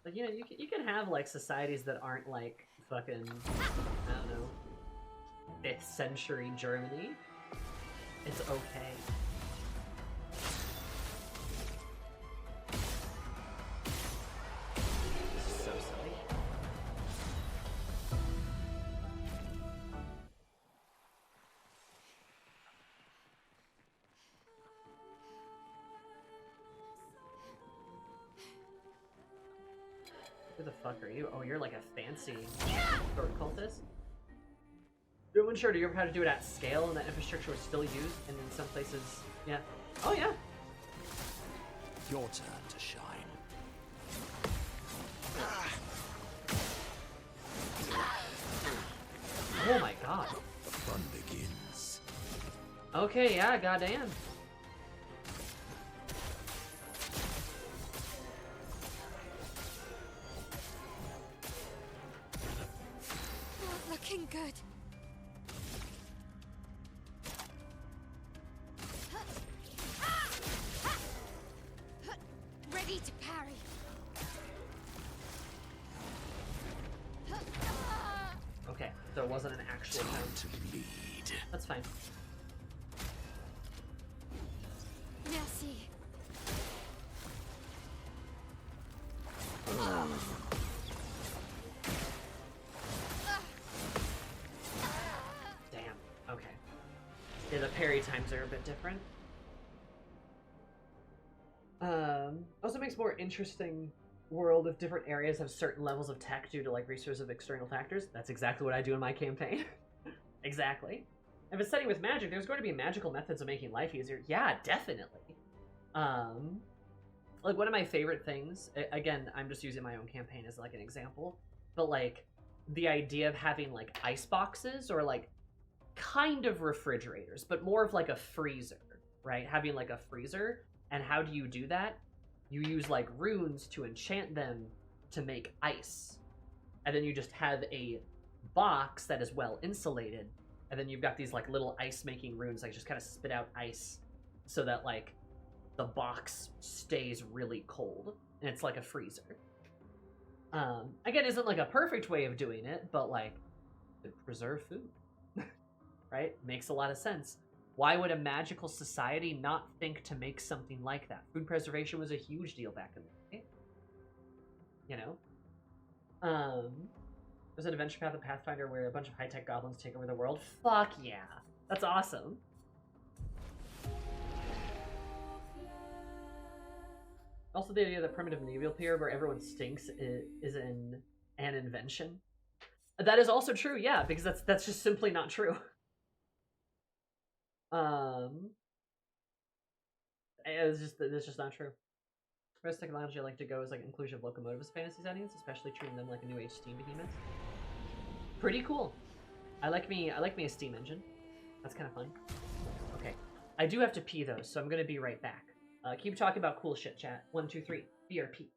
But you know, you can have like societies that aren't like fucking, I don't know, 5th century Germany. It's okay. This is so silly. Who the fuck are you? Oh, you're like a fancy sword cultist? No sure, do you ever have to do it at scale and that infrastructure was still used and in some places, yeah. Oh yeah. Your turn to shine. Oh my god. The fun begins. Okay, yeah, goddamn. Not looking good. Ready to parry. Okay, there wasn't an actual time count. to bleed. That's fine. Merci. Damn, okay. Yeah, the parry times are a bit different. Also makes more interesting world if different areas have certain levels of tech due to like resources of external factors. That's exactly what I do in my campaign. Exactly. If it's setting with magic, there's going to be magical methods of making life easier. Yeah, definitely. Like one of my favorite things, again, I'm just using my own campaign as like an example, but like the idea of having like ice boxes or like kind of refrigerators, but more of like a freezer, right? Having like a freezer. And how do you do that? You use like runes to enchant them to make ice. And then you just have a box that is well insulated. And then you've got these like little ice making runes that just kind of spit out ice so that like the box stays really cold. And it's like a freezer. Again, isn't like a perfect way of doing it, but like preserve food, right? Makes a lot of sense. Why would a magical society not think to make something like that? Food preservation was a huge deal back in the day. You know? There's an adventure path of Pathfinder where a bunch of high-tech goblins take over the world. Fuck yeah. That's awesome. Also, the idea that primitive medieval period where everyone stinks is an invention. That is also true, yeah, because that's just simply not true. It's just not true. The best technology I like to go is like inclusion of locomotives in fantasy settings, especially treating them like a new age steam behemoth. Pretty cool. I like me a steam engine. That's kind of fun. Okay, I do have to pee though, so I'm gonna be right back. Keep talking about cool shit, chat. 1, 2, 3. BRP.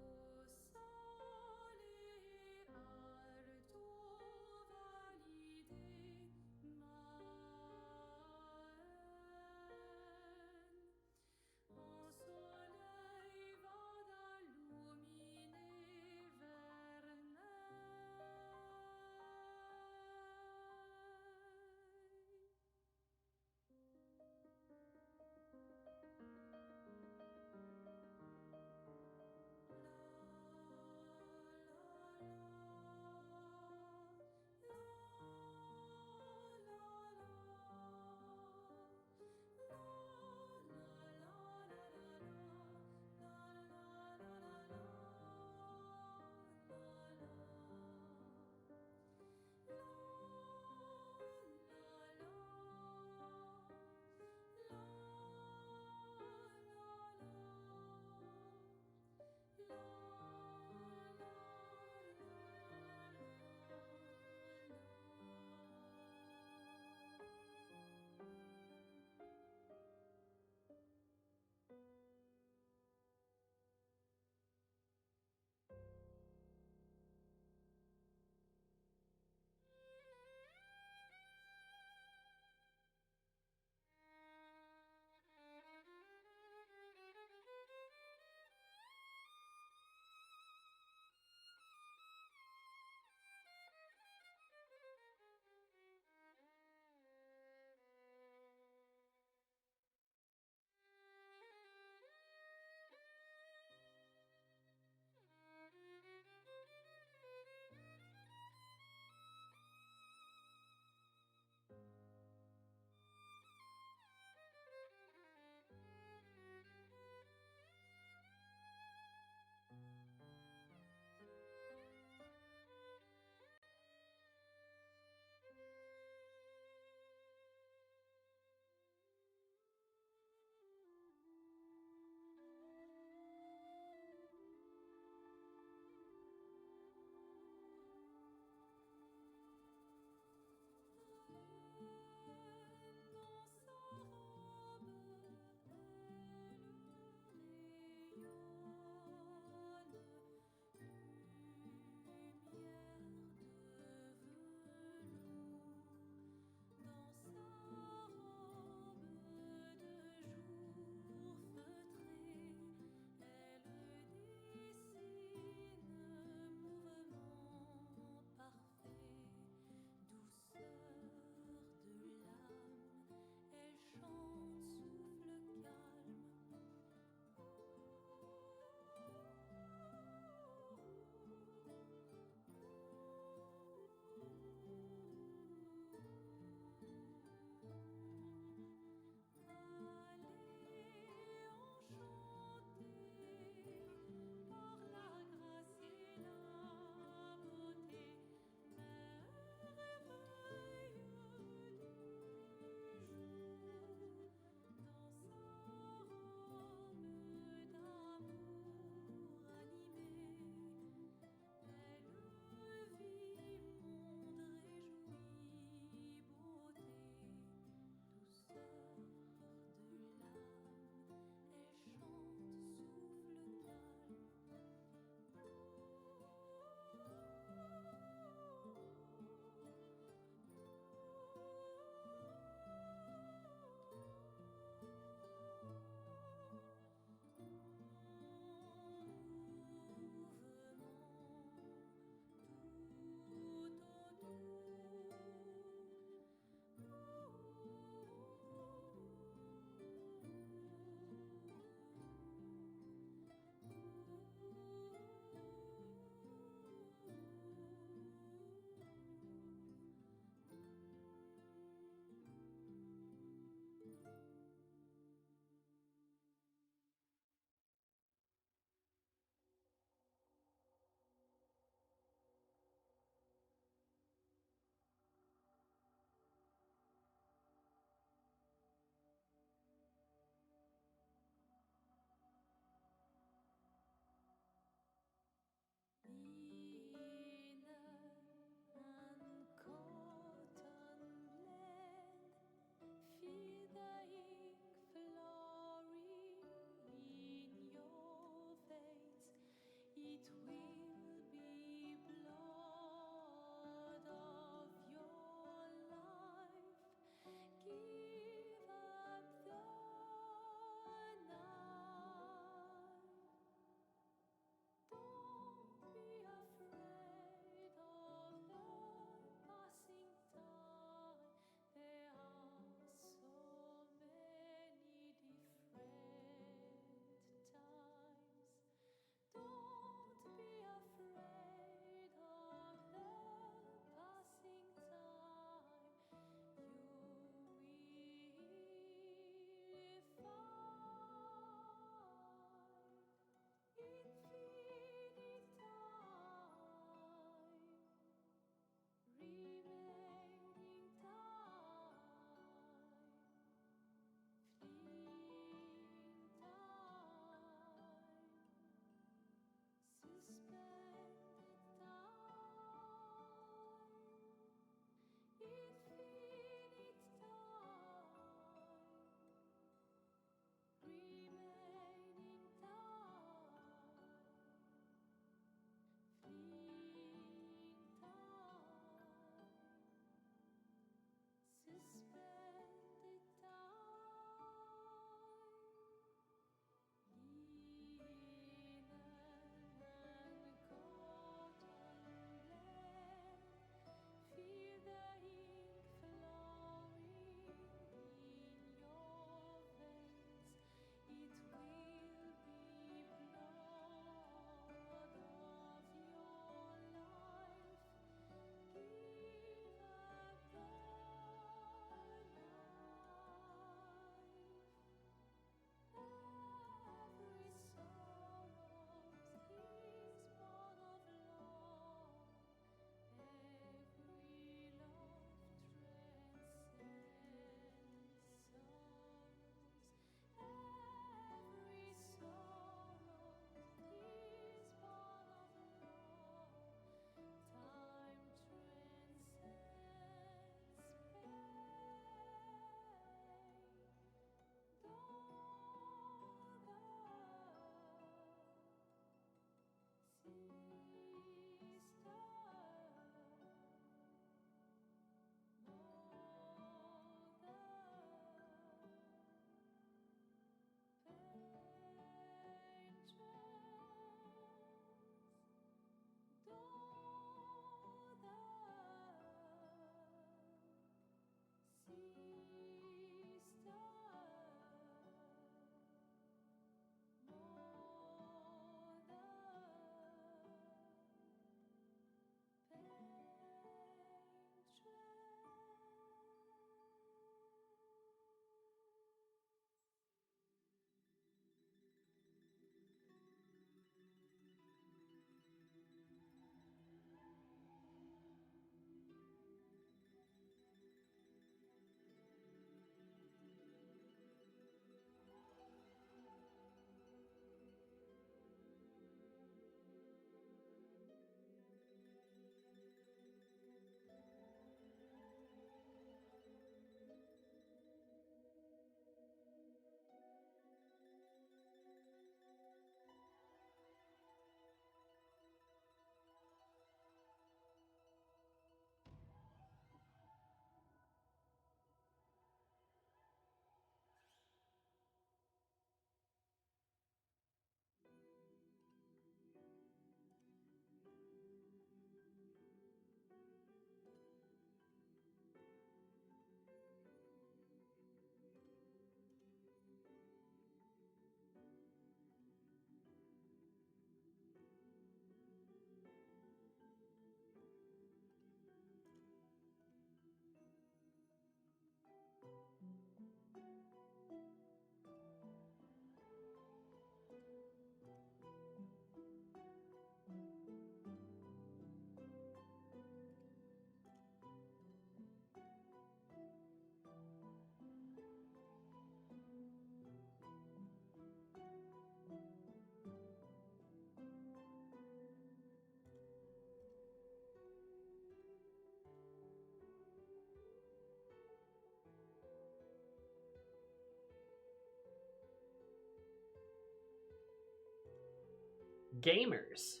Gamers.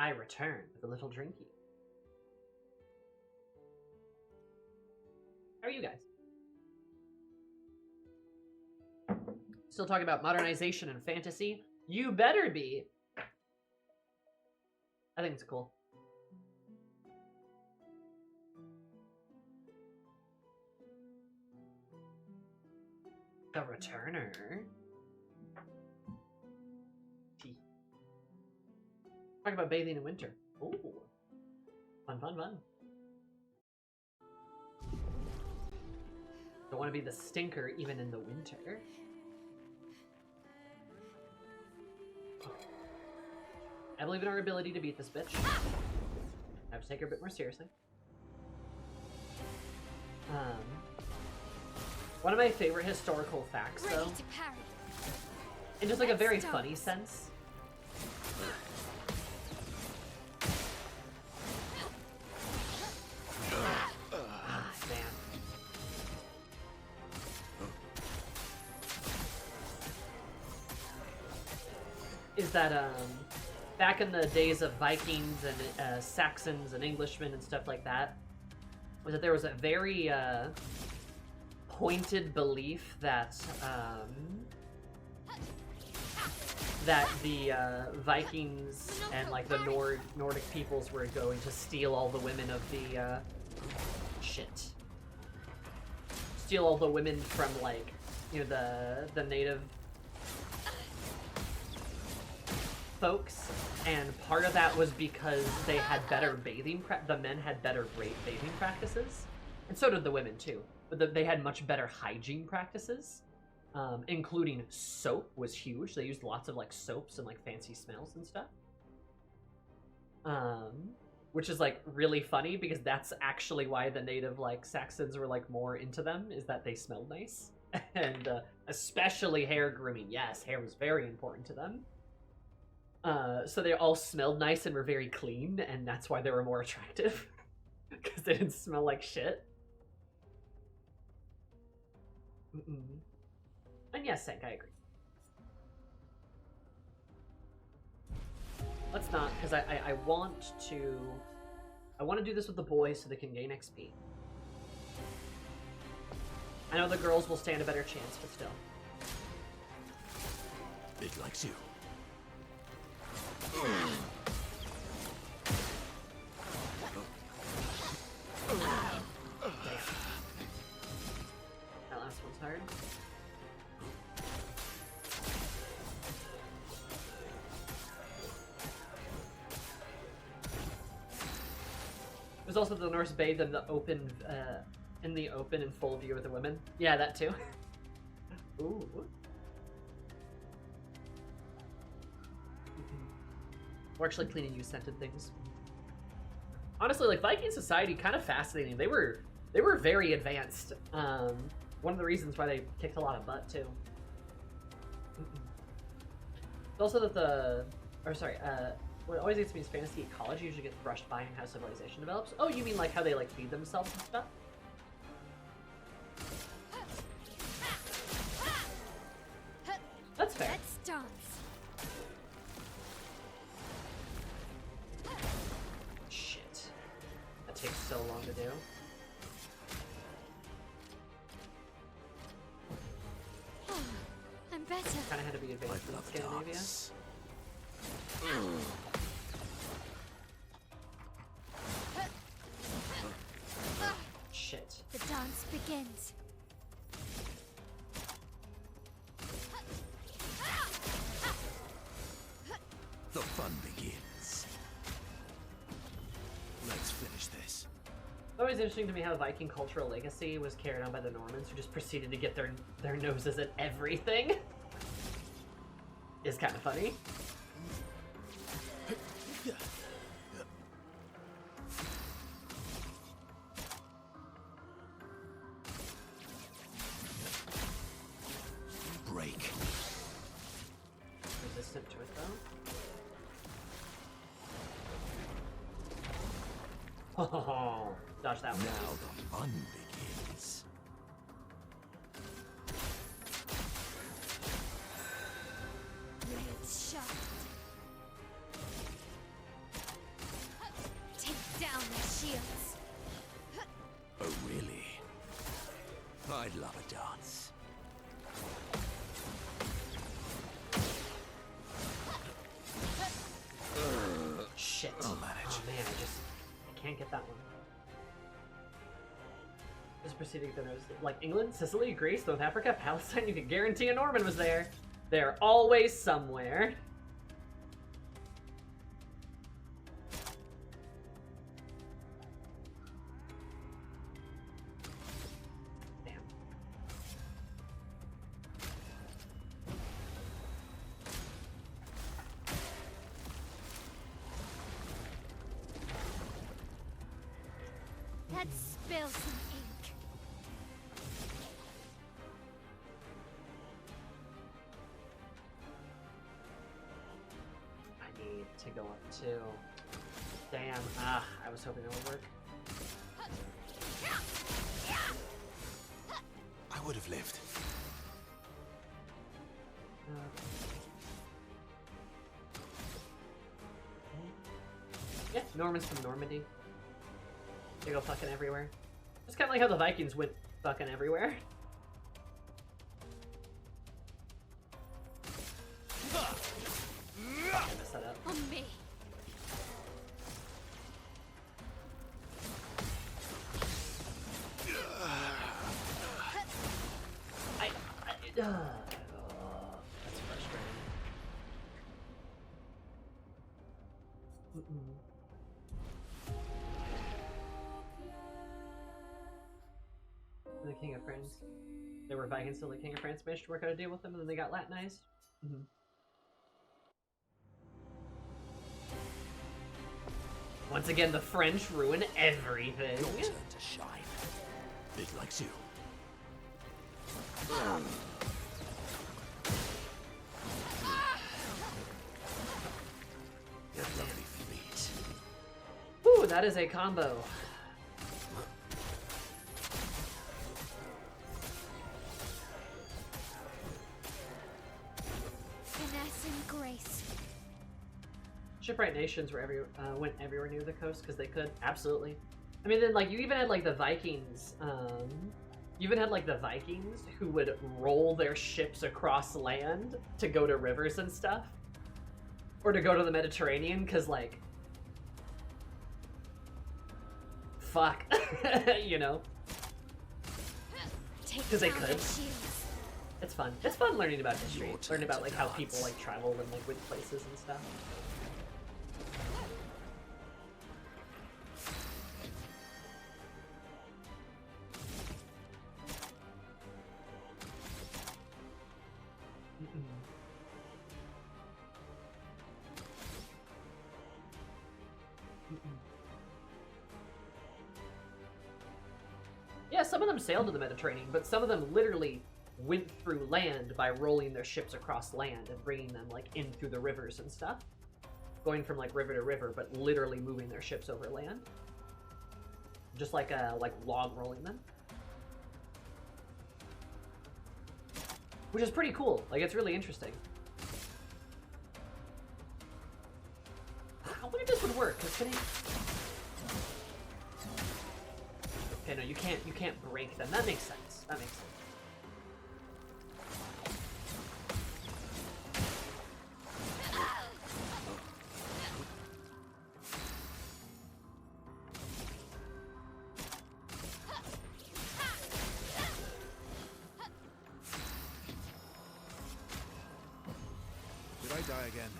I return with a little drinky. How are you guys? Still talking about modernization and fantasy? You better be! I think it's cool. The Returner. Tea. Talk about bathing in winter. Ooh. Fun, fun, fun. Don't want to be the stinker even in the winter. I believe in our ability to beat this bitch. I have to take her a bit more seriously. One of my favorite historical facts, though, in just like a very funny sense, is that back in the days of Vikings and Saxons and Englishmen and stuff like that, was that there was a very pointed belief that that the Vikings and like the Nordic peoples were going to steal all the women of the steal all the women from, like, you know, the native folks, and part of that was because they had better the men had better bathing practices, and so did the women too, but they had much better hygiene practices, including soap was huge. They used lots of like soaps and like fancy smells and stuff, which is like really funny because that's actually why the native like Saxons were like more into them, is that they smelled nice. And especially hair grooming. Yes, hair was very important to them. So they all smelled nice and were very clean, and that's why they were more attractive. Because they didn't smell like shit. And yes, Sank, I agree. Let's not, because I want to do this with the boys so they can gain XP. I know the girls will stand a better chance, but still. It likes you. That last one's hard. There's also the Norse bathe in the open and full view of the women. Yeah, that too. Ooh. Or actually clean and use scented things. Honestly, like, Viking society, kind of fascinating. They were very advanced. One of the reasons why they kicked a lot of butt too. It's also that what always gets me is fantasy ecology usually gets brushed by in how civilization develops. Oh, you mean like how they like feed themselves and stuff? That's fair. Let's dance. Shit. That takes so long to do. I'm better. Kinda had to be advanced in Scandinavia. Shit. The dance begins. The fun begins. Let's finish this. It's always interesting to me how Viking cultural legacy was carried on by the Normans, who just proceeded to get their noses at everything. Is kind of funny. Break. Resistant to it though. Oh, dodge that one. Now the fun begins. Blades sharp. I'd love a dance. Shit. I'll manage. Oh man, I can't get that one. Just proceeding to notice, like England, Sicily, Greece, North Africa, Palestine, you could guarantee a Norman was there. They're always somewhere. Damn. Let's spill some ink. I need to go up too. Damn. Ah, I was hoping it would work. I would have lived. Yeah, Normans from Normandy. They go fucking everywhere. It's kind of like how the Vikings went fucking everywhere. I messed that up. On me. That's frustrating. The King of France. They were Vikings till the King of France managed to work out a deal with them, and then they got Latinized. Once again, the French ruin everything. Your turn to shine. Big likes you. Your lovely feet. Ooh, that is a combo. Finesse and grace. Shipwright nations were went everywhere near the coast because they could. Absolutely. I mean, then like you even had like the Vikings. You even had like the Vikings who would roll their ships across land to go to rivers and stuff, or to go to the Mediterranean because like, fuck, you know, because they could. It's fun. It's fun learning about history, learning about like how people like traveled and like which places and stuff. Yeah, some of them sailed to the Mediterranean, but some of them literally went through land by rolling their ships across land and bringing them like in through the rivers and stuff. Going from like river to river, but literally moving their ships over land. Just like log rolling them. Which is pretty cool. Like, it's really interesting. I wonder if this would work, 'cause can he... Okay, no, you can't break them. That makes sense. That makes sense. Did I die again?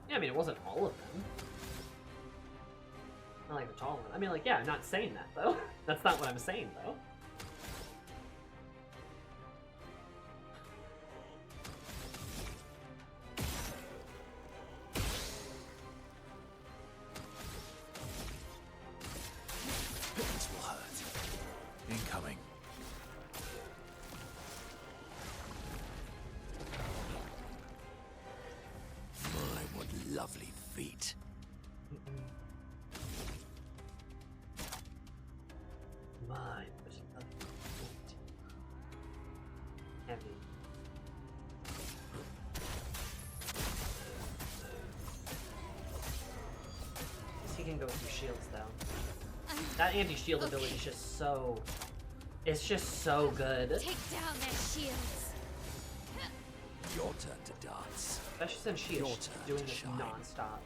Yeah, I mean, it wasn't all of them. Not like the tall one. I mean, like, yeah, I'm not saying that, though. That's not what I'm saying, though. This will hurt. Incoming. My, what lovely feet. Mine was lovely feet. Heavy. Is he he can go through shields though. That anti-shield ability is just so... It's just so good. Take down their shields. Your turn to dance. Especially since she is doing this non-stop.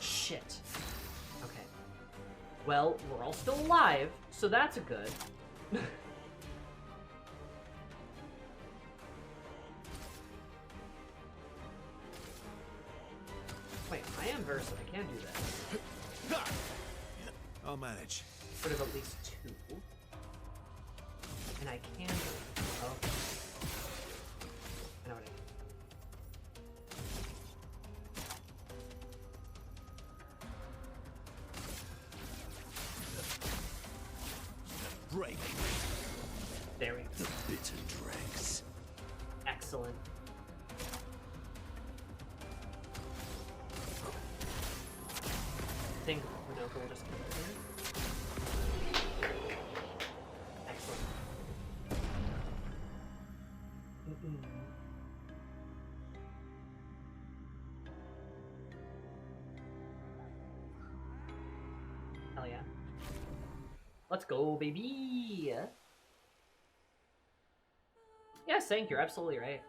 Shit. Okay. Well, we're all still alive, so that's a good. Wait, I am versatile. I can do that. I'll manage. Rid of at least 2. And I can do it. Oh. I know what I can. Break. There we go. The bitter dregs. Excellent. I think Winoka will just come in here. Excellent. Hell yeah. Let's go, baby! Yeah, Sank, you're absolutely right.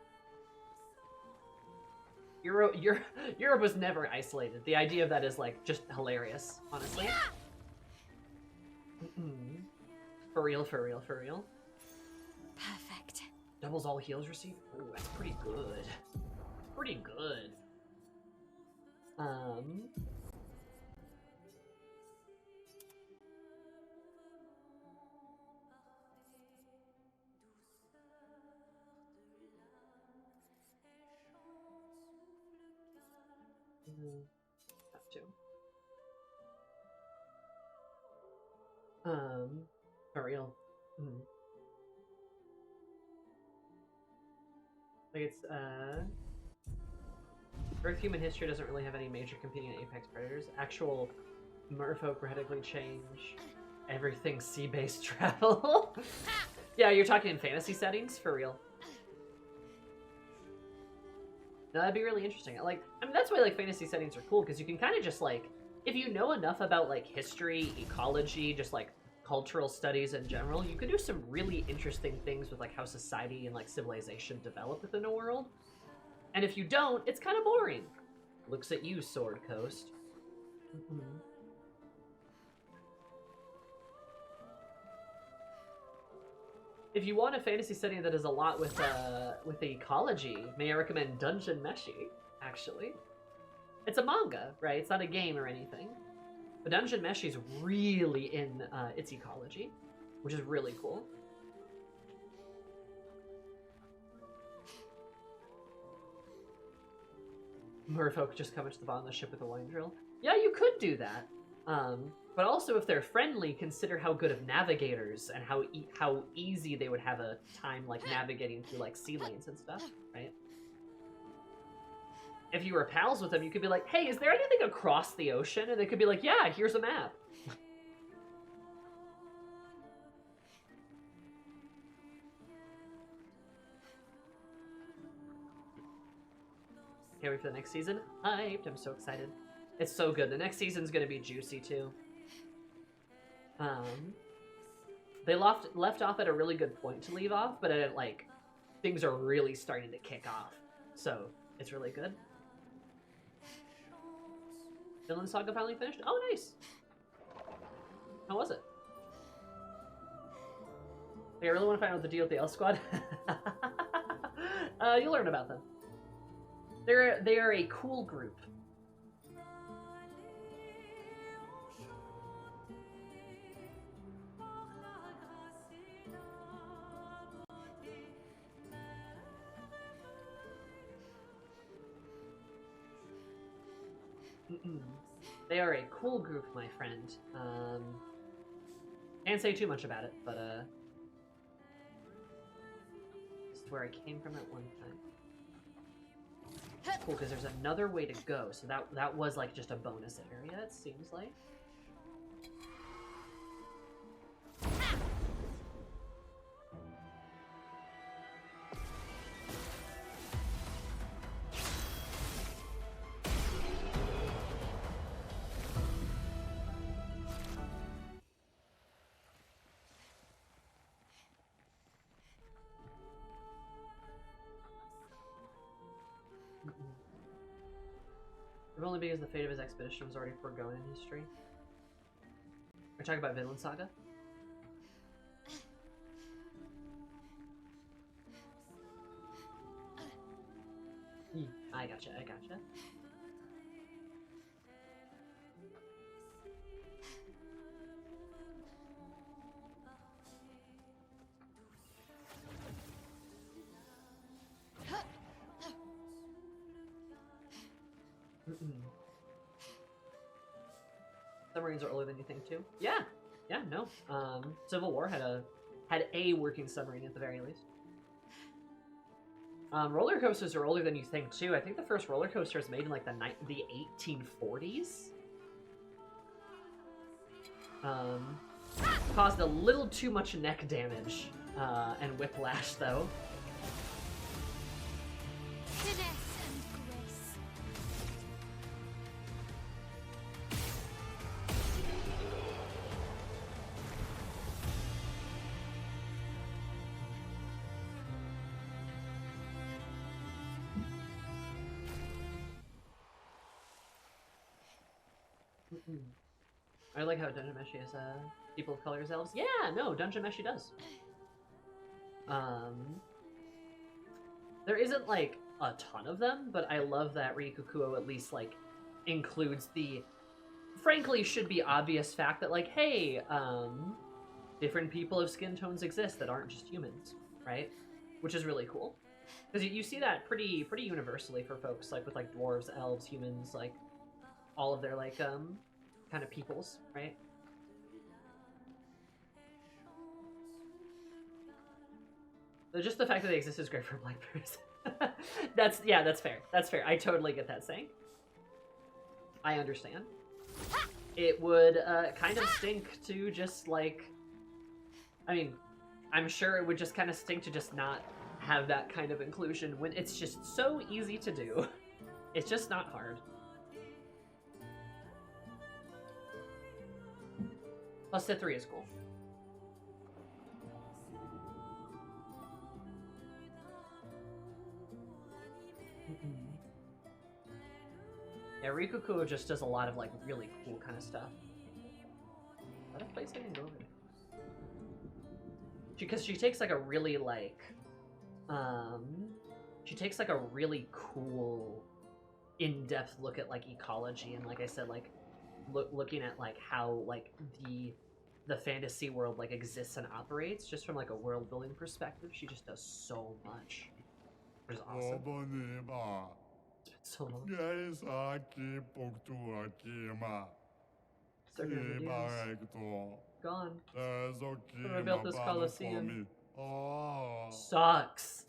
Europe was never isolated. The idea of that is, like, just hilarious, honestly. For real, for real, for real. Perfect. Doubles all heals received? Ooh, that's pretty good. Pretty good. Have to. For real. Like it's, Earth human history doesn't really have any major competing apex predators. Actual merfolk radically change everything sea-based travel. Yeah, you're talking in fantasy settings? For real. No, that'd be really interesting. Like, I mean, that's why, like, fantasy settings are cool, because you can kind of just, like, if you know enough about, like, history, ecology, just, like, cultural studies in general, you could do some really interesting things with, like, how society and, like, civilization develop within a world. And if you don't, it's kind of boring. Looks at you, Sword Coast. If you want a fantasy setting that is a lot with the ecology, may I recommend Dungeon Meshi, actually. It's a manga, right? It's not a game or anything. But Dungeon Meshi is really in its ecology, which is really cool. Merfolk just come to the bottom of the ship with a line drill. Yeah, you could do that. But also, if they're friendly, consider how good of navigators and how easy they would have a time, like, navigating through, like, sea lanes and stuff, right? If you were pals with them, you could be like, hey, is there anything across the ocean? And they could be like, yeah, here's a map. Can't wait for the next season. Hyped, I'm so excited. It's so good. The next season's gonna be juicy, too. They left off at a really good point to leave off, but at, like, things are really starting to kick off. So, it's really good. Villain Saga finally finished? Oh, nice! How was it? Hey, I really want to find out the deal with the L Squad. You'll learn about them. They are a cool group. They are a cool group, my friend. Can't say too much about it, but this is where I came from at one time. Cool, because there's another way to go, so that was like just a bonus area, it seems like. only because the fate of his expedition was already foregone in history. We're talking about Vinland Saga? I gotcha, I gotcha. Submarines are older than you think too. Yeah, yeah, no. Civil War had a working submarine at the very least. Roller coasters are older than you think too. I think the first roller coaster was made in like the 1840s. Caused a little too much neck damage and whiplash though. I like how Dungeon Meshi is people of color as elves. Yeah, no, Dungeon Meshi does. There isn't like a ton of them, but I love that Rikukuo at least like includes the frankly should be obvious fact that like, hey, different people of skin tones exist that aren't just humans, right? Which is really cool. Because you see that pretty universally for folks like with like dwarves, elves, humans, like all of their like kind of peoples, right? So just the fact that they exist is great for black person. That's fair. That's fair. I totally get that saying. I understand. It would kind of stink to just like, I mean, I'm sure it would just kind of stink to just not have that kind of inclusion when it's just so easy to do. It's just not hard. Plus the 3 is cool. Yeah, Rikukuo just does a lot of like really cool kind of stuff. Is that a place I can go over? Because she takes like a really like, she takes like a really cool, in-depth look at like ecology and like I said, like looking at like how like the fantasy world like exists and operates just from like a world building perspective. She just does so much, which is awesome. It's been so long. Gone. I built this Coliseum. Sucks.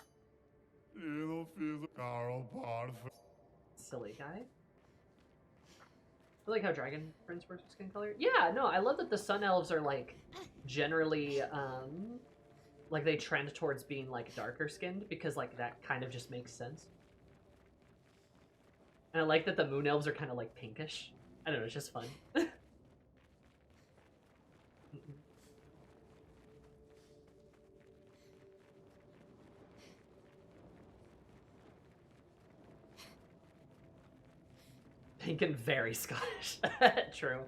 Silly guy. I like how Dragon Prince works with skin color. Yeah, no, I love that the Sun Elves are like generally like they trend towards being like darker skinned because like that kind of just makes sense. And I like that the Moon Elves are kind of like pinkish. I don't know, it's just fun. Pink and very Scottish. True.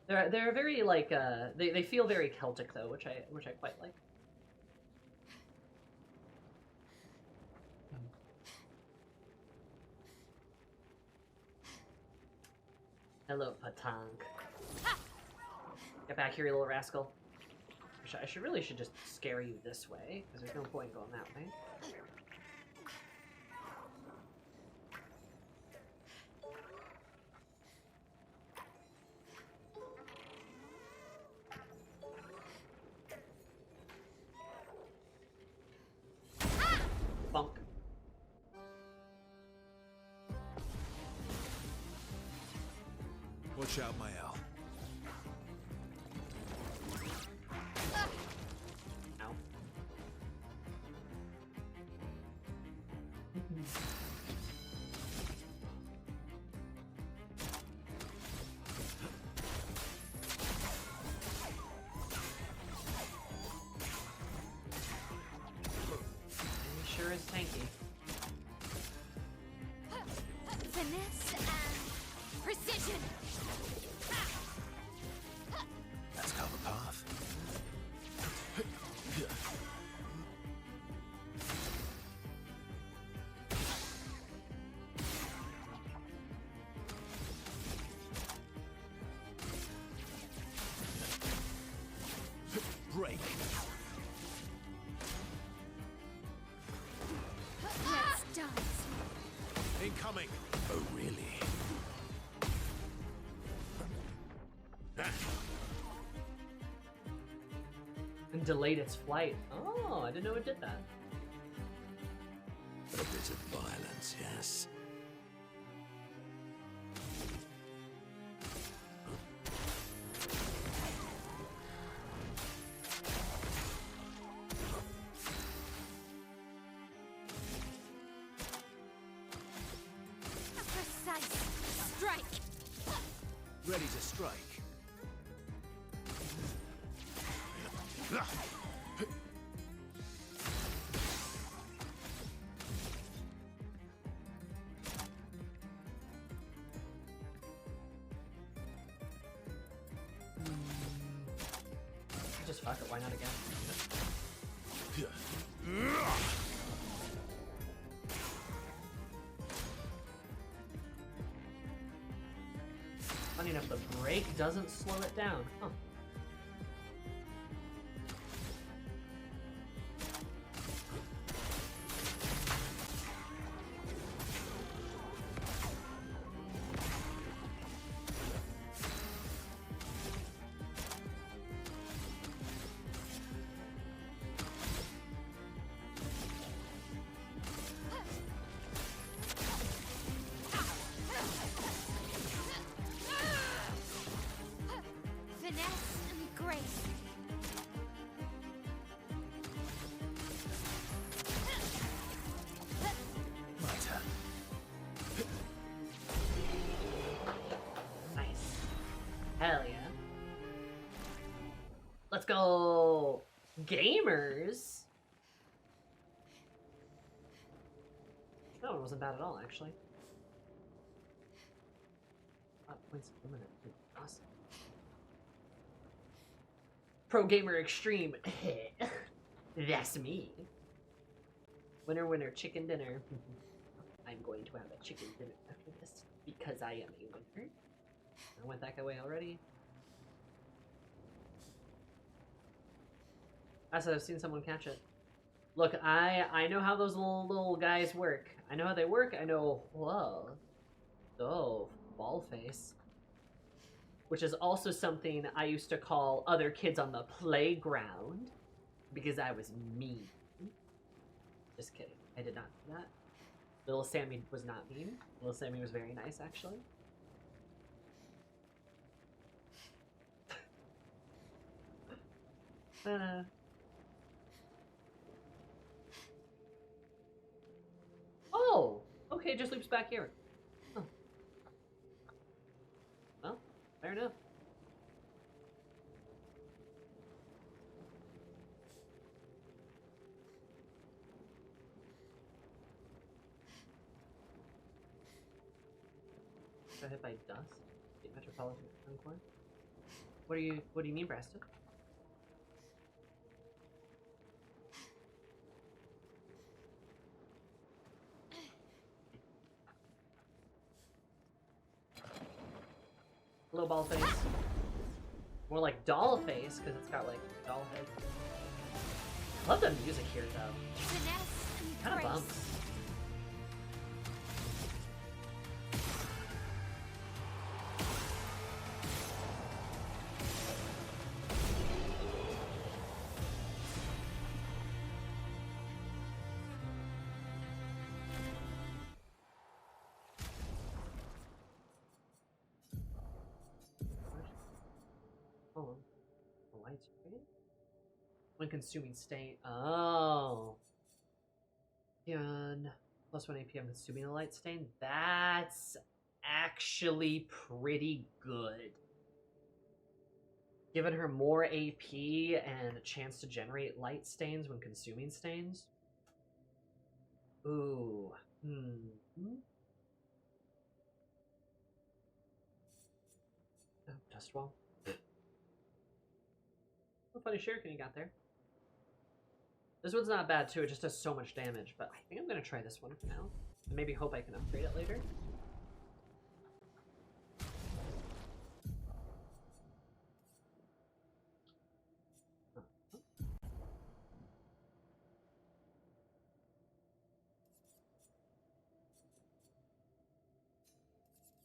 They're very like they feel very Celtic though, which I quite like. Hello, Patank. Get back here, you little rascal. I really should just scare you this way, because there's no point going that way. Bonk. Watch out, my owl. Ow. He sure is tanky. incoming! Oh, really? And delayed its flight. Oh, I didn't know it did that. A bit of violence, yes. A precise strike. Ready to strike. Just fuck it, why not again? Funny enough, the break doesn't slow it down. Huh. Finesse and grace. My turn. Nice. Hell yeah. Let's go, gamers. That one wasn't bad at all, actually. Points a minute. Awesome. Pro Gamer Extreme. That's me. Winner, winner, chicken dinner. I'm going to have a chicken dinner after this because I am a winner. I went that way already. I said I've seen someone catch it. Look, I know how those little guys work. I know how they work. I know. Whoa. Oh, ball face. Which is also something I used to call other kids on the playground because I was mean. Just kidding. I did not do that. Little Sammy was not mean. Little Sammy was very nice, actually. Oh! Okay, it just loops back here. Huh. Well, fair enough. Got hit by dust? State Metropolitan Concord? What do you mean, Preston? Little ball face. More like doll face, because it's got like doll head. I love the music here though. Kind of bumps. Oh, the lights green? When consuming stain. Oh. And plus 1 APM consuming a light stain. That's actually pretty good. Giving her more AP and a chance to generate light stains when consuming stains. Ooh. Oh, dust wall. What funny shuriken you got there. This one's not bad too, it just does so much damage, but I think I'm gonna try this one for now. And maybe hope I can upgrade it later.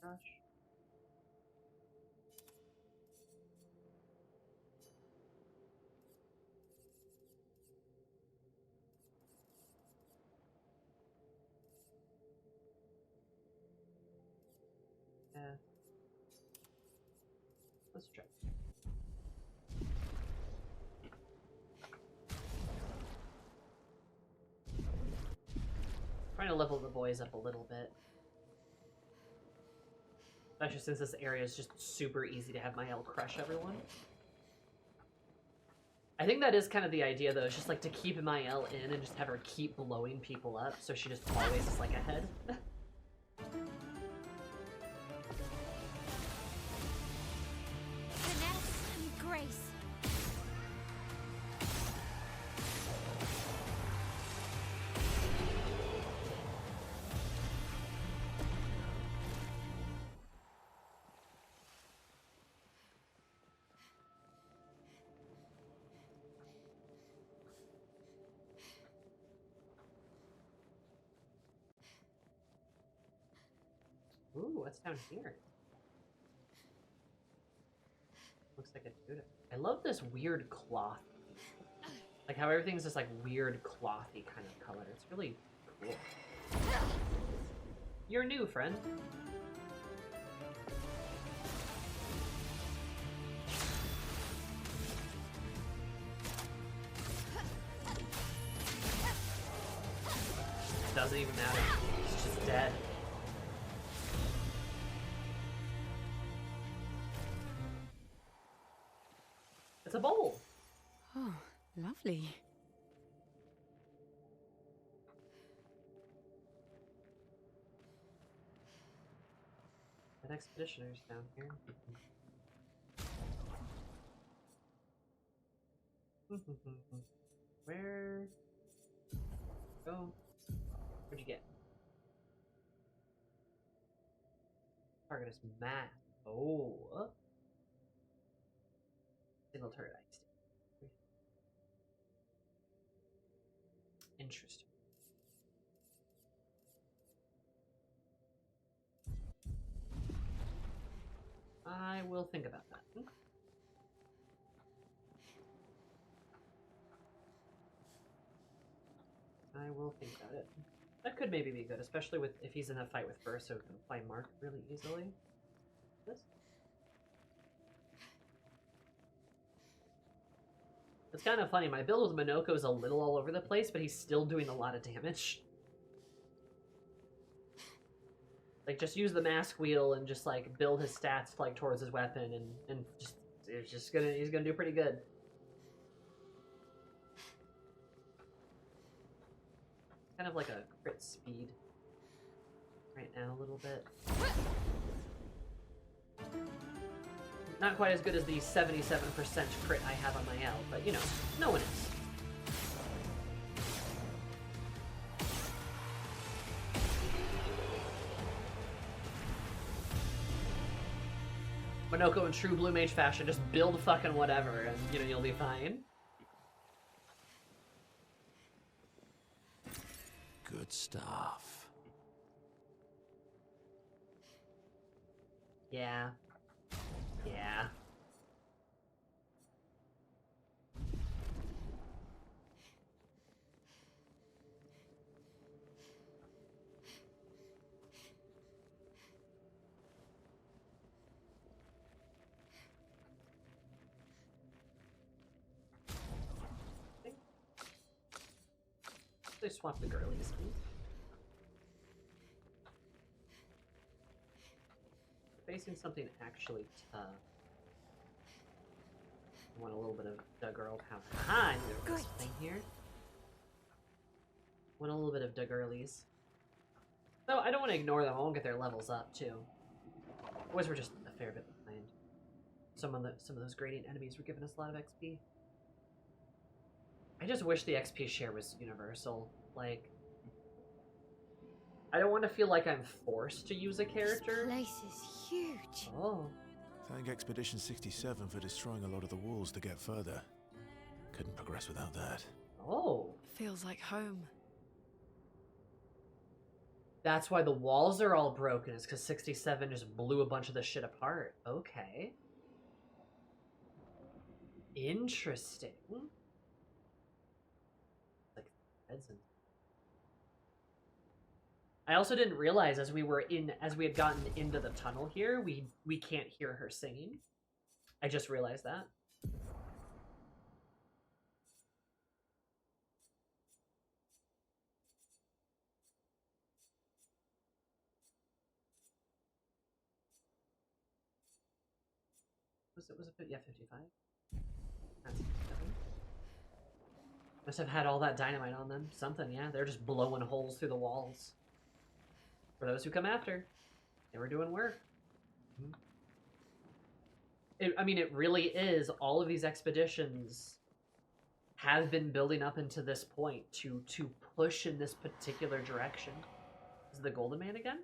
gosh. Yeah. Let's try. Trying to level the boys up a little bit. Especially since this area is just super easy to have my L crush everyone. I think that is kind of the idea, though, is just like to keep my L in and just have her keep blowing people up so she just always is like ahead. Finesse and grace. Ooh, what's down here? Looks like a Buddha. I love this weird cloth. Like how everything's this like weird clothy kind of color. It's really cool. You're new, friend. Doesn't even matter. It's just dead. It's a bowl. Oh, lovely. That expeditioner's down here. Where? Oh. What'd you get? Target is mass. Oh. Single turret iced. Interesting. I will think about that. I will think about it. That could maybe be good, especially with if he's in a fight with Burst, so he can apply Mark really easily. This? It's kind of funny. My build with Minoko is a little all over the place, but he's still doing a lot of damage. Like, just use the mask wheel and just, like, build his stats, like, towards his weapon, and just, he's gonna do pretty good. Kind of like a crit speed right now, a little bit. Not quite as good as the 77% crit I have on my L, but, you know, no one is. Minoko in true Blue Mage fashion, just build fucking whatever, and, you know, you'll be fine. Good stuff. Yeah. Yeah. They swapped the girlies. Facing something actually tough. I want a little bit of the girl power. Aha! I knew there was this thing here. Want a little bit of the girlies. So I don't want to ignore them. I won't get their levels up too. Boys were just a fair bit behind. Some of those gradient enemies were giving us a lot of XP. I just wish the XP share was universal. Like, I don't want to feel like I'm forced to use a character. This place is huge. Oh. Thank Expedition 67 for destroying a lot of the walls to get further. Couldn't progress without that. Oh. Feels like home. That's why the walls are all broken, is because 67 just blew a bunch of the shit apart. Okay. Interesting. Like, heads in. I also didn't realize as we had gotten into the tunnel here, we can't hear her singing. I just realized that. Was it yeah, 55? That's 57. Must have had all that dynamite on them. Something, yeah. They're just blowing holes through the walls. For those who come after, they were doing work. I mean, it really is. All of these expeditions have been building up into this point to push in this particular direction. Is it the Golden Man again?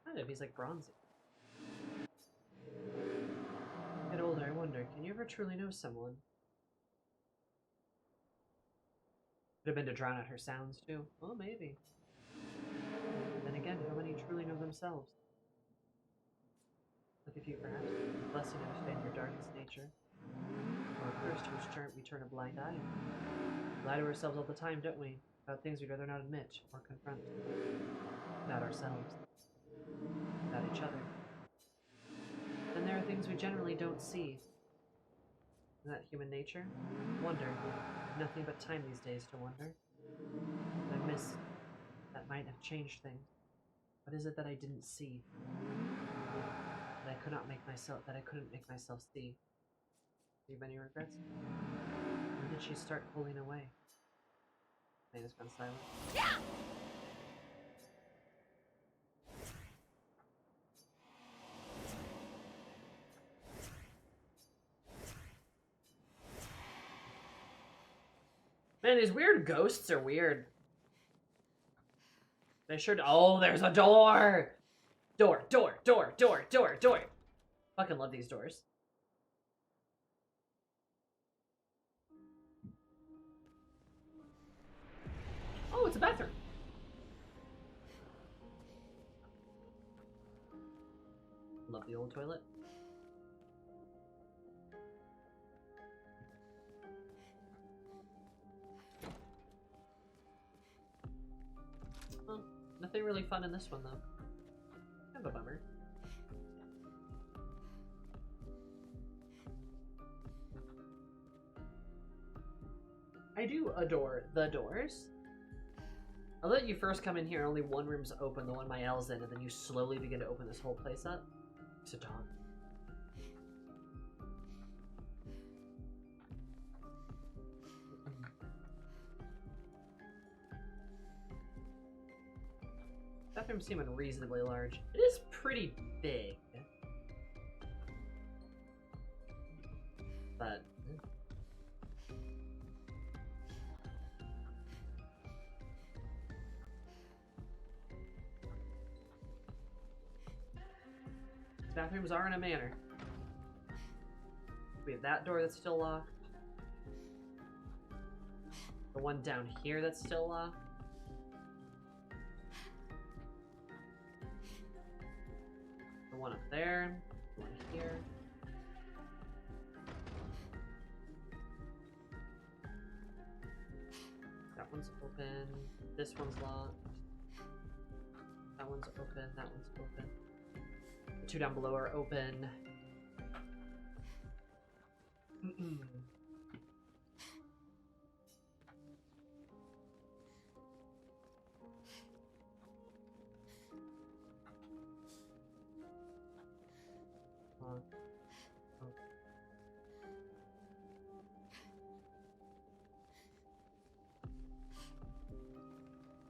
Kind of. He's like bronzy. Get older, I wonder, can you ever truly know someone? Could have been to drown out her sounds, too. Well, maybe. Then again, how many truly know themselves? Look at you, perhaps. Blessing to understand your darkest nature. Or a curse to which we turn a blind eye. We lie to ourselves all the time, don't we? About things we'd rather not admit or confront. About ourselves. About each other. Then there are things we generally don't see. Isn't that human nature? Wonder. Nothing but time these days to wonder. I miss that might have changed things. What is it that I didn't see? That I couldn't make myself see? Do you have any regrets? When did she start pulling away? Man has gone silent. Yeah! Man, these weird ghosts are weird. They sure do. Oh, there's a door! Door. Fucking love these doors. Oh, it's a bathroom. Love the old toilet. Well, nothing really fun in this one, though. Kind of a bummer. I do adore the doors. I'll let you first come in here, only one room's open, the one my L's in, and then you slowly begin to open this whole place up. It's a dog. Bathroom's seeming reasonably large. It is pretty big. But... bathrooms are in a manner. We have that door that's still locked. The one down here that's still locked. The one up there. The one here. That one's open. This one's locked. That one's open. That one's open. The two down below are open.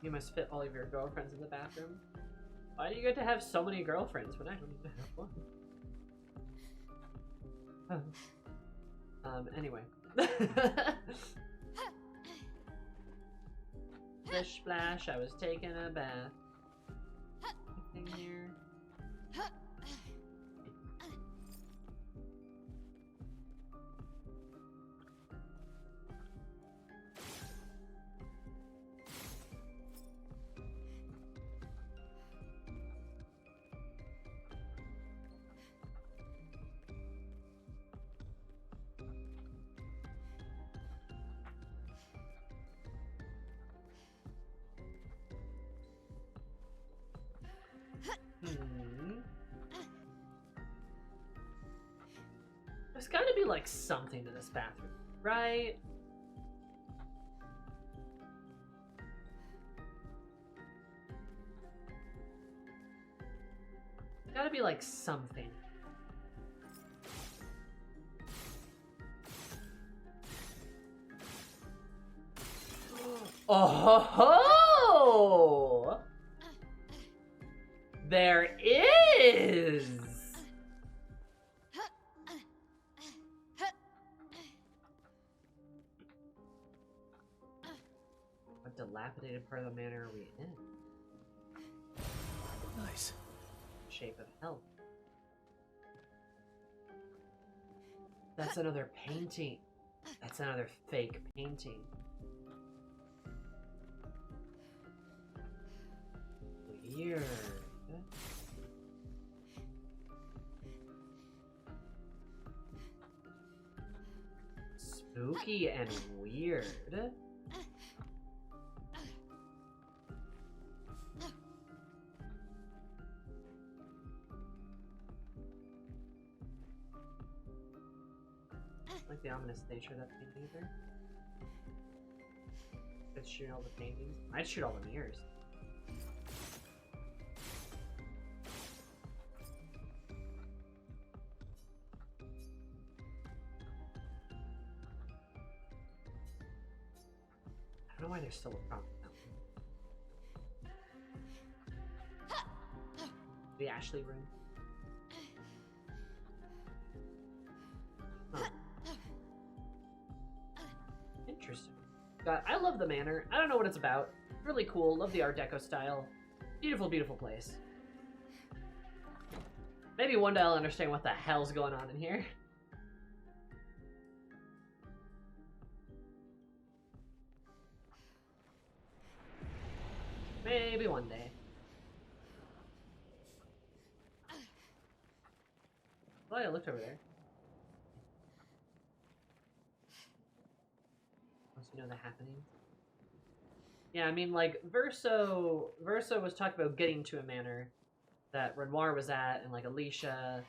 You must fit all of your girlfriends in the bathroom. Why do you get to have so many girlfriends when I don't even have one? Anyway. Splish splash, I was taking a bath. Anything here? There's gotta be, like, something to this bathroom, right? Gotta be, like, something. Oh! There is! What dilapidated part of the manor are we in? Nice. Shape of hell. That's another painting. That's another fake painting. Weird. Spooky and weird. Like the ominous nature of that painting either. Let's shoot all the paintings. I'd shoot all the mirrors. I don't know why there's still a problem now. The Ashley room. Huh. Interesting. God, I love the manor. I don't know what it's about. Really cool. Love the Art Deco style. Beautiful, beautiful place. Maybe one day I'll understand what the hell's going on in here. Maybe one day. Oh, I looked over there. Wants to know the happenings. Yeah, I mean, like, Verso was talking about getting to a manor that Renoir was at, and, like, Alicia,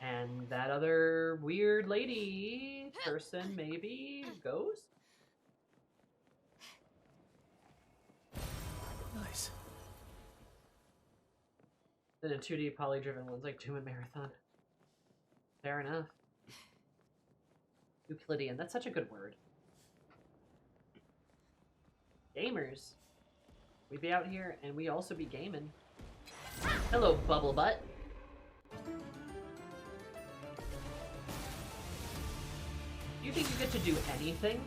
and that other weird lady person, maybe? Ghost? Nice. Then a 2D poly-driven one's like Doom and Marathon. Fair enough. Euclidean, that's such a good word. Gamers. We be out here, and we also be gaming. Hello, Bubble Butt. You think you get to do anything?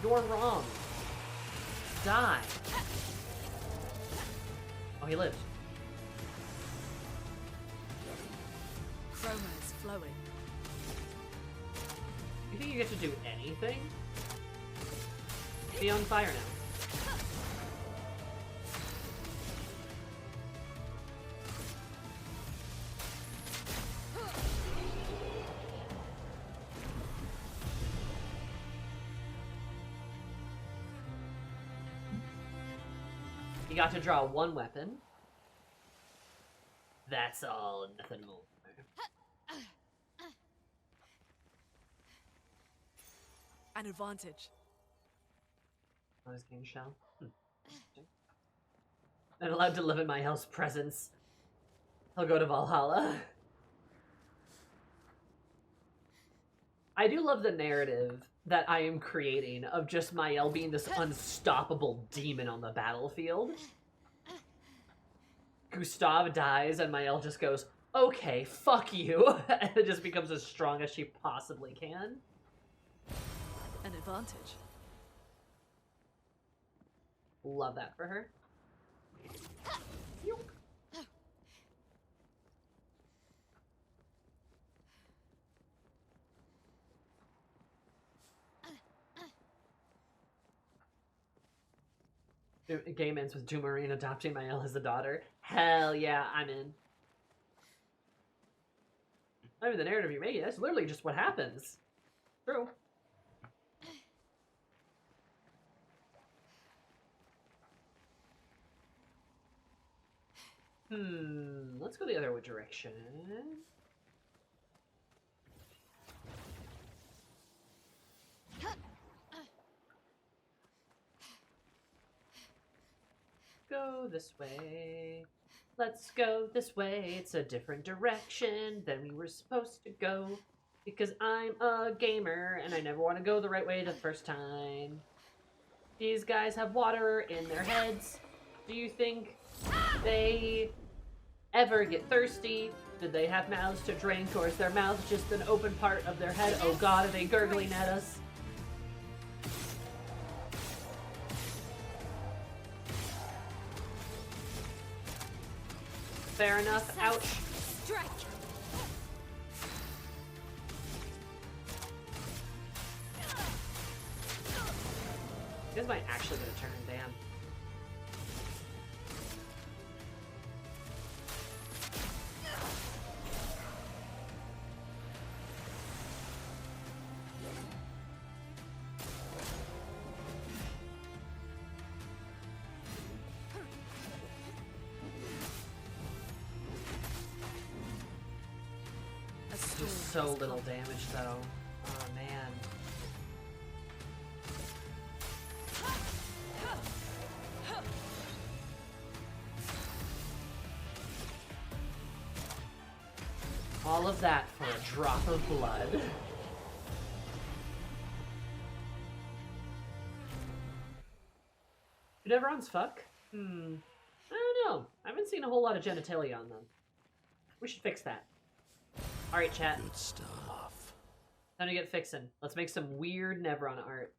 You're wrong. Die. Oh, he lived. Chroma is flowing. You think you get to do anything? Be on fire now. You got to draw one weapon. That's all, nothing more. An advantage. Honest King Shell. I'm allowed to live in my house presence. I'll go to Valhalla. I do love the narrative that I am creating of just Mael being this unstoppable demon on the battlefield. Gustave dies and Mael just goes, okay, fuck you, and it just becomes as strong as she possibly can. An advantage. Love that for her. Game ends with Dumarine adopting Mael as a daughter. Hell yeah, I'm in. I mean, the narrative you're making, that's literally just what happens. True. Let's go the other direction. Go this way. Let's go this way. It's a different direction than we were supposed to go. Because I'm a gamer and I never want to go the right way the first time. These guys have water in their heads. Do you think they ever get thirsty? Did they have mouths to drink, or is their mouth just an open part of their head? Oh god, are they gurgling at us? Fair enough. Ouch. Strike. You guys might actually get a turn, damn. Just so little damage, though. Oh, man. All of that for a drop of blood. Did everyone's fuck? I don't know. I haven't seen a whole lot of genitalia on them. We should fix that. Alright, chat. Good stuff. Time to get fixin'. Let's make some weird Nevron art.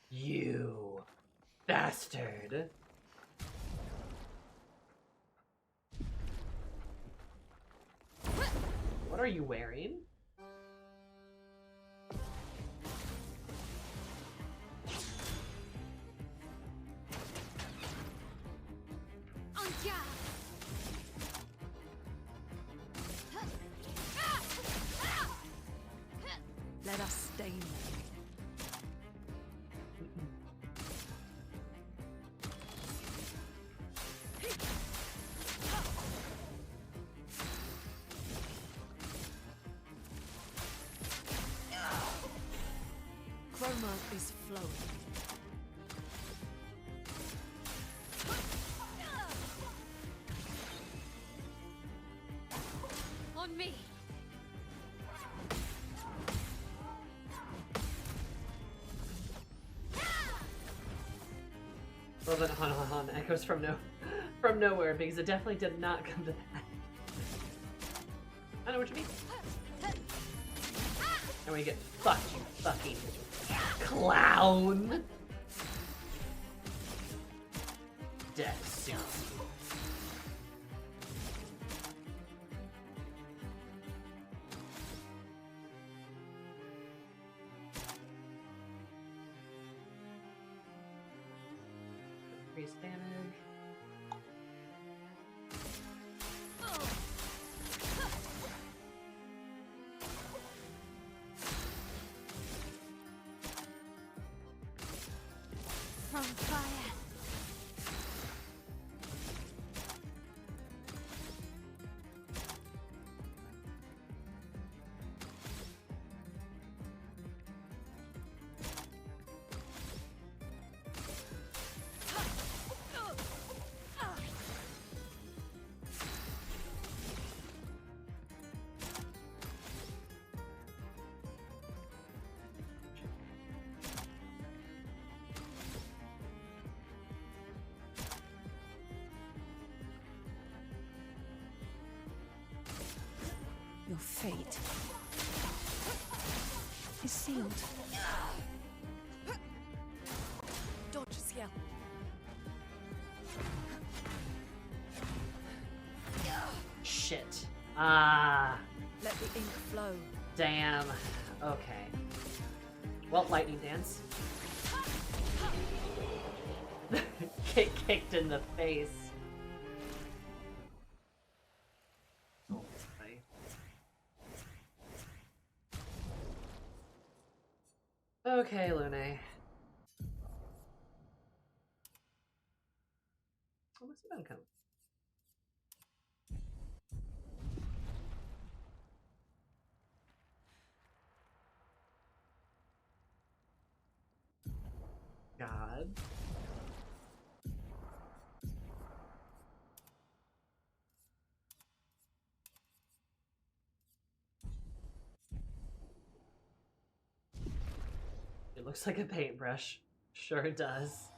You bastard. What are you wearing? Let us stain them. Chroma is flowing. On me. Well then, Han echoes from nowhere, because it definitely did not come to that. I know what you mean. And we get fucked, you fucking clown. Death suit. Increase damage. From fire. Your fate is sealed. Dodge scale. Shit. Ah. Let the ink flow. Damn. Okay. Well, lightning dance. Get kicked in the face. Oh, that's funny. Okay, Lune. Sit down, come. God. It looks like a paintbrush. Sure it does.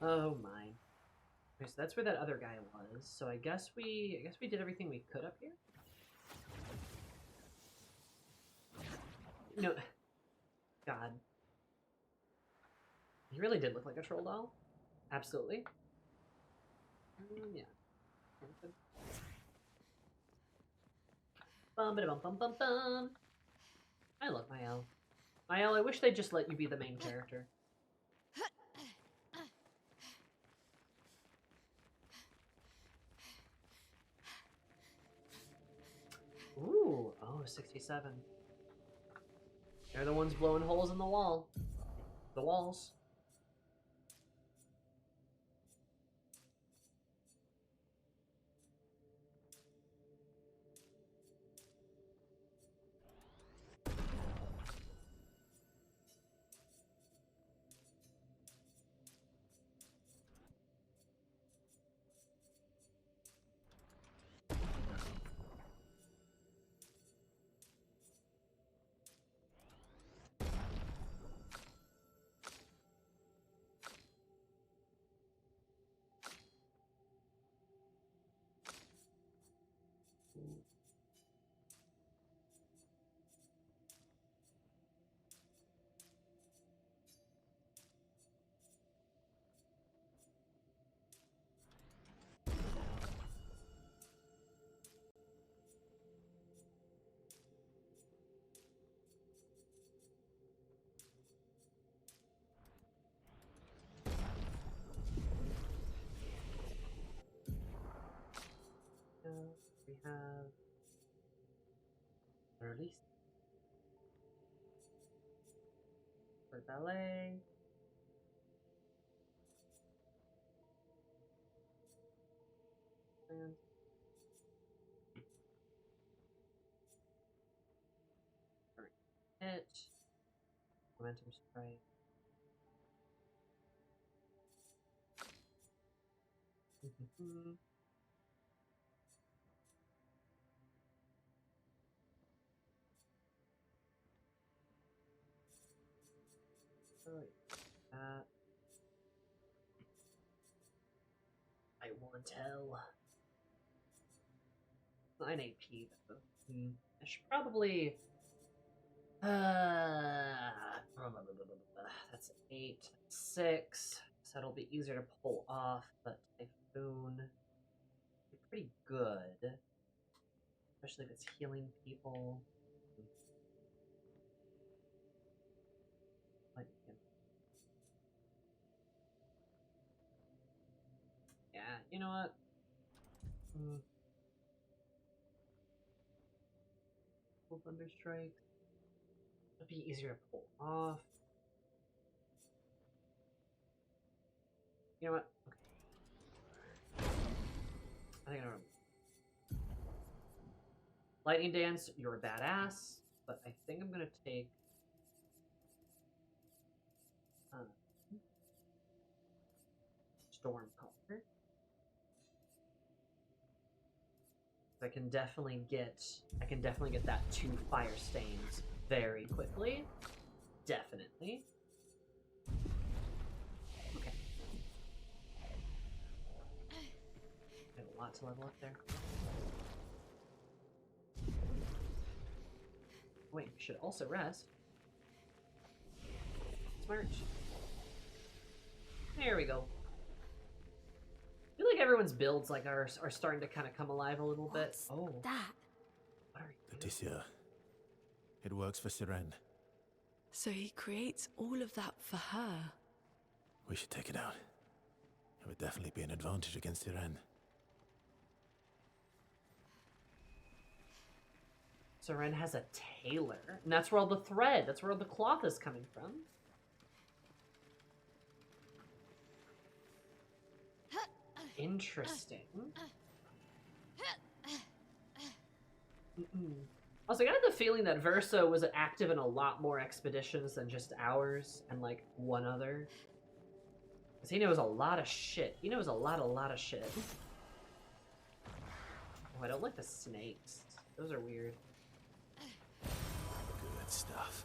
Oh my. Okay, so that's where that other guy was. So I guess we did everything we could up here. No. God. He really did look like a troll doll. Absolutely. Yeah. Bum bum bum bum bum. I love Mael. Mael, I wish they'd just let you be the main character. Ooh, oh, 67. They're the ones blowing holes in the wall. The walls. We have release for ballet. And hit. Momentum strike. I won't tell. 9 AP though. I should probably. That's 8, 6. So that'll be easier to pull off, but Typhoon be pretty good. Especially if it's healing people. Like, yeah, you know what? Full Thunder Strike. It'll be easier to pull off. You know what? Okay. I think I know. Lightning Dance, you're a badass, but I think I'm gonna take Storm Caller. I can definitely get that 2 fire stains very quickly. Definitely. Okay. I have a lot to level up there. Wait, we should also rest. Smart. There we go. I feel like everyone's builds like are starting to kind of come alive a little bit. Oh, that? What are you? Laetitia. It works for Sirene. So he creates all of that for her. We should take it out. It would definitely be an advantage against Sirene. Sirene has a tailor, and that's where all the thread, that's where all the cloth is coming from. Interesting. Also, I got the feeling that Verso was active in a lot more expeditions than just ours and, like, one other. Because he knows a lot of shit. He knows a lot of shit. Oh, I don't like the snakes. Those are weird. Good stuff.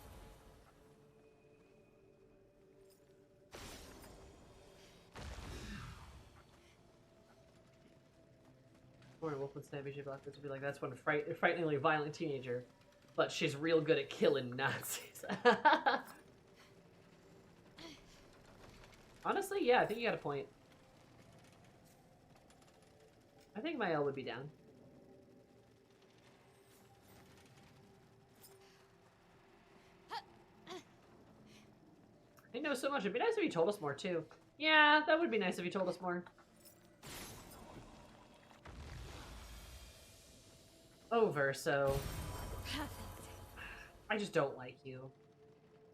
Or Wolf with Snappy Shape Black to be like, that's one frighteningly violent teenager, but she's real good at killing Nazis. Honestly, yeah, I think you got a point. I think Mael would be down. He knows so much. It'd be nice if he told us more, too. Yeah, that would be nice if he told us more. Oh, Verso. Perfect. I just don't like you.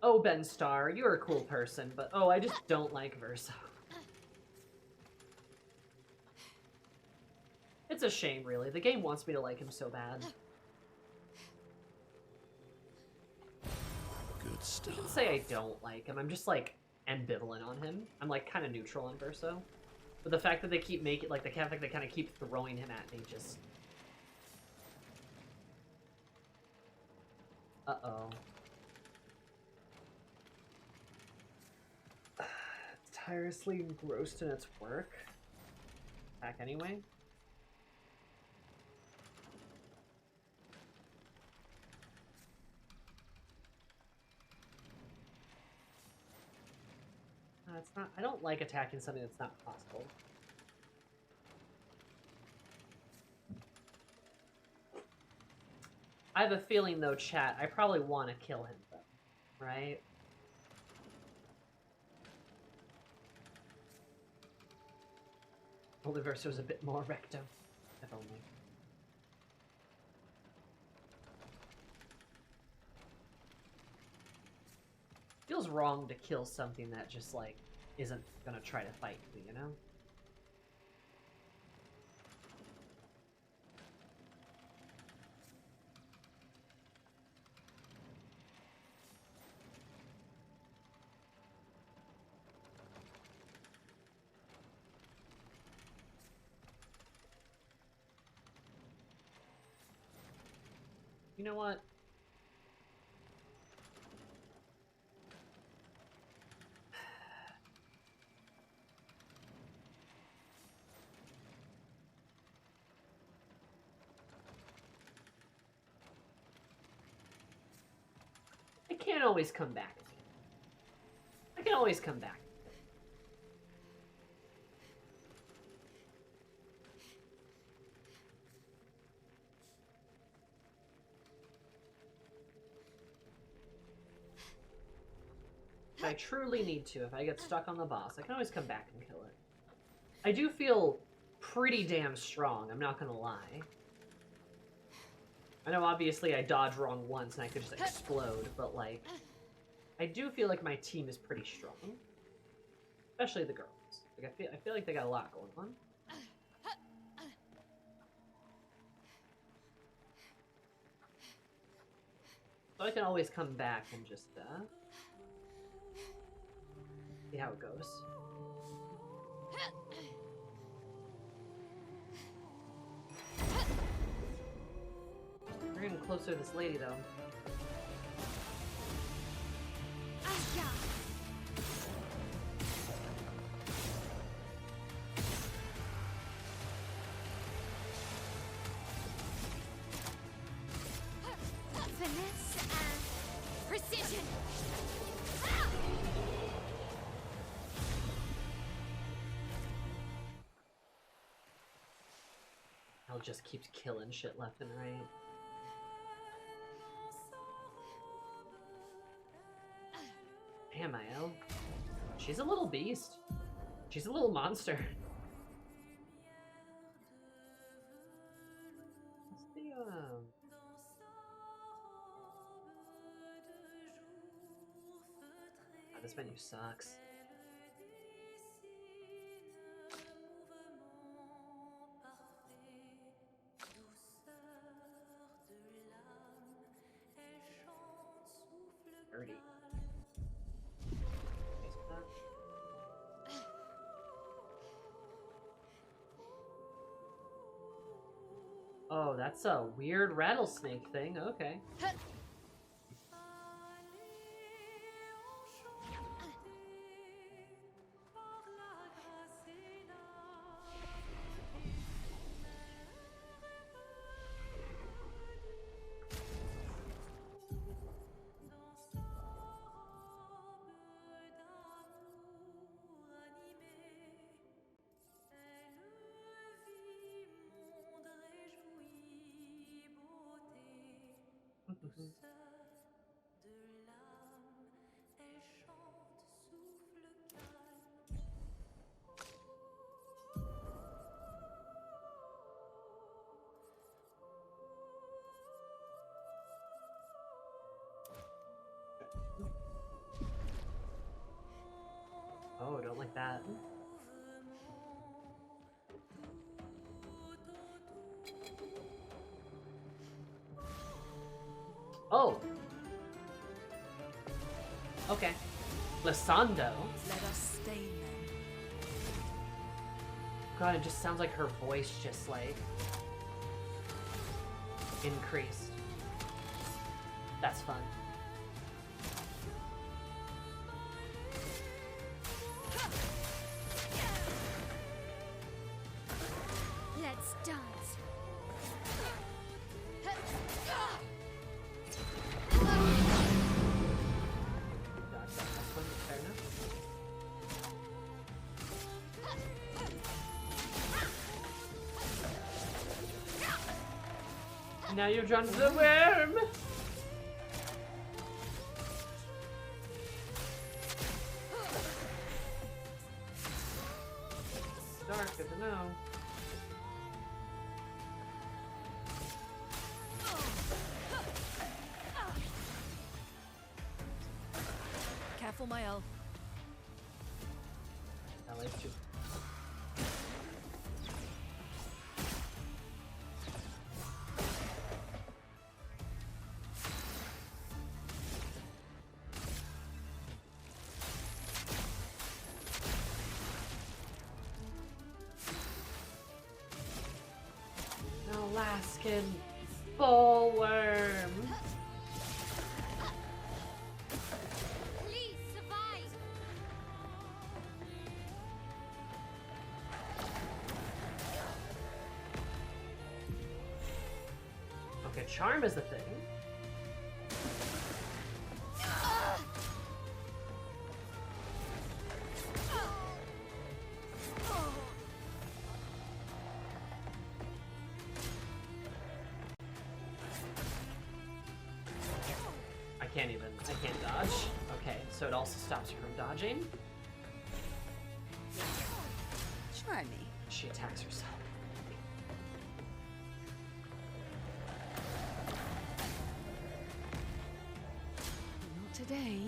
Oh, Ben Starr, you're a cool person, but oh, I just don't like Verso. It's a shame, really. The game wants me to like him so bad. Good stuff. I shouldn't say I don't like him. I'm just, like, ambivalent on him. I'm, like, kind of neutral on Verso. But the fact that they keep making, like, the fact that they kind of keep throwing him at me just... Uh-oh. Tirelessly engrossed in its work. Back anyway. It's not. I don't like attacking something that's not possible. I have a feeling, though, chat, I probably want to kill him, though. Right? Only Verso was a bit more recto. If only. Feels wrong to kill something that just, like, isn't gonna try to fight me, you know? You know what? I can't always come back. I can always come back. If I truly need to, if I get stuck on the boss, I can always come back and kill it. I do feel pretty damn strong, I'm not gonna lie. I know obviously I dodged wrong once and I could just explode, but like, I do feel like my team is pretty strong. Especially the girls. Like I feel like they got a lot going on. So I can always come back and just see how it goes. We're getting closer to this lady, though. Finesse and precision. I'll just keep killing shit left and right. Damn, Mael. She's a little beast. She's a little monster. What's the, God, this menu sucks. pretty. Oh, that's a weird rattlesnake thing. Okay. Oh, don't like that. Oh! Okay. Lisando. Let us stain them. God, it just sounds like her voice just, like, increased. That's fun. Let's dance. Fair enough. Now you're drawn to the worm! Dark, good to know. Careful, my elf. I like you. Alaskan bullworm. Please survive. Okay, charm is the thing. I can't dodge. Okay, so it also stops you from dodging. Try me. She attacks herself. Not today.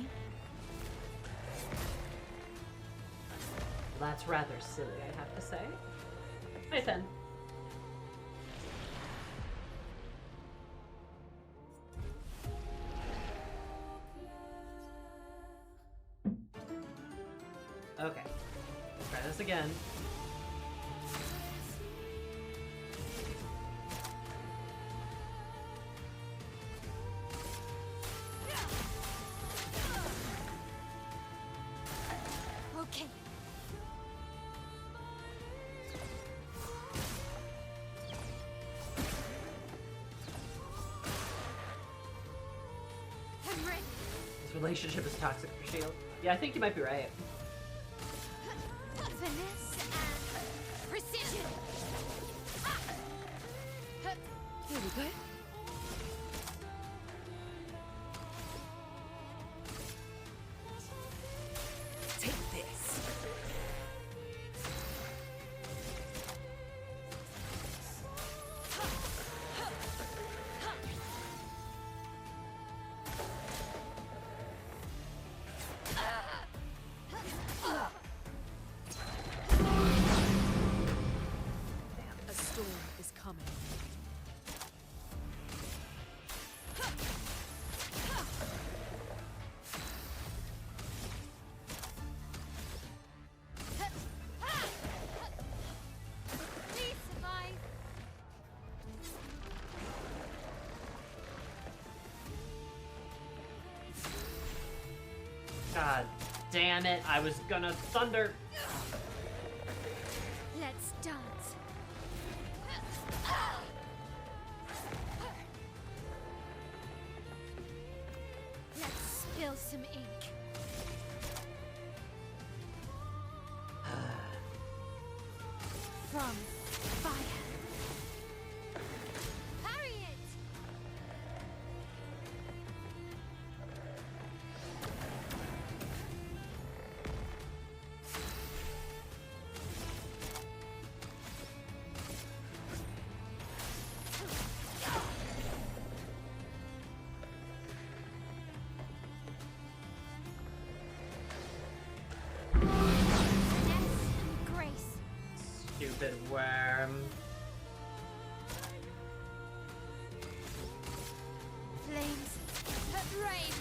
Well, that's rather silly, I have to say. Hi, Fen. Okay, let's try this again. Okay. I'm ready. This relationship is toxic for Shield. Yeah, I think you might be right. Finesse and precision. Here we go. Take this. God damn it, I was gonna thunder. Let's dance. Let's spill some ink. From fire. Parry it! Stupid worm. Flames, rain.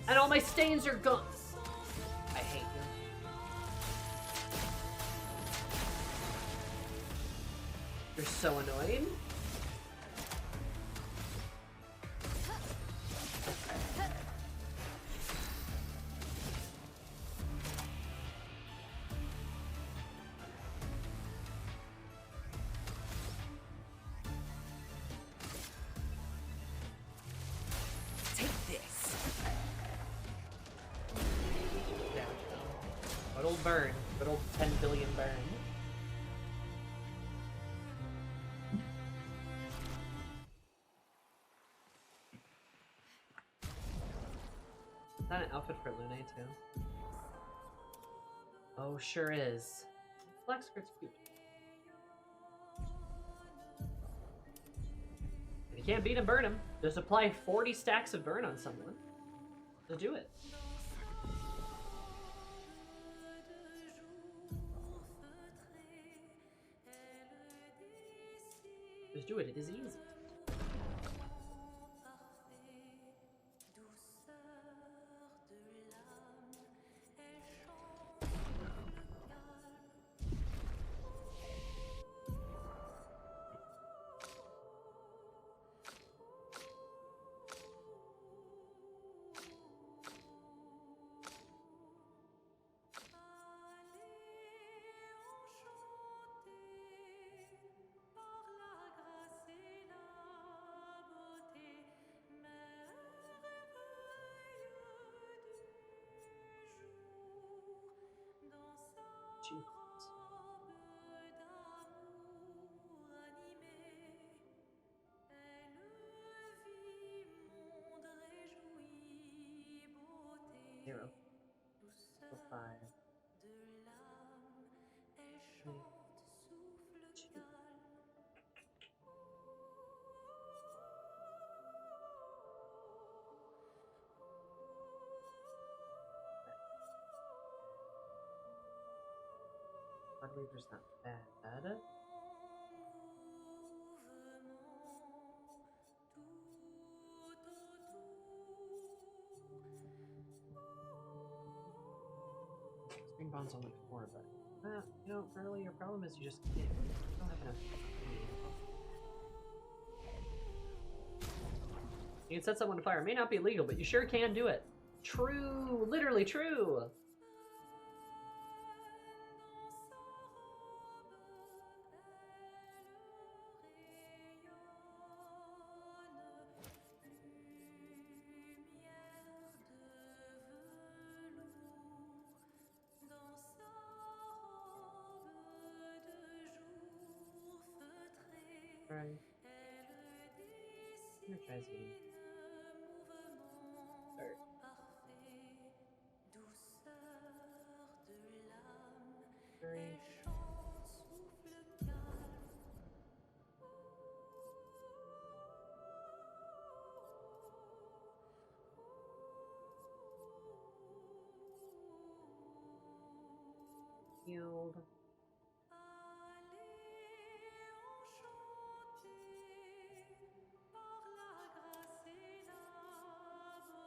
And all my stains are gone. I hate you. You're so annoying. Take this. Yeah. Good old burn. Good old 10 billion burn. Is that an outfit for Lune too? Oh, sure is. Black skirt's cute. If you can't beat him, burn him. Just apply 40 stacks of burn on someone. Just do it. Just do it. It is easy. Zero. So 5. 3, 2. Reaper's not bad. Screen bond's only 4, but you know, really, your problem is you just can't. You don't have enough. You can set someone to fire. It may not be illegal, but you sure can do it. True, literally true. Right. Energizing. Start. 3. Healed.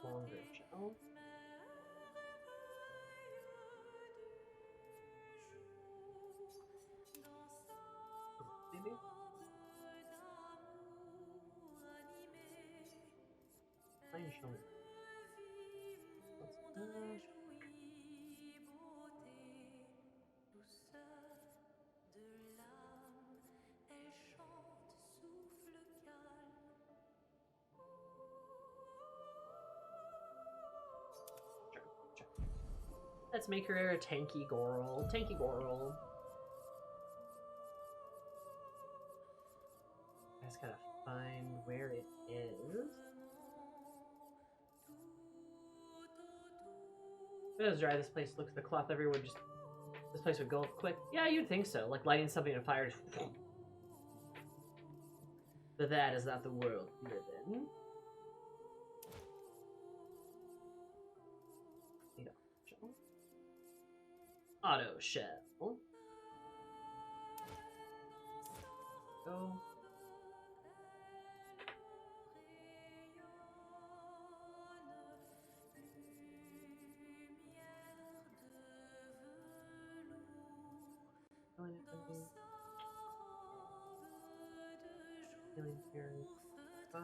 Longer gel. show me. Let's make her a tanky girl. Tanky girl. I just gotta find where it is. If it was dry, this place looks the cloth everywhere. Just this place would go up quick. Yeah, you'd think so. Like lighting something on fire. But that is not the world we live in. Auto shell. Go. Healing here. 5.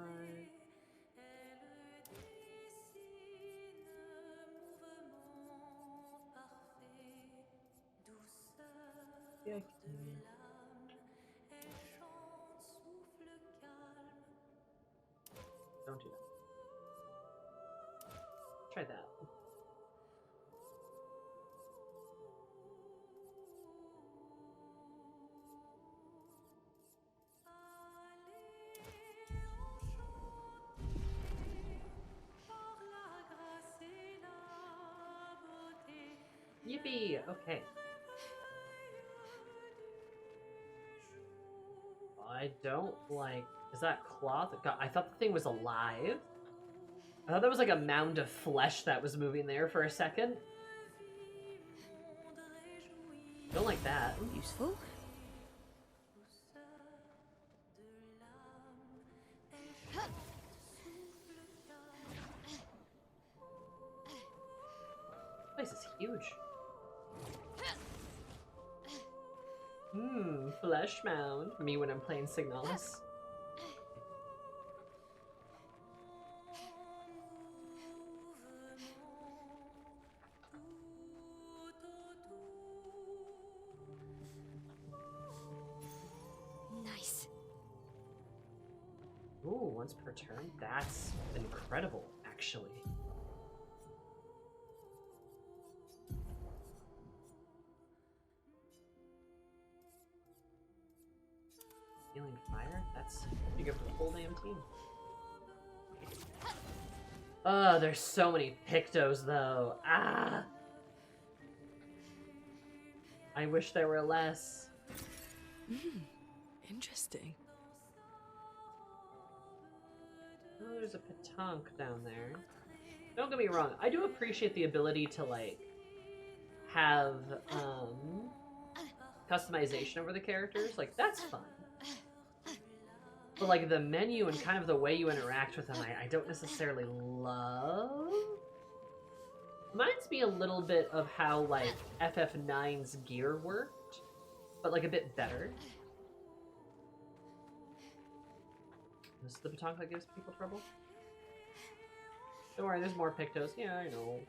Yeah, don't do that. Try that. Yippee! Okay. I don't like... Is that cloth? God, I thought the thing was alive. I thought that was like a mound of flesh that was moving there for a second. Don't like that. Useful. This place is huge. Flesh mound. Me when I'm playing Signalis. Nice. Ooh, once per turn? That's incredible, actually. Healing fire? That's pretty good for the whole damn team. Oh, there's so many Pictos, though. Ah! I wish there were less. Interesting. Oh, there's a Petanque down there. Don't get me wrong, I do appreciate the ability to, like, have, customization over the characters. Like, that's fun. But, like, the menu and kind of the way you interact with them, I don't necessarily love. Reminds me a little bit of how, like, FF9's gear worked, but, like, a bit better. This is the Petanque that gives people trouble? Don't worry, there's more Pictos. Yeah, I know.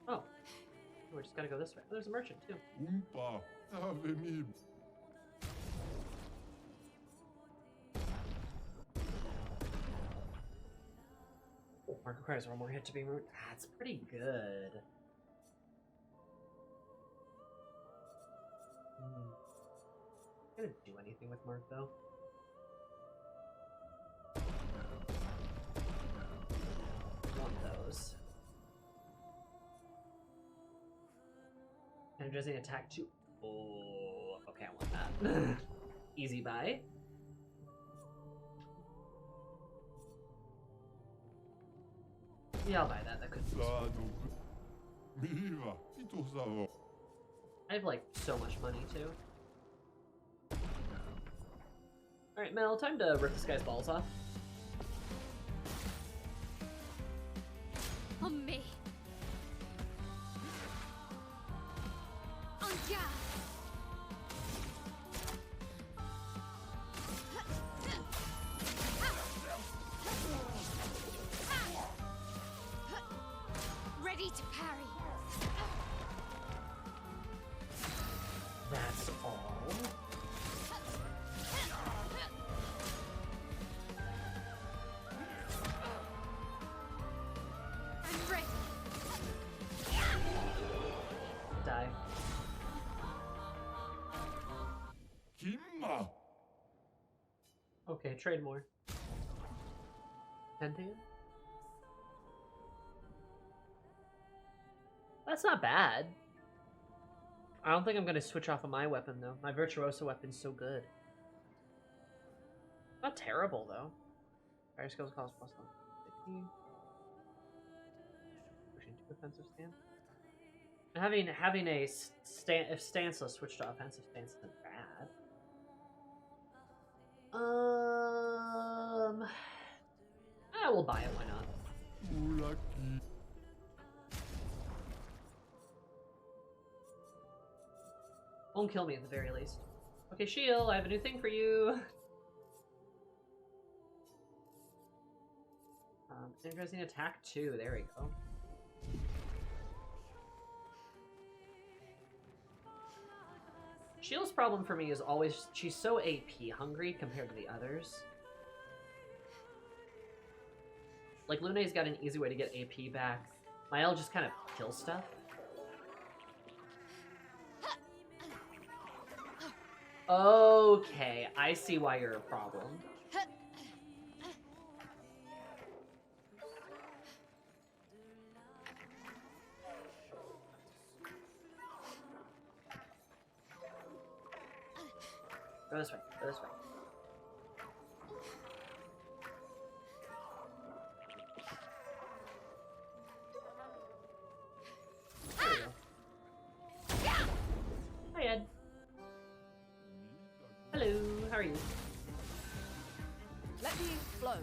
Oh. We just gotta go this way. Oh, there's a merchant, too. Oompa, avemi. Oh, Mark requires one more hit to be moved. That's pretty good. Not gonna do anything with Mark, though. Want those. Energizing attack 2. Oh, okay, I want that. Easy buy. Yeah, I'll buy that. That could be useful. I have, like, so much money, too. Alright, Mel, time to rip this guy's balls off. On me. On ya. Ready to parry. That's all. I'm ready. Die. Kimma! Okay, trade more. Pentagon? That's not bad. I don't think I'm gonna switch off of my weapon though. My Virtuoso weapon's so good. Not terrible though. Fire skills cost +150. Pushing 2 offensive stance. Having a stanceless switch to offensive stance isn't bad. I will buy it. Why not? Lucky. Won't kill me at the very least. Okay, Shield, I have a new thing for you. Interesting attack too. There we go. Shield's problem for me is always she's so AP hungry compared to the others. Like Luna's got an easy way to get AP back. Mael just kind of kills stuff. Okay, I see why you're a problem. Go this way, go this way. There we go. Hi, Ed. Hello, how are you? Let me flow.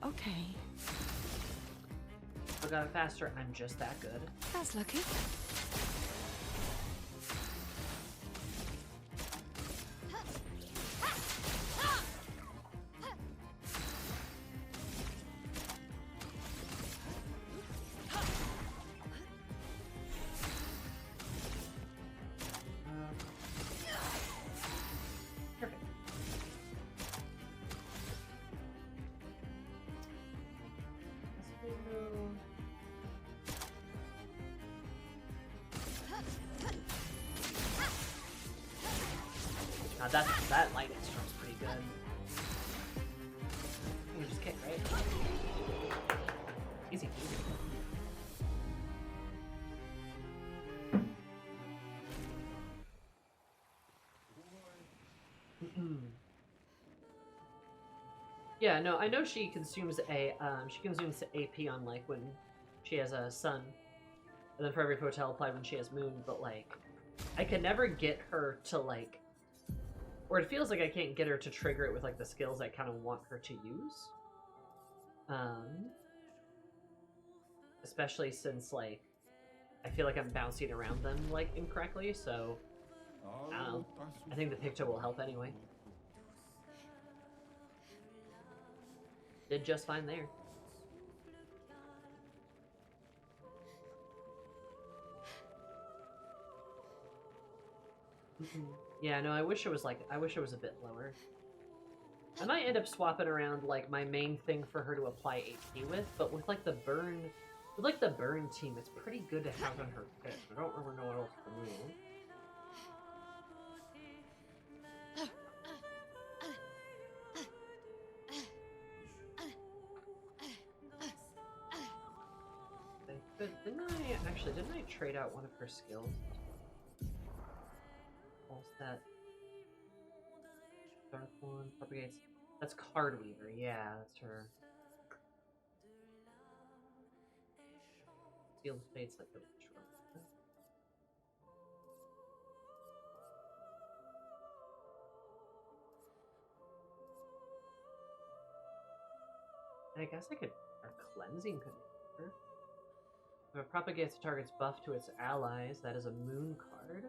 Okay. I got it faster. I'm just that good. That's lucky. That lightning storm's pretty good. You just kick, right? Easy, easy. Yeah, no, I know she consumes AP on like when she has a sun, and then for every hotel applied when she has moon. But like, I can never get her to like. Or it feels like I can't get her to trigger it with like the skills I kind of want her to use. Especially since like I feel like I'm bouncing around them like incorrectly, so I don't know. I think the Picto will help anyway. Did just fine there. Yeah, no, I wish it was a bit lower. I might end up swapping around like my main thing for her to apply AP with, but with like the burn team, it's pretty good to have on her fit. I don't really know what else to move. Didn't I trade out one of her skills? What's that? Dark one propagates. That's Card Weaver. Yeah, that's her. Seal of Fate's like the I guess I could... Or cleansing could work. If it propagates the target's buff to its allies, that is a moon card.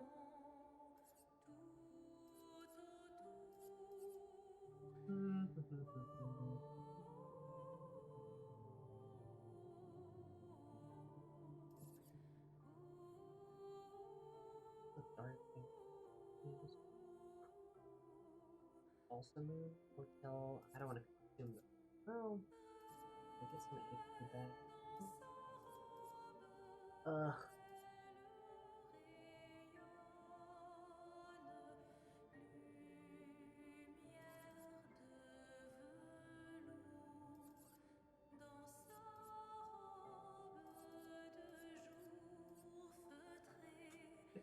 Also moon or tell... I don't want to consume them. Well, I get some HP back. Ugh.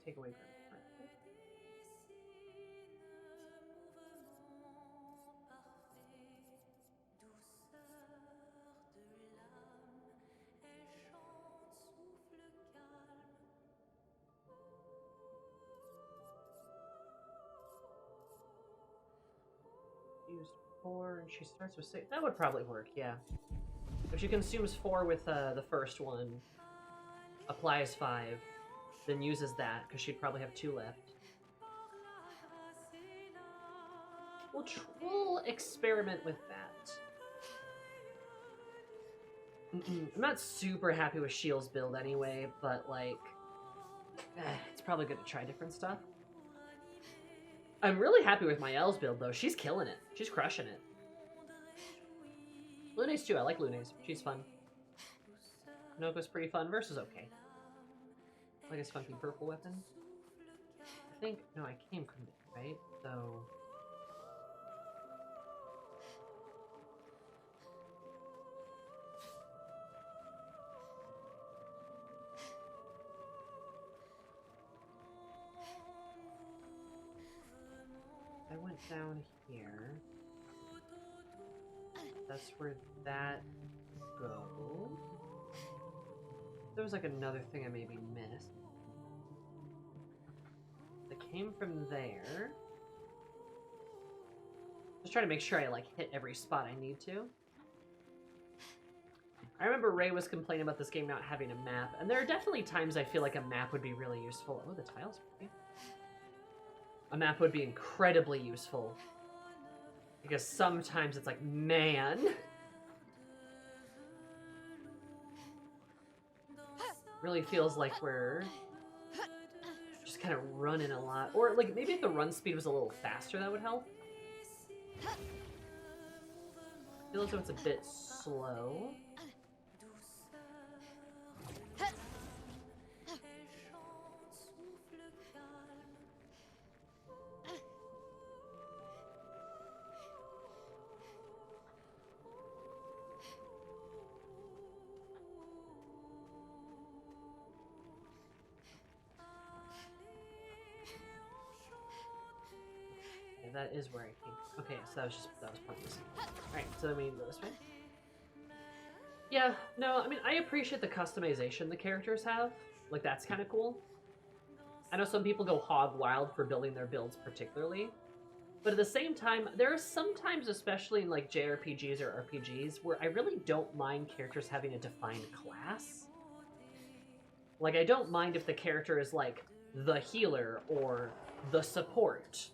Take away from it. Used 4 and she starts with 6. That would probably work, yeah. If she consumes 4 with the first one, applies 5, then uses that, because she'd probably have 2 left. We'll experiment with that. I'm not super happy with Shield's build anyway, but like, it's probably good to try different stuff. I'm really happy with my Elle's build though. She's killing it. She's crushing it. Luna's too. I like Luna's. She's fun. Noko's pretty fun. Versus okay. I like his funky purple weapon. I think... No, I came from there, right? So... I went down here. That's where that goes. There was like another thing I maybe missed. That came from there. Just trying to make sure I like hit every spot I need to. I remember Ray was complaining about this game not having a map, and there are definitely times I feel like a map would be really useful. Oh, the tile's pretty. A map would be incredibly useful. Because sometimes it's like, man. Really feels like we're just kind of running a lot. Or like maybe if the run speed was a little faster, that would help. I feel as though it's a bit slow. That is where I came from. Okay, so that was pointless. Alright, so then we go this way. Yeah, no, I mean, I appreciate the customization the characters have. Like, that's kind of cool. I know some people go hog wild for building their builds particularly. But at the same time, there are some times, especially in, like, JRPGs or RPGs, where I really don't mind characters having a defined class. Like, I don't mind if the character is, like, the healer or the support.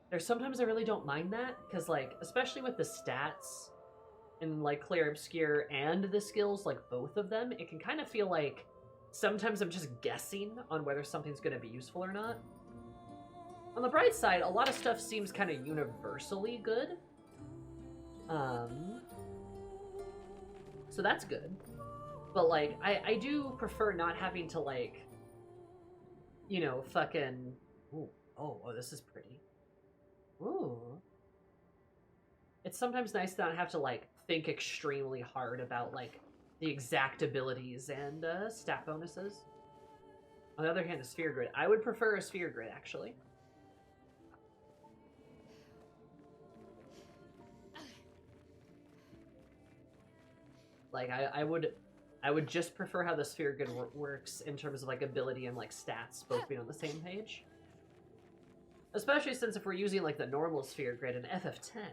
There's sometimes I really don't mind that, because, like, especially with the stats in, like, Clair Obscur and the skills, like, both of them, it can kind of feel like sometimes I'm just guessing on whether something's going to be useful or not. On the bright side, a lot of stuff seems kind of universally good. So that's good. But, like, I do prefer not having to, like, you know, fucking... Ooh. Oh, this is pretty. Ooh. It's sometimes nice to not have to, like, think extremely hard about, like, the exact abilities and stat bonuses. On the other hand, a sphere grid. I would prefer a sphere grid, actually. Like, I would just prefer how the sphere grid works in terms of, like, ability and, like, stats both being on the same page. Especially since if we're using, like, the normal sphere grid in FF10,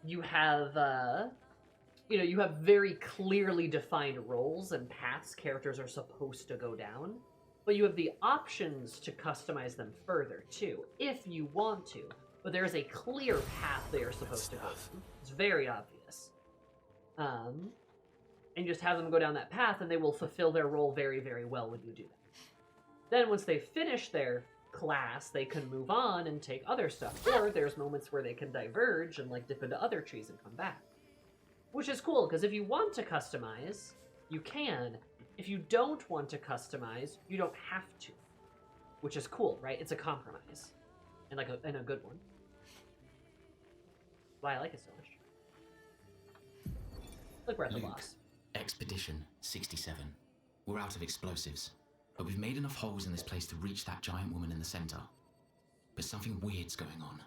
You have, you have very clearly defined roles and paths characters are supposed to go down, but you have the options to customize them further, too, if you want to. But there is a clear path they are supposed to go down. It's very obvious. And you just have them go down that path, and they will fulfill their role very, very well when you do that. Then once they finish their class, they can move on and take other stuff. Or there's moments where they can diverge and like dip into other trees and come back. Which is cool, because if you want to customize, you can. If you don't want to customize, you don't have to. Which is cool, right? It's a compromise. And like and a good one. Why I like it so much. Like Breath of Loss. Expedition 67. We're out of explosives, but we've made enough holes in this place to reach that giant woman in the center. But something weird's going on.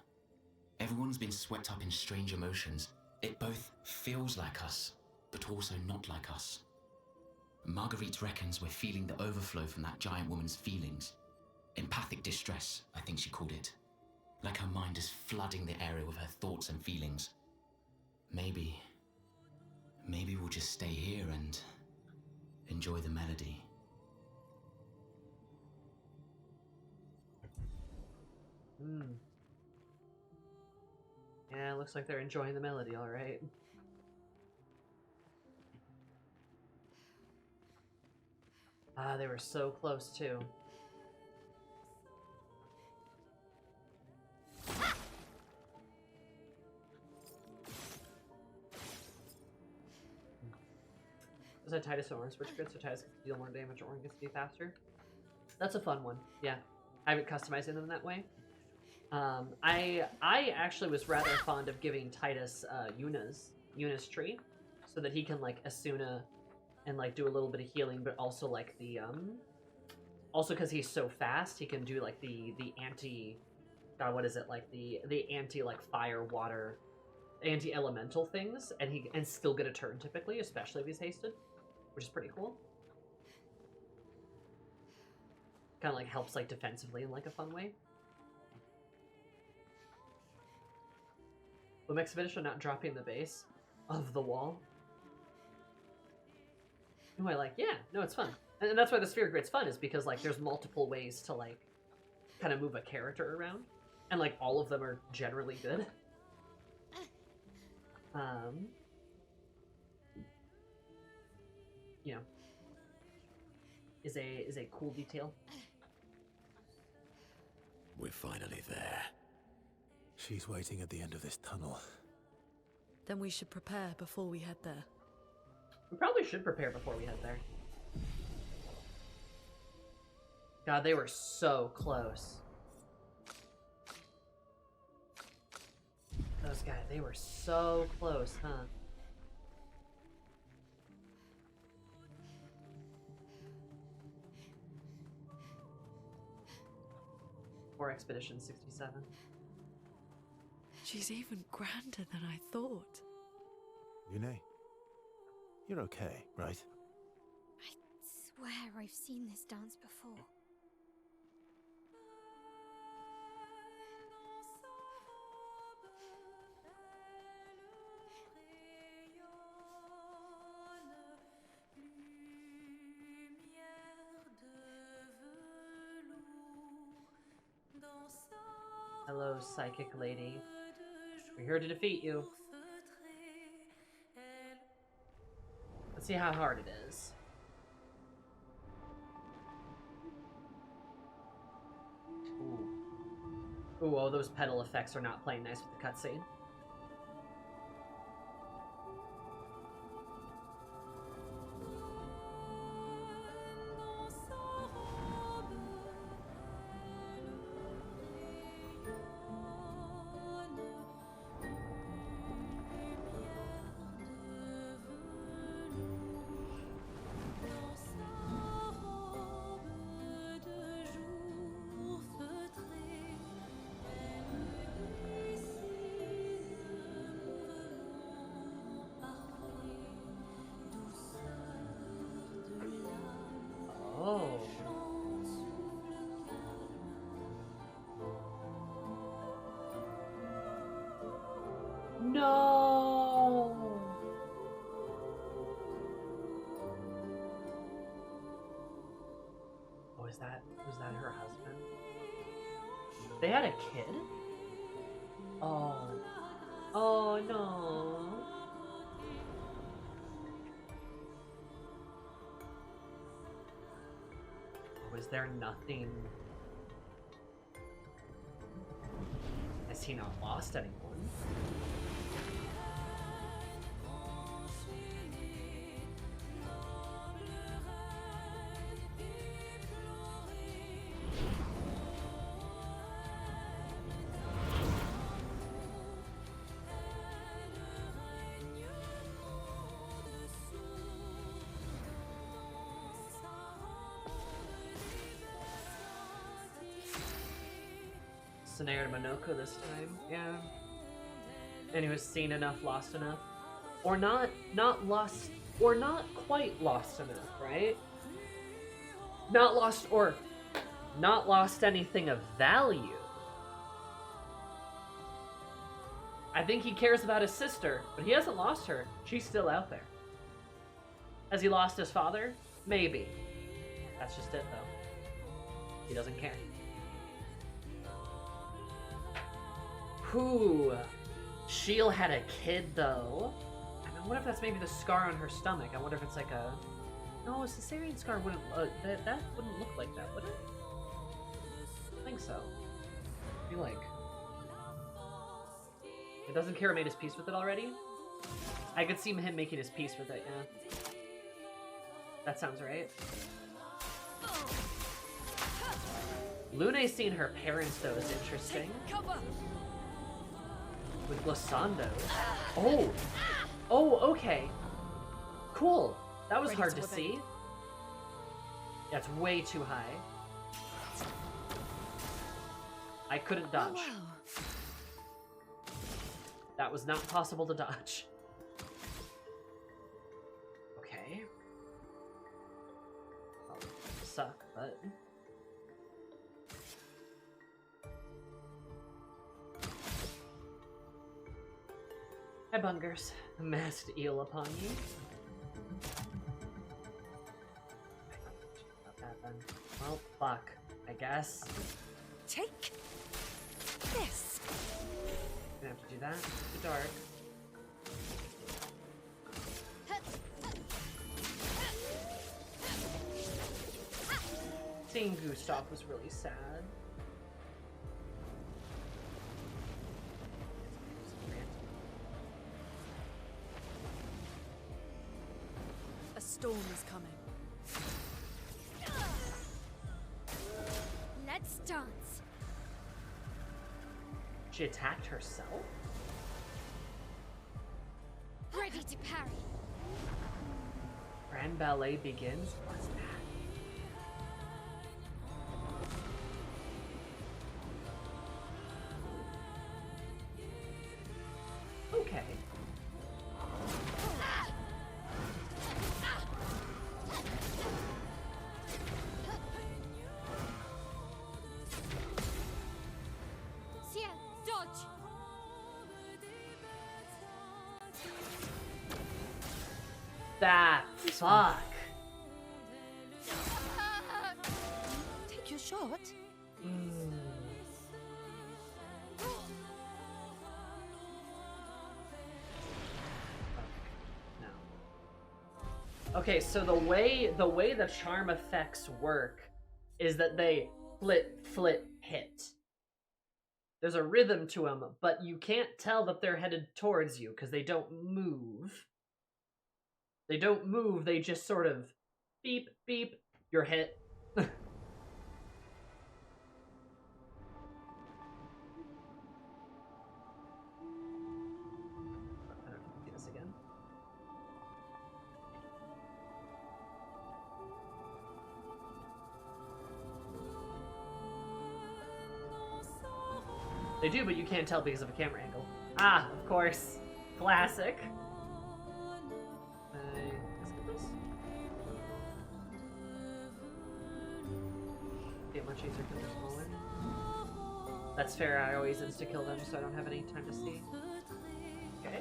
Everyone's been swept up in strange emotions. It both feels like us, but also not like us. Marguerite reckons we're feeling the overflow from that giant woman's feelings. Empathic distress, I think she called it. Like her mind is flooding the area with her thoughts and feelings. Maybe we'll just stay here and enjoy the melody. Yeah, looks like they're enjoying the melody, all right. Ah, they were so close, too. Is that Titus or Orange Switch Grid, so Titus can deal more damage or Orange gets to be faster? That's a fun one, yeah. I haven't customized them that way. I actually was rather fond of giving Titus Yuna's tree, so that he can like Asuna and like do a little bit of healing, but also like the also because he's so fast, he can do like the anti, God, what is it, like the anti like fire, water, anti-elemental things, and still get a turn typically, especially if he's hasted, which is pretty cool. Kind of like helps like defensively in like a fun way. But Expedition not dropping the base of the wall. Who I like, yeah, no, it's fun. And that's why the Sphere Grid's fun, is because like there's multiple ways to like kind of move a character around. And like all of them are generally good. You know, is a cool detail. We're finally there. She's waiting at the end of this tunnel. Then we should prepare before we head there. We probably should prepare before we head there. God, they were so close. Those guys, they were so close, huh? Or Expedition 67. She's even grander than I thought. Yune, you're okay, right? I swear I've seen this dance before. Hello, psychic lady. We're here to defeat you. Let's see how hard it is. Ooh. Ooh, oh, those pedal effects are not playing nice with the cutscene. Was that her husband? They had a kid? Oh. Oh no. Was there nothing? Has he not lost anyone? Snared Monoko this time, yeah. And he was seen enough, lost enough. Or not lost, or not quite lost enough, right? Not lost, or not lost anything of value. I think he cares about his sister, but he hasn't lost her. She's still out there. Has he lost his father? Maybe. That's just it, though. He doesn't care. Ooh, Sheil had a kid though. I wonder if that's maybe the scar on her stomach. I wonder if it's like a... No, a cesarean scar wouldn't... that wouldn't look like that, would it? I think so. I feel like... It doesn't Kira made his peace with it already? I could see him making his peace with it, yeah. That sounds right. Lune's seen her parents though is interesting. With Glissando. Oh! Oh, okay. Cool. That was hard to see. Yeah, it's way too high. I couldn't dodge. Oh, wow. That was not possible to dodge. Okay. Well, suck, but... Hi, Bungers. A masked eel upon you. About that then. Well, fuck. I guess. Take this. Gonna have to do that. It's dark. Seeing Gustav was really sad. A storm is coming. Let's dance. She attacked herself? Ready to parry. Grand ballet begins? What's that? Okay. Ciel, dodge. That fuck. Take your shot. No. Okay, so the way the charm effects work is that they flit, hit. There's a rhythm to them, but you can't tell that they're headed towards you because they don't move. They don't move, they just sort of beep, beep, you're hit. I don't know if I can do this again. They do, but you can't tell because of a camera angle. Ah, of course. Classic. Much easier because they're smaller. That's fair, I always insta-kill them so I don't have any time to see. Okay.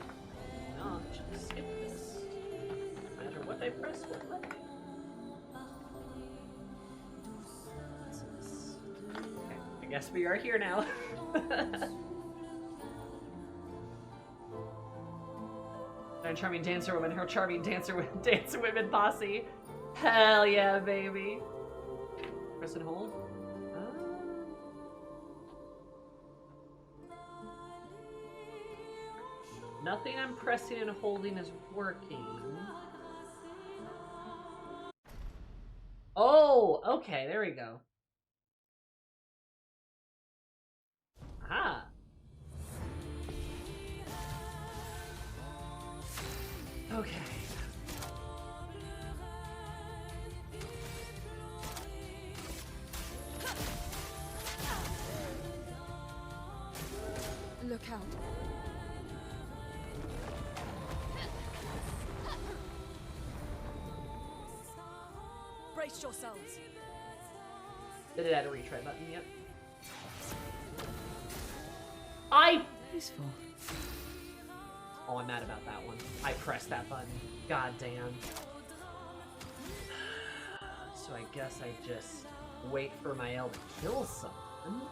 No, just skip this. No matter what I press, what left me. Yes, we are here now. Our charming dancer woman, her charming dancer women posse. Hell yeah, baby. Press and hold. Nothing I'm pressing and holding is working. Oh, okay, there we go. Aha. Okay. Look out. Brace yourselves. Did it add a retry button yet? Useful. Oh, I'm mad about that one. I pressed that button. God damn. So I guess I just wait for my L to kill someone.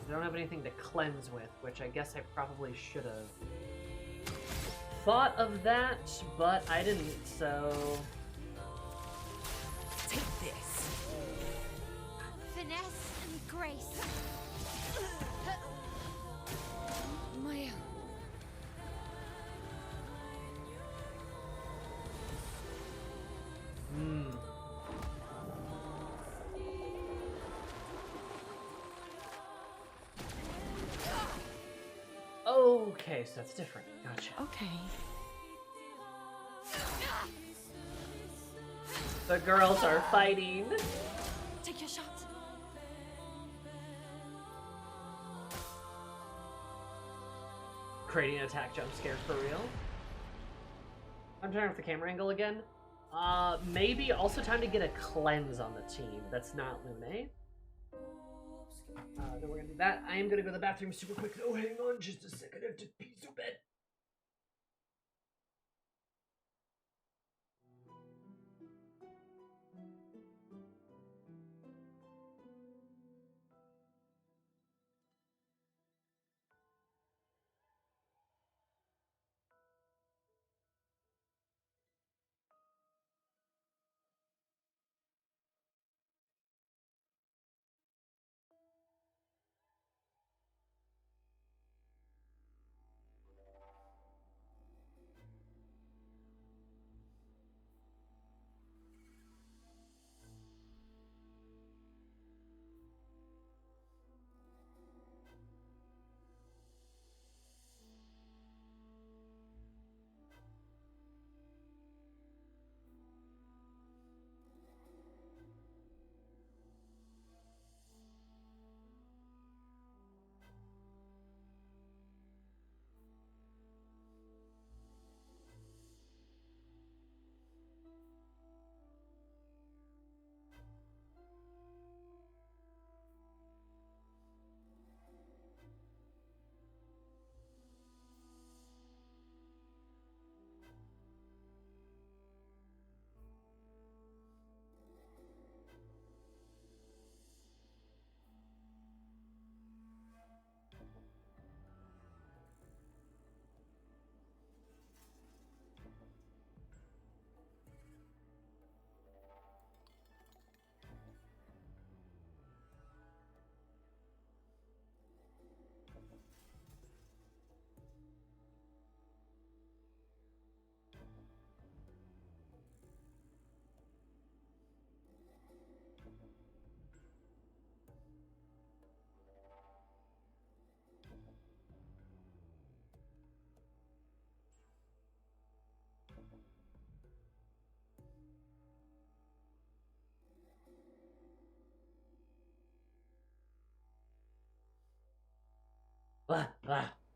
I don't have anything to cleanse with, which I guess I probably should have thought of that, but I didn't, so... Take this. Finesse and grace. Maya. Okay, so that's different. Gotcha. Okay. The girls are fighting. Take your shot. Creating an attack jump scare for real. I'm turning off the camera angle again. Maybe also time to get a cleanse on the team. That's not Lune. Then we're gonna do that. I am gonna go to the bathroom super quick. Oh, hang on just a second. I have to pee so bad.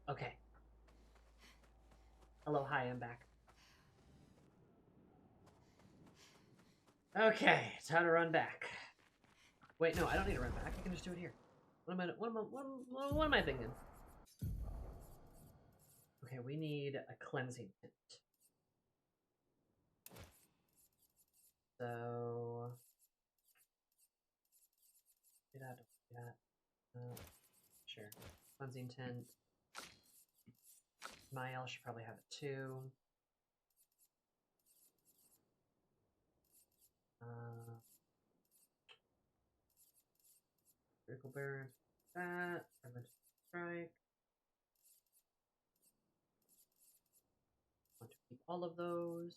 Okay. Hello, hi, I'm back. Okay, time to run back. Wait, no, I don't need to run back. I can just do it here. What am I thinking? Okay, we need a cleansing tint. So get out of that. Sure. Cleansing tint. Mael should probably have it too. Critical Bear. That. Elemental Strike. Want to keep all of those.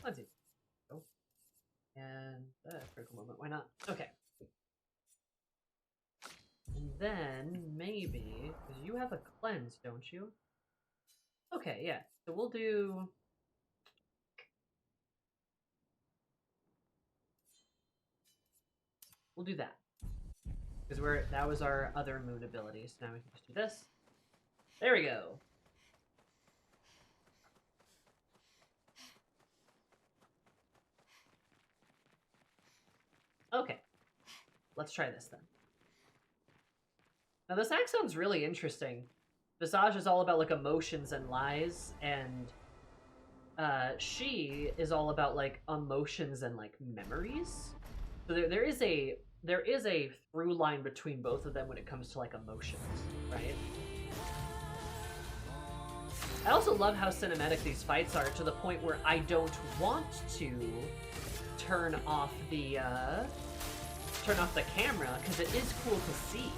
Let's see. Oh. And critical moment. Why not? Okay. And then maybe because you have a cleanse, don't you? Okay, yeah. So we'll do. We'll do that. Because that was our other moon ability, so now we can just do this. There we go. Okay. Let's try this then. Now this Axon's really interesting. Visage is all about like emotions and lies, and she is all about like emotions and like memories. So there is a through line between both of them when it comes to like emotions, right? I also love how cinematic these fights are, to the point where I don't want to turn off the camera, because it is cool to see.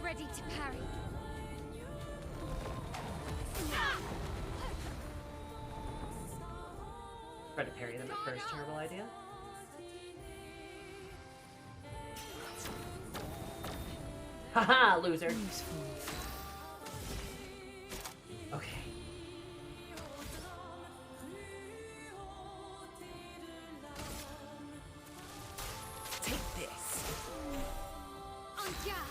Ready to parry. Try to parry them at first, terrible idea. Haha, loser. Okay. Take this. On guard.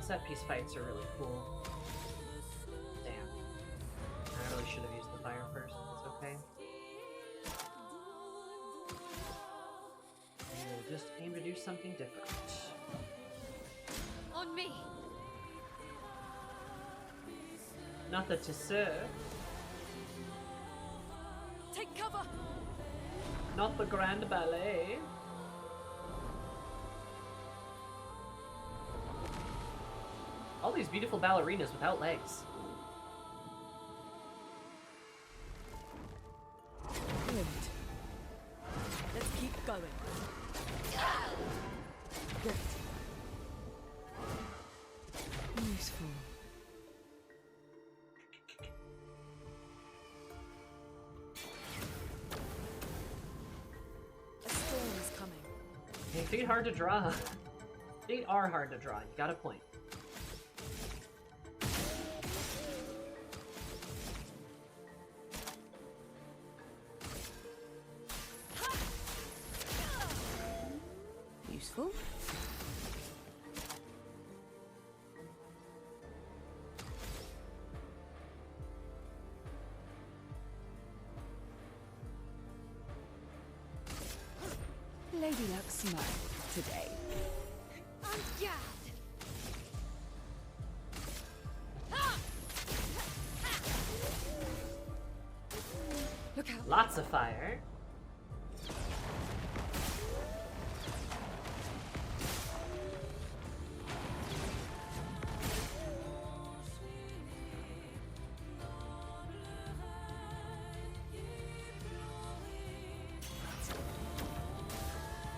Set piece fights are really cool. Damn. I really should have used the fire first. It's okay. We'll just aim to do something different. On me. Not the Tisseur. Take cover. Not the Grand Ballet. All these beautiful ballerinas without legs. Good. Let's keep going. Good. Useful. A storm is coming. Hey, feet hard to draw. Feet are hard to draw. You got a point. Useful. Lady Luck smile today. On guard. Look out. Lots of fire.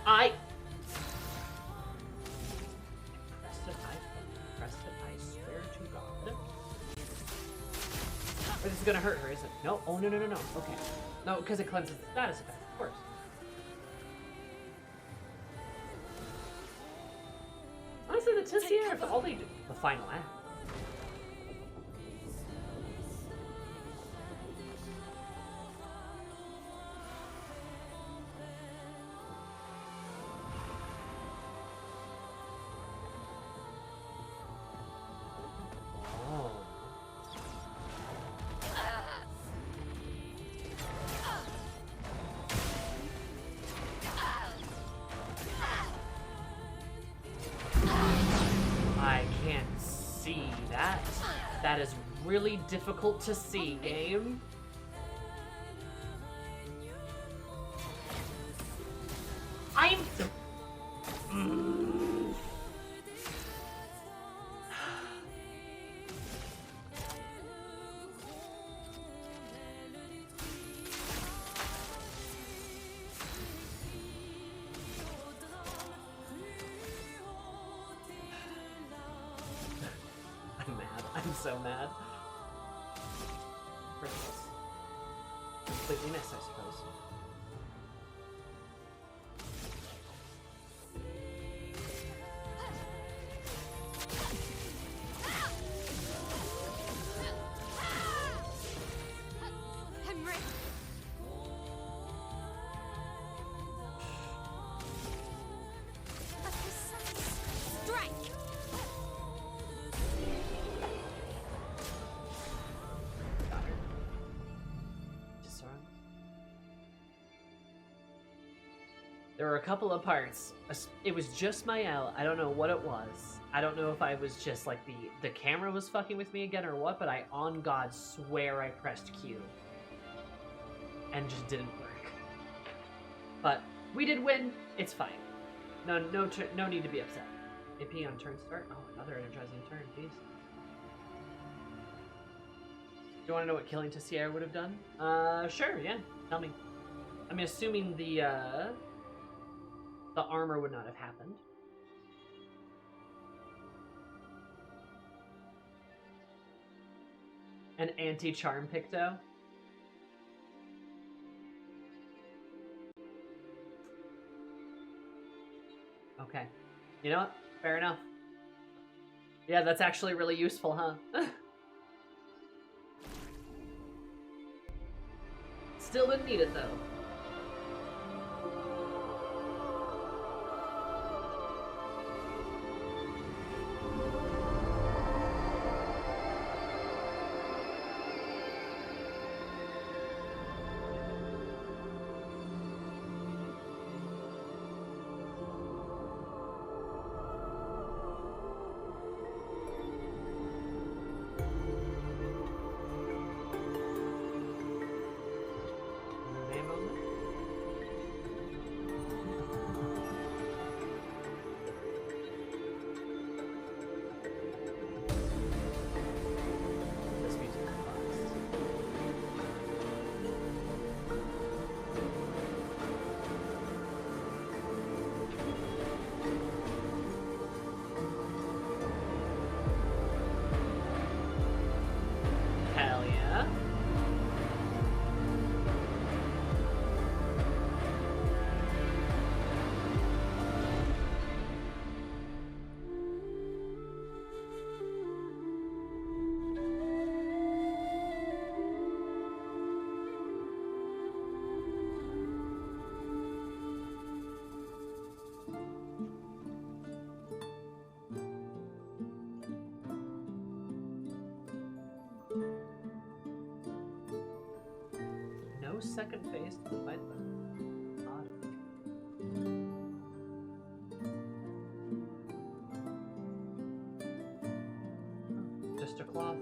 I swear to God. Or this is gonna hurt her, isn't it? No. Oh, no. Okay. No, because it cleanses the status effect, of course. the Tissier of all they do. The final act. That is really difficult to see, game. I'm so... I'm so mad. Completely missed, I suppose. There were a couple of parts. It was just my L. I don't know what it was. I don't know if I was just like the camera was fucking with me again or what, but I on God swear I pressed Q. And just didn't work. But we did win. It's fine. No need to be upset. AP on turn start. Oh, another energizing turn. Jeez. Do you want to know what killing Tissier would have done? Sure, yeah. Tell me. I'm assuming the armor would not have happened. An anti-charm Picto? Okay. You know what? Fair enough. Yeah, that's actually really useful, huh? Still didn't need it, though. Second phase to the fight, but odd. Oh, just a cloth.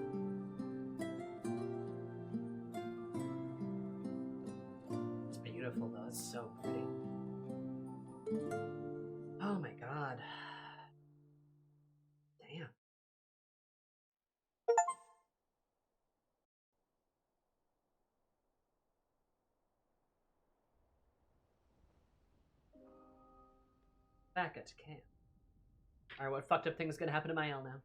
It's beautiful though, it's so pretty. Oh my god. Damn. Back at camp. Alright, what fucked up thing is gonna happen to my L now?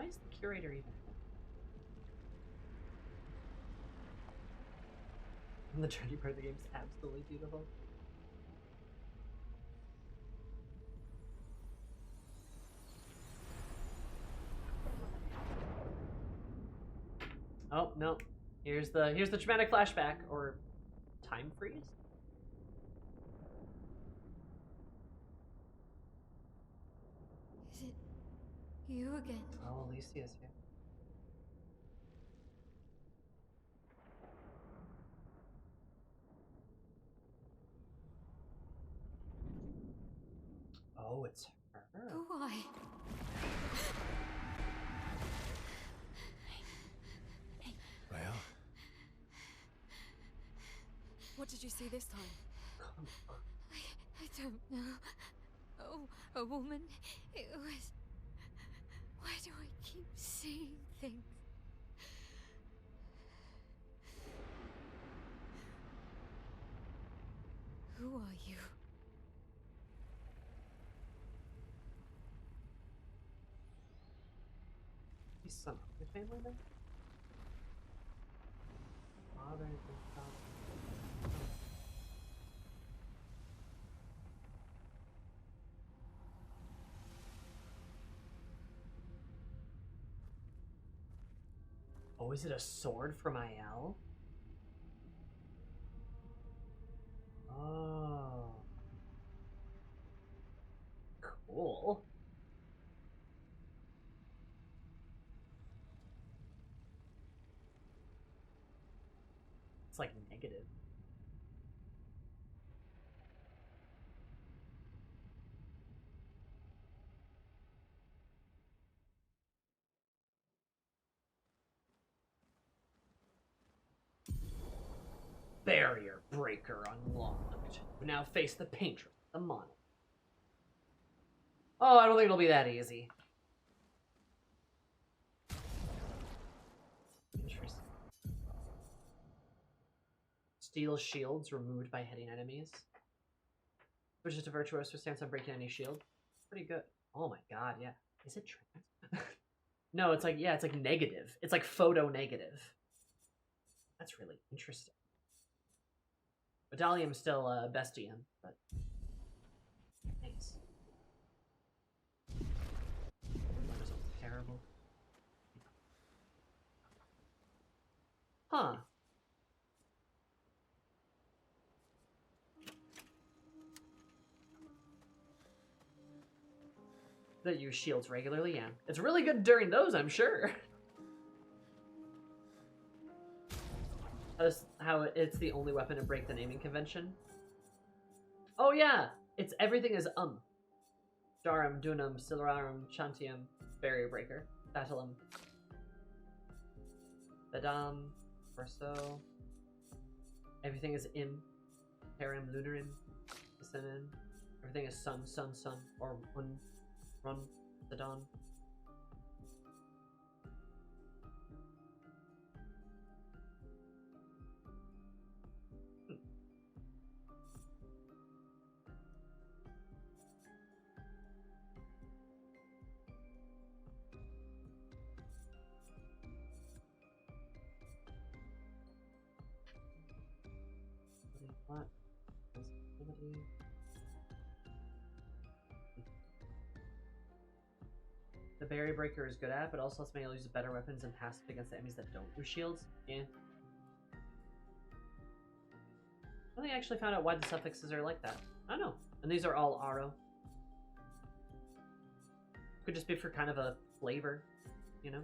Why is the curator even here? And the trendy part of the game is absolutely beautiful. Oh no. Here's the dramatic flashback or time freeze. Is it you again? Oh, Alicia's here. Oh, it's her. Why? Well, What did you see this time? I don't know. Oh, a woman. It was. Why do I keep seeing things? Who are you? He's some other family then? Father and son. Oh, is it a sword from IL? Oh. Cool. It's like negative. Barrier breaker unlocked. We now face the painter, the monarch. Oh, I don't think it'll be that easy. Interesting. Steel shields removed by hitting enemies. Which is a virtuoso stance on breaking any shield. Pretty good. Oh my god, yeah. Is it trans? No, it's like, yeah, it's like negative. It's like photo negative. That's really interesting. Medallium's still bestium, but nice. That was terrible. Huh. That use shields regularly, yeah. It's really good during those, I'm sure. That's how it's the only weapon to break the naming convention. Oh yeah, it's everything is Darum, Dunum, Silararum, Chantium, Barrier Breaker, Batalum, Badam, Verso. Everything is Param, Lunarim, Senin. Everything is Sun, or Run, the Dawn. What? The Barrier Breaker is good at, but also lets me use better weapons and passive against the enemies that don't use shields. Yeah. I think I actually found out why the suffixes are like that. I don't know. And these are all Aro. Could just be for kind of a flavor, you know?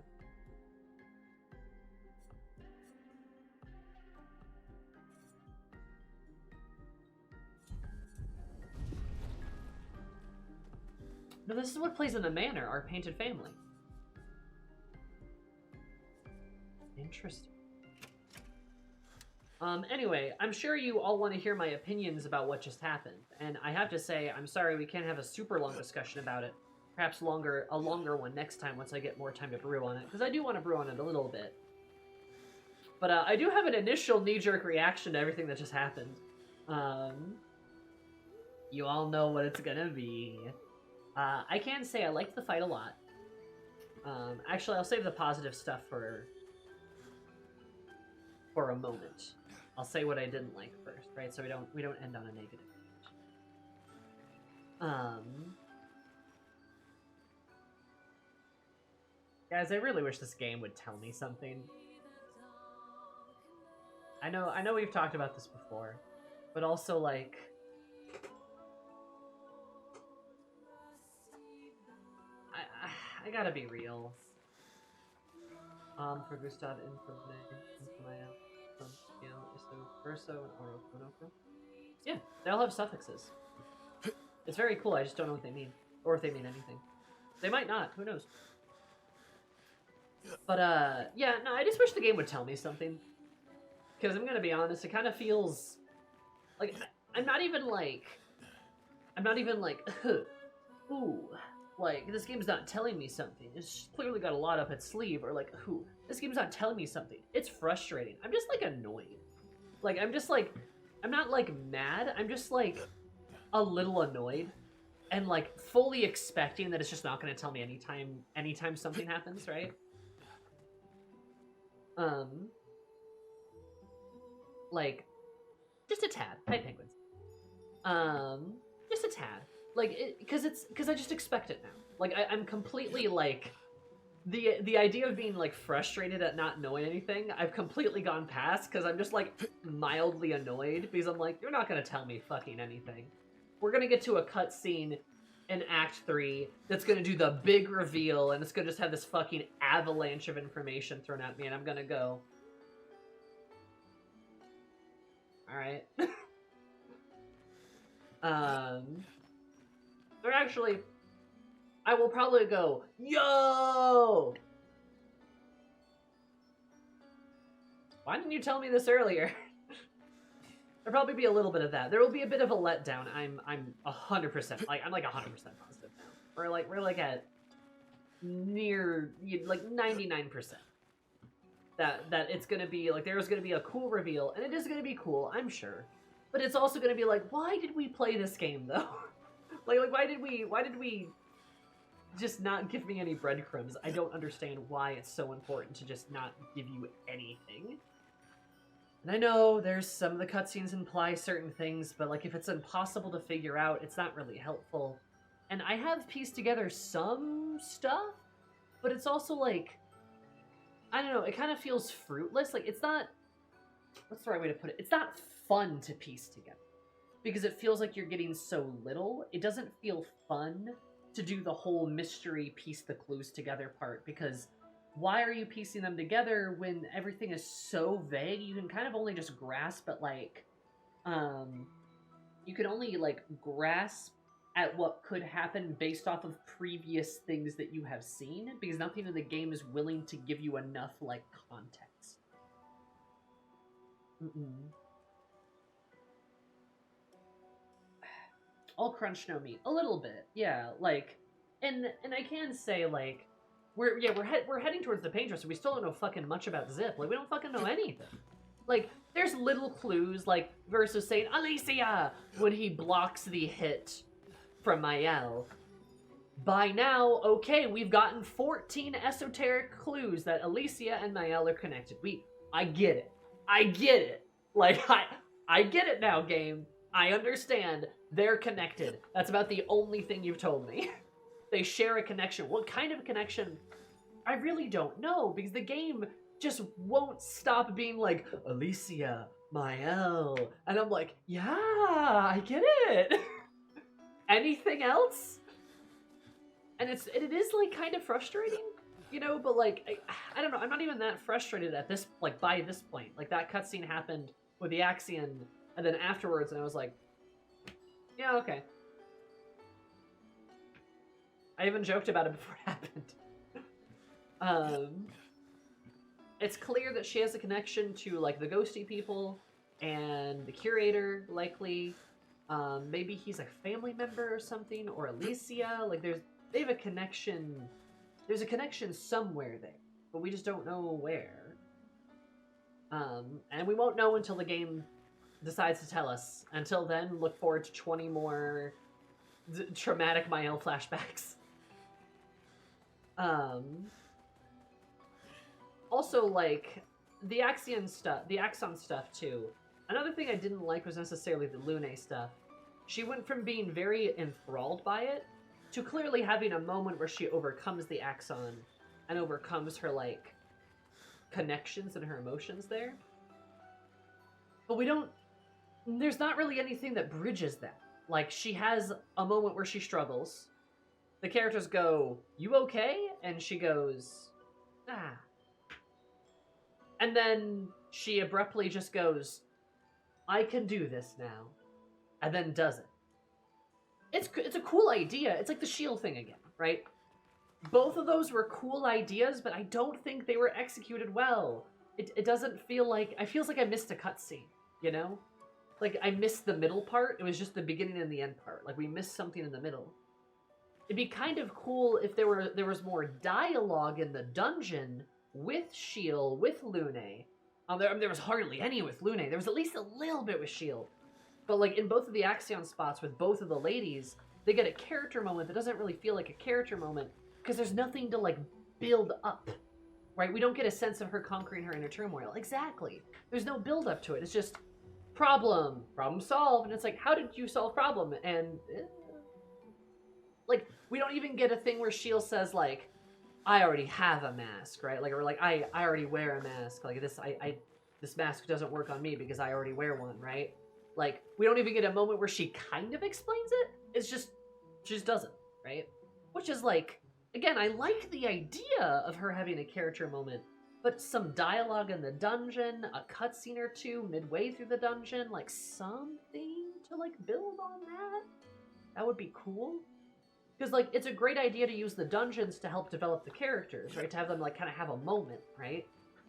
No, this is what plays in the manor, our painted family. Interesting. Anyway, I'm sure you all want to hear my opinions about what just happened, and I have to say, I'm sorry we can't have a super long discussion about it. Perhaps a longer one next time once I get more time to brew on it, because I do want to brew on it a little bit. But I do have an initial knee-jerk reaction to everything that just happened. You all know what it's gonna be. I can say I liked the fight a lot. Actually, I'll save the positive stuff for a moment. I'll say what I didn't like first, right? So we don't end on a negative. Guys, I really wish this game would tell me something. I know we've talked about this before, but also like I gotta be real. For Gustav Verso and Oro. Yeah, they all have suffixes. It's very cool, I just don't know what they mean. Or if they mean anything. They might not, who knows? But yeah, no, I just wish the game would tell me something. Because I'm gonna be honest, it kind of feels like I'm not even like ooh, like this game's not telling me something. It's clearly got a lot up its sleeve, or like, ooh, this game's not telling me something. It's frustrating. I'm just like annoyed. Like I'm not like mad. I'm just like a little annoyed, and like fully expecting that it's just not gonna tell me anytime something happens, right? Like, just a tad. Hi, penguins. Just a tad. Like, because I just expect it now. Like, I'm completely, like, the idea of being, like, frustrated at not knowing anything, I've completely gone past, because I'm just, like, mildly annoyed, because I'm like, you're not gonna tell me fucking anything. We're gonna get to a cutscene in Act 3 that's gonna do the big reveal, and it's gonna just have this fucking avalanche of information thrown at me, and I'm gonna go, alright. Or actually, I will probably go, yo! Why didn't you tell me this earlier? There'll probably be a little bit of that. There will be a bit of a letdown. I'm 100%, like, I'm like 100% positive now. We're like at near, like 99%. That it's gonna be, like, there's gonna be a cool reveal, and it is gonna be cool, I'm sure. But it's also gonna be like, why did we play this game, though? like, why did we just not give me any breadcrumbs? I don't understand why it's so important to just not give you anything. And I know there's some of the cutscenes imply certain things, but, like, if it's impossible to figure out, it's not really helpful. And I have pieced together some stuff, but it's also, like, I don't know, it kind of feels fruitless. Like, it's not, what's the right way to put it? It's not fun to piece together. Because it feels like you're getting so little. It doesn't feel fun to do the whole mystery piece the clues together part, because why are you piecing them together when everything is so vague? You can kind of only just grasp at, like, you can only, like, grasp at what could happen based off of previous things that you have seen, because nothing in the game is willing to give you enough, like, context. All crunch no meat, a little bit, yeah. Like, and I can say, like, we're heading towards the paint dresser. We still don't know fucking much about Zip. Like, we don't fucking know anything. Like, there's little clues, like versus saying Alicia when he blocks the hit from Mael. By now, okay, we've gotten 14 esoteric clues that Alicia and Mael are connected. I get it. I get it. Like, I get it now, game. I understand. They're connected. That's about the only thing you've told me. They share a connection. What kind of connection? I really don't know, because the game just won't stop being like, Alicia, Mael. And I'm like, yeah, I get it. Anything else? And it is like kind of frustrating, you know, but like, I don't know, I'm not even that frustrated at this, like, by this point. Like, that cutscene happened with the Axon, and then afterwards, and I was like, yeah, okay. I even joked about it before it happened. It's clear that she has a connection to, like, the ghosty people and the curator, likely. Maybe he's a family member or something, or Alicia. Like, they have a connection. There's a connection somewhere there, but we just don't know where. And we won't know until the game decides to tell us. Until then, look forward to 20 more traumatic Mael flashbacks. Also, like, the Axon stuff, too. Another thing I didn't like was necessarily the Lune stuff. She went from being very enthralled by it to clearly having a moment where she overcomes the Axon and overcomes her, like, connections and her emotions there. But there's not really anything that bridges that. Like, she has a moment where she struggles. The characters go, "You okay?" And she goes, "Ah." And then she abruptly just goes, "I can do this now," and then does it. It's a cool idea. It's like the shield thing again, right? Both of those were cool ideas, but I don't think they were executed well. It doesn't feel like... It feels like I missed a cutscene, you know? Like, I missed the middle part. It was just the beginning and the end part. Like, we missed something in the middle. It'd be kind of cool if there was more dialogue in the dungeon with Shield, with Lune. There was hardly any with Lune. There was at least a little bit with Shield. But, like, in both of the Axon spots with both of the ladies, they get a character moment that doesn't really feel like a character moment because there's nothing to, like, build up, right? We don't get a sense of her conquering her inner turmoil. Exactly. There's no build up to it. It's just problem solved. And it's like, how did you solve problem? And, like, we don't even get a thing where Shield says, like, I already have a mask, right? Like, or like, I already wear a mask. Like, this mask doesn't work on me because I already wear one, right? Like, we don't even get a moment where she kind of explains it. It's just, she just doesn't, right? Which is like, again, I like the idea of her having a character moment, but some dialogue in the dungeon, a cutscene or two midway through the dungeon, like something to like build on that would be cool. Because, like, it's a great idea to use the dungeons to help develop the characters, right? To have them, like, kind of have a moment, right?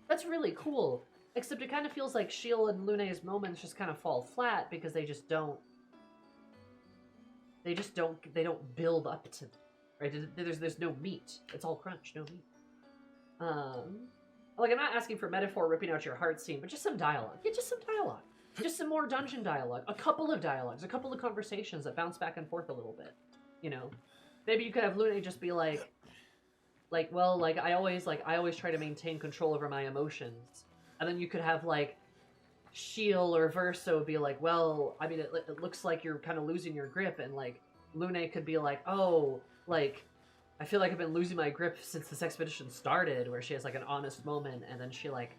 That's really cool. Except it kind of feels like Shield and Lune's moments just kind of fall flat because they don't build up to them, right? There's no meat. It's all crunch, no meat. Like, I'm not asking for metaphor ripping out your heart scene, but just some dialogue. Yeah, just some dialogue. Just some more dungeon dialogue. A couple of dialogues. A couple of conversations that bounce back and forth a little bit, you know? Maybe you could have Lune just be like, well, like, I always try to maintain control over my emotions. And then you could have, like, Shield or Verso be like, well, I mean, it looks like you're kind of losing your grip. And, like, Lune could be like, oh, like, I feel like I've been losing my grip since this expedition started, where she has, like, an honest moment. And then she, like,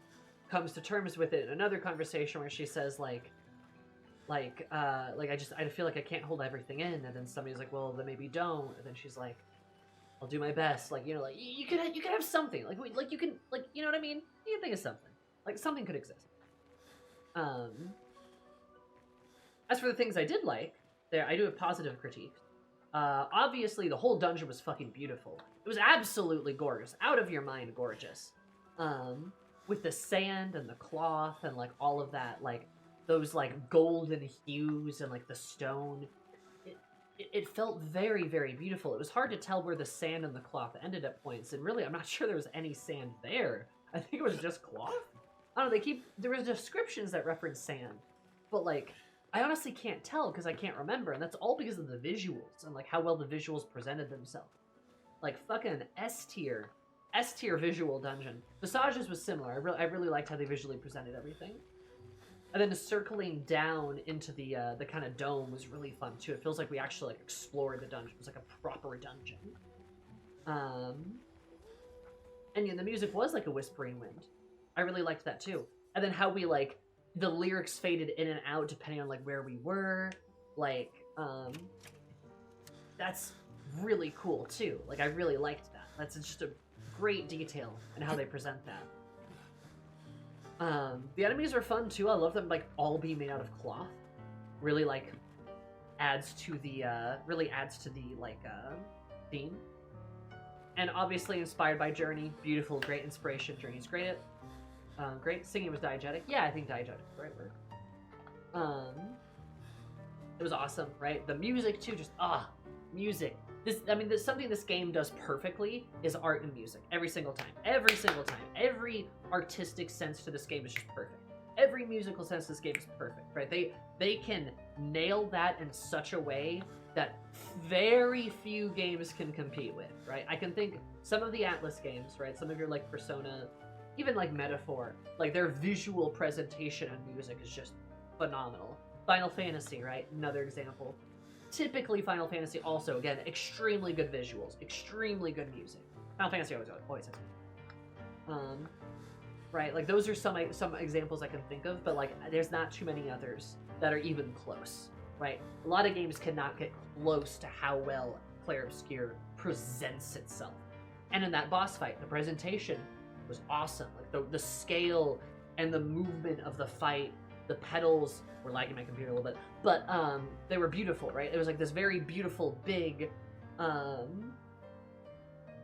comes to terms with it in another conversation where she says, I feel like I can't hold everything in. And then somebody's like, well, then maybe don't. And then she's like, I'll do my best. Like, you know, like, you could have something. Like, you can, like, you know what I mean? You can think of something. Like, something could exist. As for the things I did like, there, I do have positive critiques. Obviously, the whole dungeon was fucking beautiful. It was absolutely gorgeous. Out of your mind gorgeous. With the sand and the cloth and, like, all of that, like, those, like, golden hues and, like, the stone. It felt very, very beautiful. It was hard to tell where the sand and the cloth ended at points, and really, I'm not sure there was any sand there. I think it was just cloth. I don't know, there was descriptions that reference sand, but, like, I honestly can't tell because I can't remember, and that's all because of the visuals and, like, how well the visuals presented themselves. Like, fucking S-tier visual dungeon. Visage's was similar. I really liked how they visually presented everything. And then the circling down into the kind of dome was really fun, too. It feels like we actually, like, explored the dungeon. It was like a proper dungeon. And yeah, the music was like a whispering wind. I really liked that, too. And then how we, like, the lyrics faded in and out depending on, like, where we were. Like, that's really cool, too. Like, I really liked that. That's just a great detail in how they present that. The enemies are fun too. I love them, like, all being made out of cloth. Really, like, adds to the theme. And obviously inspired by Journey. Beautiful, great inspiration. Journey's great at. Great. Singing was diegetic. Yeah, I think diegetic is the right word. It was awesome, right? The music too, just, music. There's something this game does perfectly is art and music. Every single time. Every single time. Every artistic sense to this game is just perfect. Every musical sense to this game is perfect, right? They can nail that in such a way that very few games can compete with, right? I can think some of the Atlas games, right? Some of your like Persona, even like Metaphor, like their visual presentation and music is just phenomenal. Final Fantasy, right? Another example. Typically Final Fantasy also, again, extremely good visuals, extremely good music. Final Fantasy always has. Right? Like those are some examples I can think of, but like there's not too many others that are even close, right? A lot of games cannot get close to how well Clair Obscur presents itself. And in that boss fight, the presentation was awesome. Like the scale and the movement of the fight, the pedals were lagging my computer a little bit, but they were beautiful, right? It was like this very beautiful, big,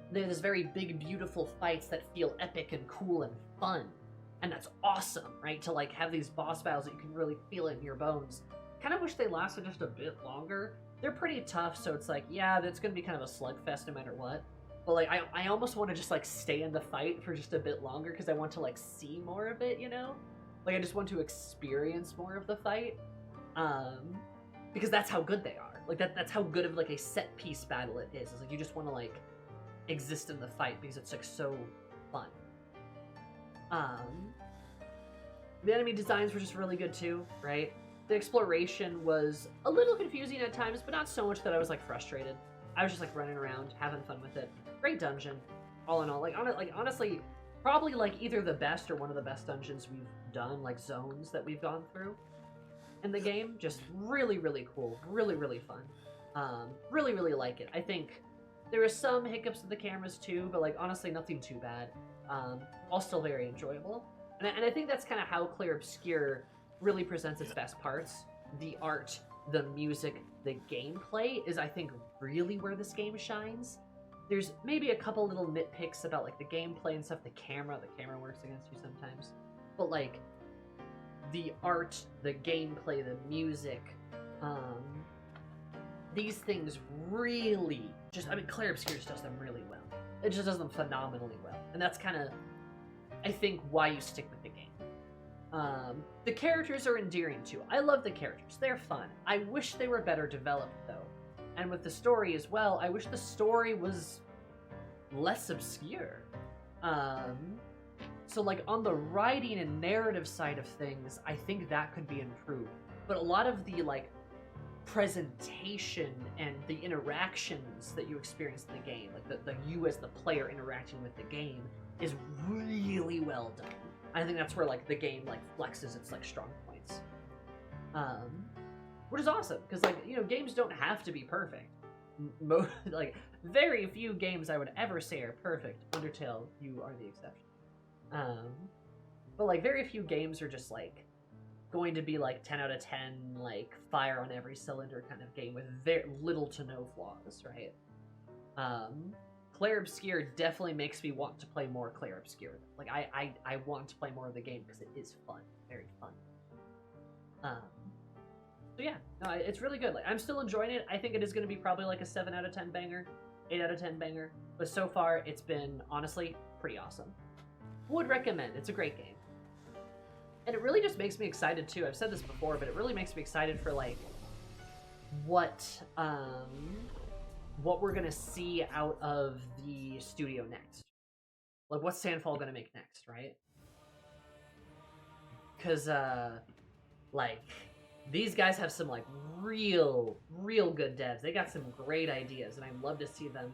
there's this very big, beautiful fights that feel epic and cool and fun. And that's awesome, right? To like have these boss battles that you can really feel it in your bones. Kind of wish they lasted just a bit longer. They're pretty tough, so it's like, yeah, that's gonna be kind of a slugfest no matter what. But like, I almost want to just like stay in the fight for just a bit longer because I want to like see more of it, you know? Like I just want to experience more of the fight. Because that's how good they are. Like that's how good of like a set piece battle it is. It's like you just want to like exist in the fight because it's like so fun. The enemy designs were just really good too, right? The exploration was a little confusing at times, but not so much that I was like frustrated. I was just like running around, having fun with it. Great dungeon, all in all. Like honestly, probably like either the best or one of the best dungeons we've done, like zones that we've gone through in the game. Just really, really cool, really, really fun. Really, really like it. I think there were some hiccups with the cameras too, but like honestly, nothing too bad. All still very enjoyable. And I think that's kind of how Clair Obscur really presents its best parts. The art, the music, the gameplay is, I think, really where this game shines. There's maybe a couple little nitpicks about like the gameplay and stuff. The camera works against you sometimes. But like the art, the gameplay, the music, these things really just, I mean, Clair Obscur just does them really well. It just does them phenomenally well. And that's kind of, I think, why you stick with the game. The characters are endearing too. I love the characters. They're fun. I wish they were better developed though. And with the story as well, I wish the story was less obscure. So like on the writing and narrative side of things, I think that could be improved. But a lot of the like presentation and the interactions that you experience in the game, like the you as the player interacting with the game, is really well done. I think that's where like the game like flexes its like strong points, which is awesome because like, you know, games don't have to be perfect. Like very few games I would ever say are perfect. Undertale, you are the exception. But like very few games are just like going to be like 10 out of 10, like fire on every cylinder kind of game with very little to no flaws, right? Clair Obscur definitely makes me want to play more Clair Obscur. Like I want to play more of the game because it is fun, very fun. So yeah, no, it's really good. Like I'm still enjoying it. I think it is going to be probably like a 7 out of 10 banger, 8 out of 10 banger. But so far, it's been honestly pretty awesome. Would recommend. It's a great game. And it really just makes me excited too. I've said this before, but it really makes me excited for like what we're gonna see out of the studio next. Like what's Sandfall gonna make next, right? Because like these guys have some like real good devs. They got some great ideas, and I'd love to see them,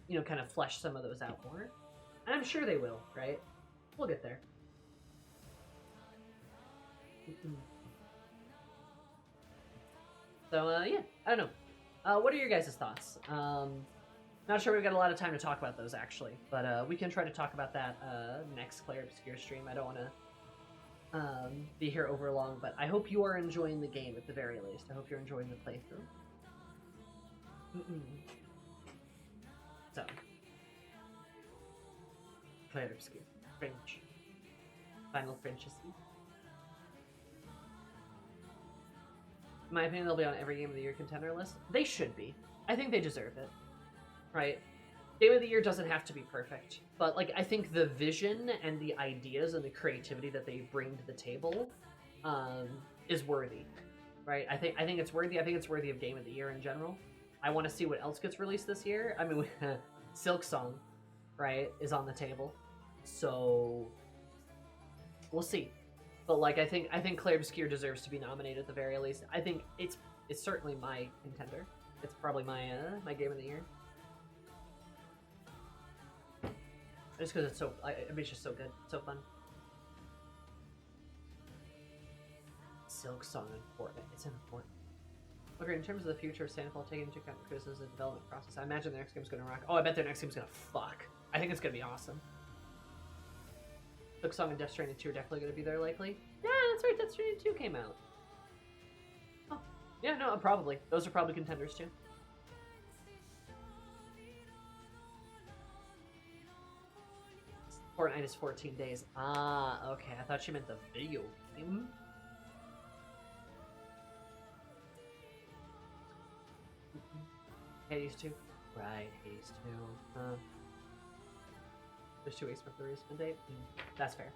you know, kind of flesh some of those out more. And I'm sure they will, right? We'll get there. So, yeah, I don't know. What are your guys' thoughts? Not sure we've got a lot of time to talk about those, actually. But we can try to talk about that next Clair Obscur stream. I don't want to be here over long, but I hope you are enjoying the game at the very least. I hope you're enjoying the playthrough. So, Clair Obscur. French. Final Fantasy. In my opinion, they'll be on every Game of the Year contender list. They should be. I think they deserve it. Right? Game of the Year doesn't have to be perfect. But, like, I think the vision and the ideas and the creativity that they bring to the table is worthy. right? I think it's worthy. I think it's worthy of Game of the Year in general. I want to see what else gets released this year. I mean, Silk Song, right, is on the table, so we'll see. But like, I think Clair Obscur deserves to be nominated at the very least. I think it's certainly my contender. It's probably my my Game of the Year. Just because it's so, I mean, it's just so good, so fun. Silk Song in Fortnite. It's in Fortnite. Okay, in terms of the future of Sandoval taking into account the criticism of the development process, I imagine their next game's gonna rock. Oh, I bet their next game's gonna fuck. I think it's gonna be awesome. Silk Song and Death Stranding 2 are definitely gonna be there, likely. Yeah, that's right. Death Stranding 2 came out. Oh, yeah, no, probably. Those are probably contenders too. Fortnite is 14 days. Ah, okay. I thought she meant the video game. Hades 2? Right, Hades 2. There's 2 weeks before the release date. That's fair.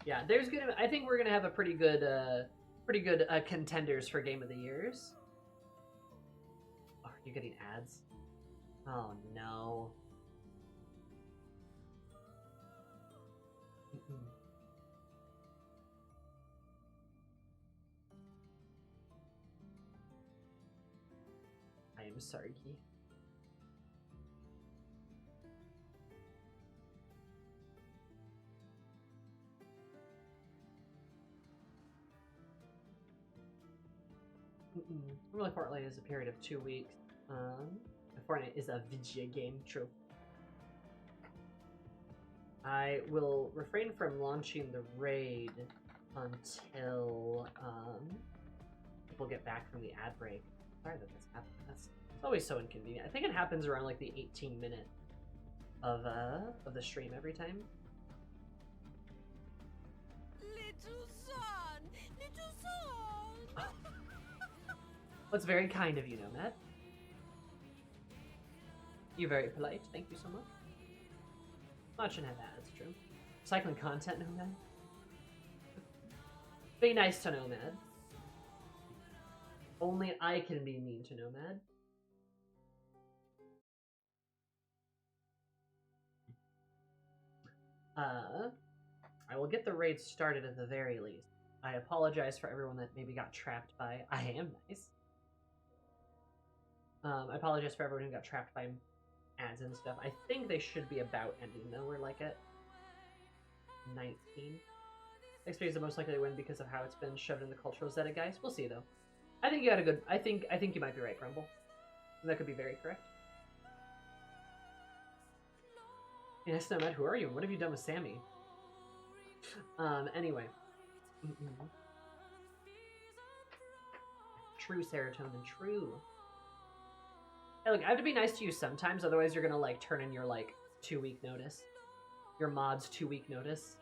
Yeah, there's gonna. I think we're gonna have a pretty good contenders for Game of the Years. Oh, are you getting ads? Oh no. I am sorry. Really, Fortnite is a period of 2 weeks. Fortnite is a video game, true. I will refrain from launching the raid until people get back from the ad break. Sorry that this happened. That's always so inconvenient. I think it happens around like the 18-minute of the stream every time. Little son, little son. Well, it's very kind of you, Nomad. You're very polite. Thank you so much. Well, I shouldn't have ads, true. Recycling content, Nomad. Be nice to Nomad. Only I can be mean to Nomad. I will get the raid started at the very least. I apologize for everyone that maybe got trapped by... I am nice. I apologize for everyone who got trapped by ads and stuff. I think they should be about ending though. We're like at 19. XP is the most likely to win because of how it's been shoved in the cultural aesthetic, guys. We'll see though. I think you had a good... I think you might be right, Grumble. And that could be very correct. Yes, Nomad, who are you? What have you done with Sammy? Anyway. True, serotonin, true. Hey, look, I have to be nice to you sometimes, otherwise you're gonna, like, turn in your, like, 2-week notice. Your mod's 2-week notice.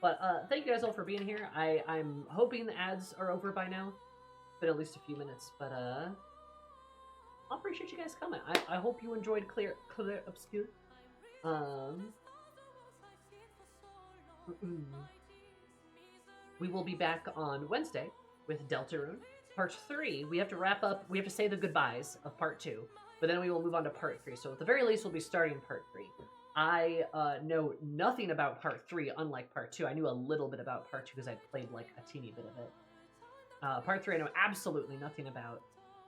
But, thank you guys all for being here. I'm hoping the ads are over by now. It's been at least a few minutes, but, I appreciate you guys coming. I hope you enjoyed Clair Obscur. We will be back on Wednesday with Deltarune. Part 3, we have to wrap up, we have to say the goodbyes of Part 2, but then we will move on to Part 3. So at the very least, we'll be starting Part 3. I know nothing about Part 3, unlike Part 2. I knew a little bit about Part 2 because I played like a teeny bit of it. Part 3 I know absolutely nothing about,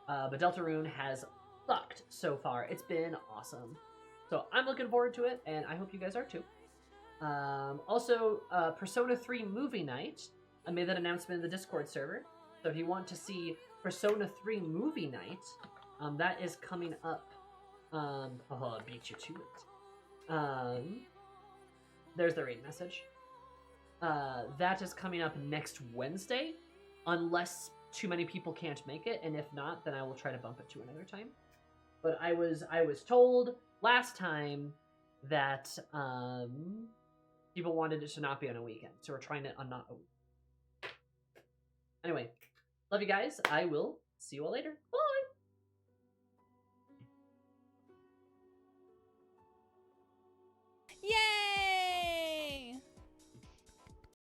but Deltarune has sucked so far. It's been awesome. So I'm looking forward to it, and I hope you guys are too. Also, Persona 3 Movie Night. I made that announcement in the Discord server. So if you want to see Persona 3 Movie Night, that is coming up. Oh, I'll beat you to it. There's the raid message. That is coming up next Wednesday, unless too many people can't make it, and if not, then I will try to bump it to another time. But I was told last time that people wanted it to not be on a weekend, so we're trying it on not a weekend. Anyway, love you guys. I will see you all later.